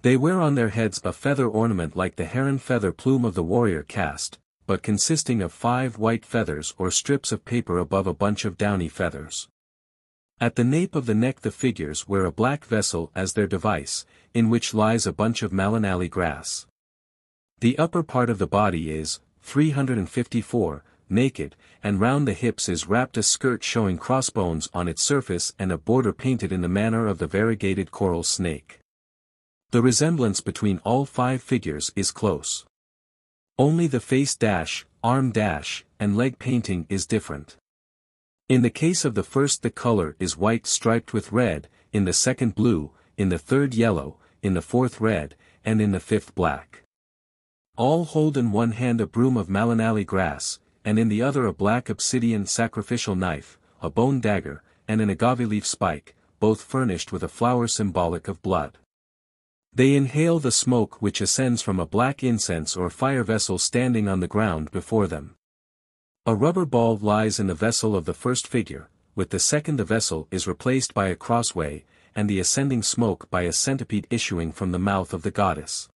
They wear on their heads a feather ornament like the heron feather plume of the warrior caste, but consisting of 5 white feathers or strips of paper above a bunch of downy feathers. At the nape of the neck the figures wear a black vessel as their device, in which lies a bunch of Malinali grass. The upper part of the body is, 354, naked, and round the hips is wrapped a skirt showing crossbones on its surface and a border painted in the manner of the variegated coral snake. The resemblance between all 5 figures is close. Only the face dash, arm dash, and leg painting is different. In the case of the first the color is white striped with red, in the second blue, in the third yellow, in the fourth red, and in the fifth black. All hold in one hand a broom of Malinali grass, and in the other a black obsidian sacrificial knife, a bone dagger, and an agave leaf spike, both furnished with a flower symbolic of blood. They inhale the smoke which ascends from a black incense or fire vessel standing on the ground before them. A rubber ball lies in the vessel of the first figure, with the second the vessel is replaced by a crossway, and the ascending smoke by a centipede issuing from the mouth of the goddess.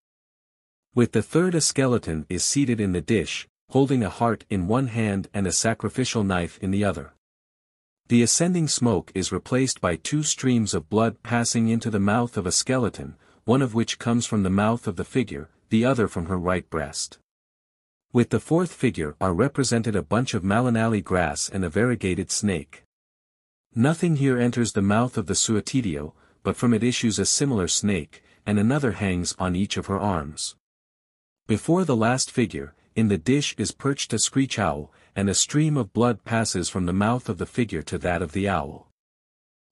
With the third a skeleton is seated in the dish, holding a heart in one hand and a sacrificial knife in the other. The ascending smoke is replaced by 2 streams of blood passing into the mouth of a skeleton, one of which comes from the mouth of the figure, the other from her right breast. With the fourth figure are represented a bunch of Malinali grass and a variegated snake. Nothing here enters the mouth of the Suatidio, but from it issues a similar snake, and another hangs on each of her arms. Before the last figure, in the dish is perched a screech owl, and a stream of blood passes from the mouth of the figure to that of the owl.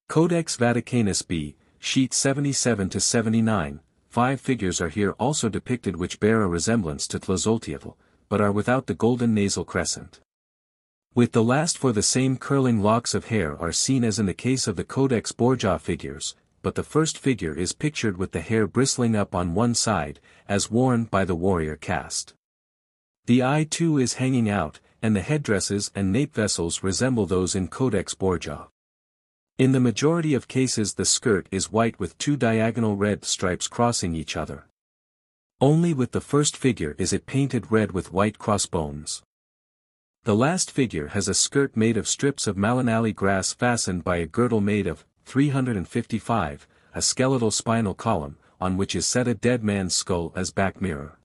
Codex Vaticanus B, sheet 77 to 79, 5 figures are here also depicted which bear a resemblance to Tlazolteotl, but are without the golden nasal crescent. With the last for the same curling locks of hair are seen as in the case of the Codex Borgia figures, but the first figure is pictured with the hair bristling up on one side, as worn by the warrior caste. The eye too is hanging out, and the headdresses and nape vessels resemble those in Codex Borgia. In the majority of cases the skirt is white with 2 diagonal red stripes crossing each other. Only with the first figure is it painted red with white crossbones. The last figure has a skirt made of strips of Malinali grass fastened by a girdle made of 355, a skeletal spinal column, on which is set a dead man's skull as back mirror.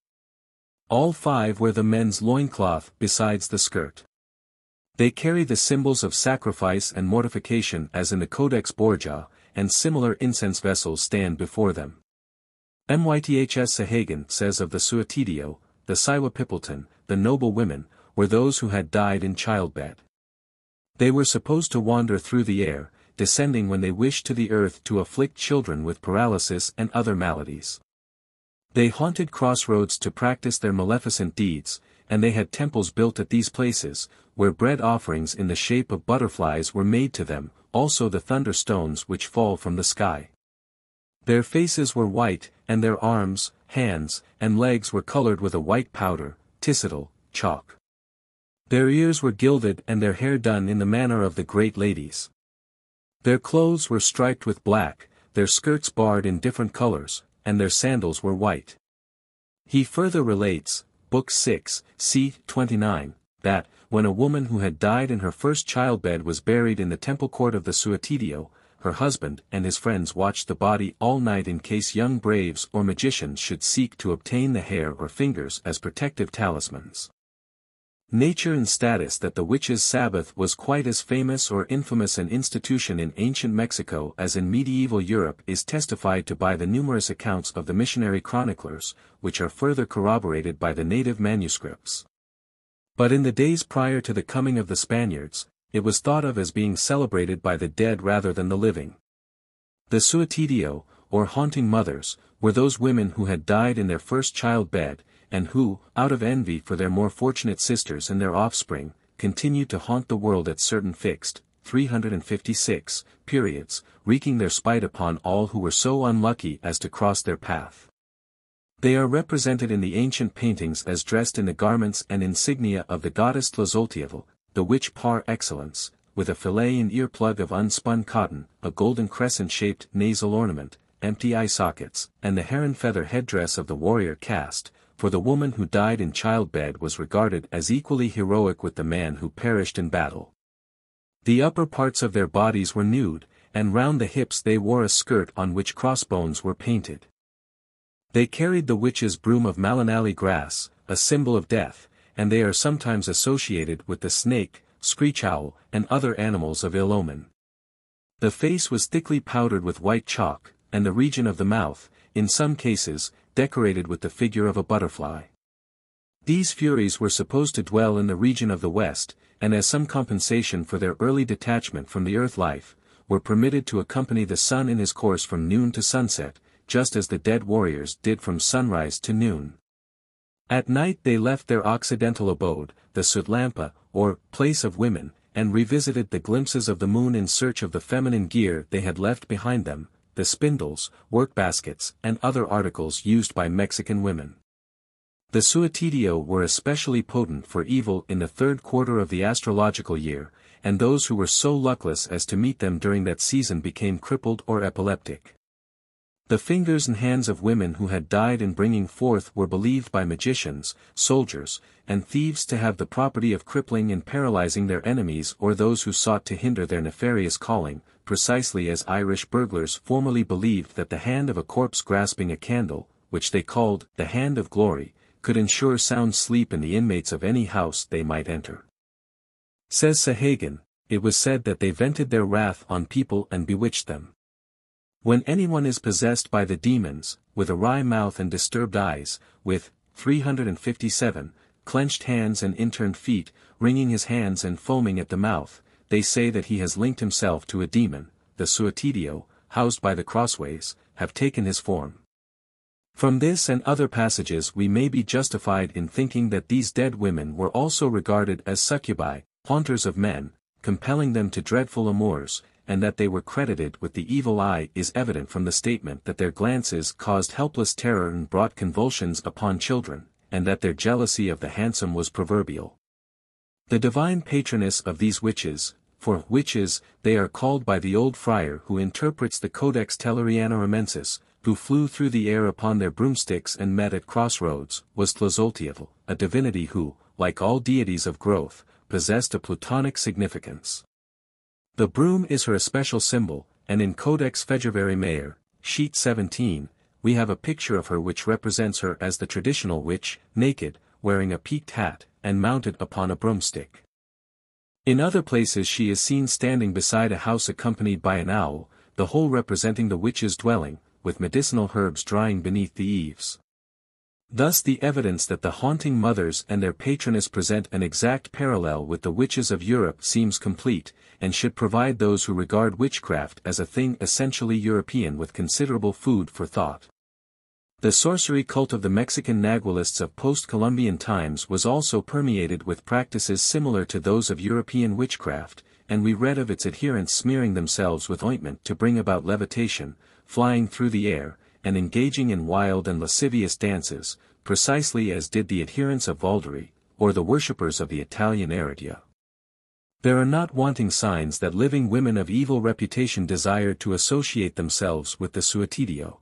All 5 wear the men's loincloth besides the skirt. They carry the symbols of sacrifice and mortification as in the Codex Borgia, and similar incense vessels stand before them. Myths Sahagan says of the Suatidio, the Siwa Pipilton, the noble women, were those who had died in childbed. They were supposed to wander through the air, descending when they wished to the earth to afflict children with paralysis and other maladies. They haunted crossroads to practice their maleficent deeds, and they had temples built at these places, where bread offerings in the shape of butterflies were made to them, also the thunderstones which fall from the sky. Their faces were white, and their arms, hands, and legs were colored with a white powder, tissitol, chalk. Their ears were gilded and their hair done in the manner of the great ladies. Their clothes were striped with black, their skirts barred in different colors, and their sandals were white. He further relates, Book 6, c. 29, that, when a woman who had died in her first childbed was buried in the temple court of the Suatidio, her husband and his friends watched the body all night in case young braves or magicians should seek to obtain the hair or fingers as protective talismans. Nature and status. That the witches' Sabbath was quite as famous or infamous an institution in ancient Mexico as in medieval Europe is testified to by the numerous accounts of the missionary chroniclers, which are further corroborated by the native manuscripts. But in the days prior to the coming of the Spaniards, it was thought of as being celebrated by the dead rather than the living. The Suatidio, or haunting mothers, were those women who had died in their first childbed, and who, out of envy for their more fortunate sisters and their offspring, continued to haunt the world at certain fixed, 356, periods, wreaking their spite upon all who were so unlucky as to cross their path. They are represented in the ancient paintings as dressed in the garments and insignia of the goddess Tlazolteotl, the witch par excellence, with a fillet and earplug of unspun cotton, a golden crescent-shaped nasal ornament, empty eye sockets, and the heron feather headdress of the warrior caste, for the woman who died in childbed was regarded as equally heroic with the man who perished in battle. The upper parts of their bodies were nude, and round the hips they wore a skirt on which crossbones were painted. They carried the witch's broom of Malinali grass, a symbol of death, and they are sometimes associated with the snake, screech owl, and other animals of ill omen. The face was thickly powdered with white chalk, and the region of the mouth, in some cases, decorated with the figure of a butterfly. These furies were supposed to dwell in the region of the west, and as some compensation for their early detachment from the earth life, were permitted to accompany the sun in his course from noon to sunset, just as the dead warriors did from sunrise to noon. At night they left their occidental abode, the Sutlampa, or place of women, and revisited the glimpses of the moon in search of the feminine gear they had left behind them, the spindles, workbaskets, and other articles used by Mexican women. The Suatidio were especially potent for evil in the third quarter of the astrological year, and those who were so luckless as to meet them during that season became crippled or epileptic. The fingers and hands of women who had died in bringing forth were believed by magicians, soldiers, and thieves to have the property of crippling and paralyzing their enemies or those who sought to hinder their nefarious calling, precisely as Irish burglars formerly believed that the hand of a corpse grasping a candle, which they called the hand of glory, could ensure sound sleep in the inmates of any house they might enter. Says Sahagan, it was said that they vented their wrath on people and bewitched them. When anyone is possessed by the demons, with a wry mouth and disturbed eyes, with 357, clenched hands and inturned feet, wringing his hands and foaming at the mouth, they say that he has linked himself to a demon, the Suatidio, housed by the crossways, have taken his form. From this and other passages we may be justified in thinking that these dead women were also regarded as succubi, haunters of men, compelling them to dreadful amours, and that they were credited with the evil eye is evident from the statement that their glances caused helpless terror and brought convulsions upon children, and that their jealousy of the handsome was proverbial. The divine patroness of these witches, for witches they are called by the old friar who interprets the Codex Tellurianorumensis, who flew through the air upon their broomsticks and met at crossroads, was Tlazolteotl, a divinity who, like all deities of growth, possessed a Platonic significance. The broom is her especial symbol, and in Codex February Mayer, sheet 17, we have a picture of her which represents her as the traditional witch, naked, wearing a peaked hat, and mounted upon a broomstick. In other places she is seen standing beside a house accompanied by an owl, the whole representing the witch's dwelling, with medicinal herbs drying beneath the eaves. Thus the evidence that the haunting mothers and their patroness present an exact parallel with the witches of Europe seems complete, and should provide those who regard witchcraft as a thing essentially European with considerable food for thought. The sorcery cult of the Mexican Nagualists of post-Columbian times was also permeated with practices similar to those of European witchcraft, and we read of its adherents smearing themselves with ointment to bring about levitation, flying through the air, and engaging in wild and lascivious dances, precisely as did the adherents of Valderi, or the worshippers of the Italian Eredia. There are not wanting signs that living women of evil reputation desired to associate themselves with the Suicidio.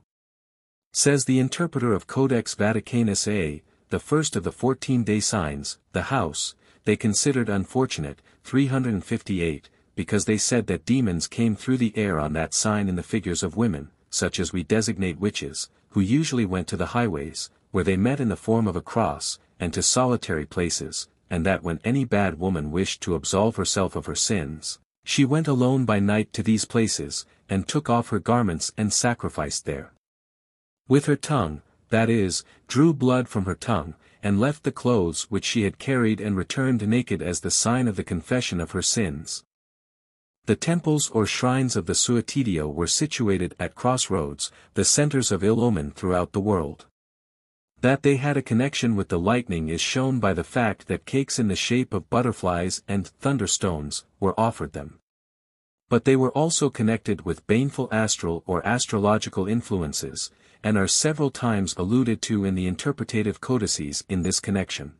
Says the interpreter of Codex Vaticanus A, the first of the 14-day signs, the house, they considered unfortunate, 358, because they said that demons came through the air on that sign in the figures of women, such as we designate witches, who usually went to the highways, where they met in the form of a cross, and to solitary places, and that when any bad woman wished to absolve herself of her sins, she went alone by night to these places, and took off her garments and sacrificed there. With her tongue, that is, drew blood from her tongue, and left the clothes which she had carried and returned naked as the sign of the confession of her sins. The temples or shrines of the Suicidio were situated at crossroads, the centers of ill omen throughout the world. That they had a connection with the lightning is shown by the fact that cakes in the shape of butterflies and thunderstones were offered them. But they were also connected with baneful astral or astrological influences, and are several times alluded to in the interpretative codices in this connection.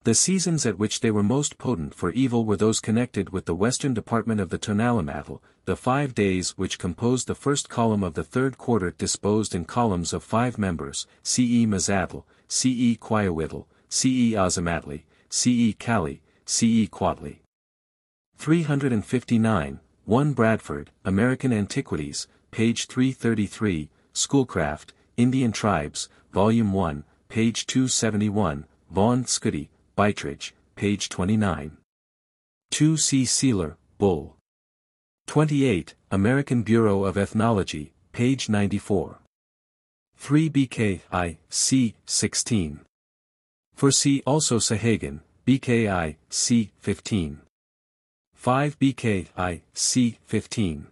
The seasons at which they were most potent for evil were those connected with the western department of the tonalamatl, the 5 days which composed the first column of the third quarter disposed in columns of 5 members, CE Mazatl, CE Quiawitl, CE Azamatli, CE Cali, CE Quatli. 359, 1 Bradford, American Antiquities, page 333, Schoolcraft, Indian Tribes, Volume 1, page 271, Vaughan Scuddy, Beitridge, page 29. 2 C. Sealer, Bull. 28, American Bureau of Ethnology, page 94. 3 BKI, C. 16. 4 see also Sahagan, BKI, C. 15. 5 BKI, C. 15.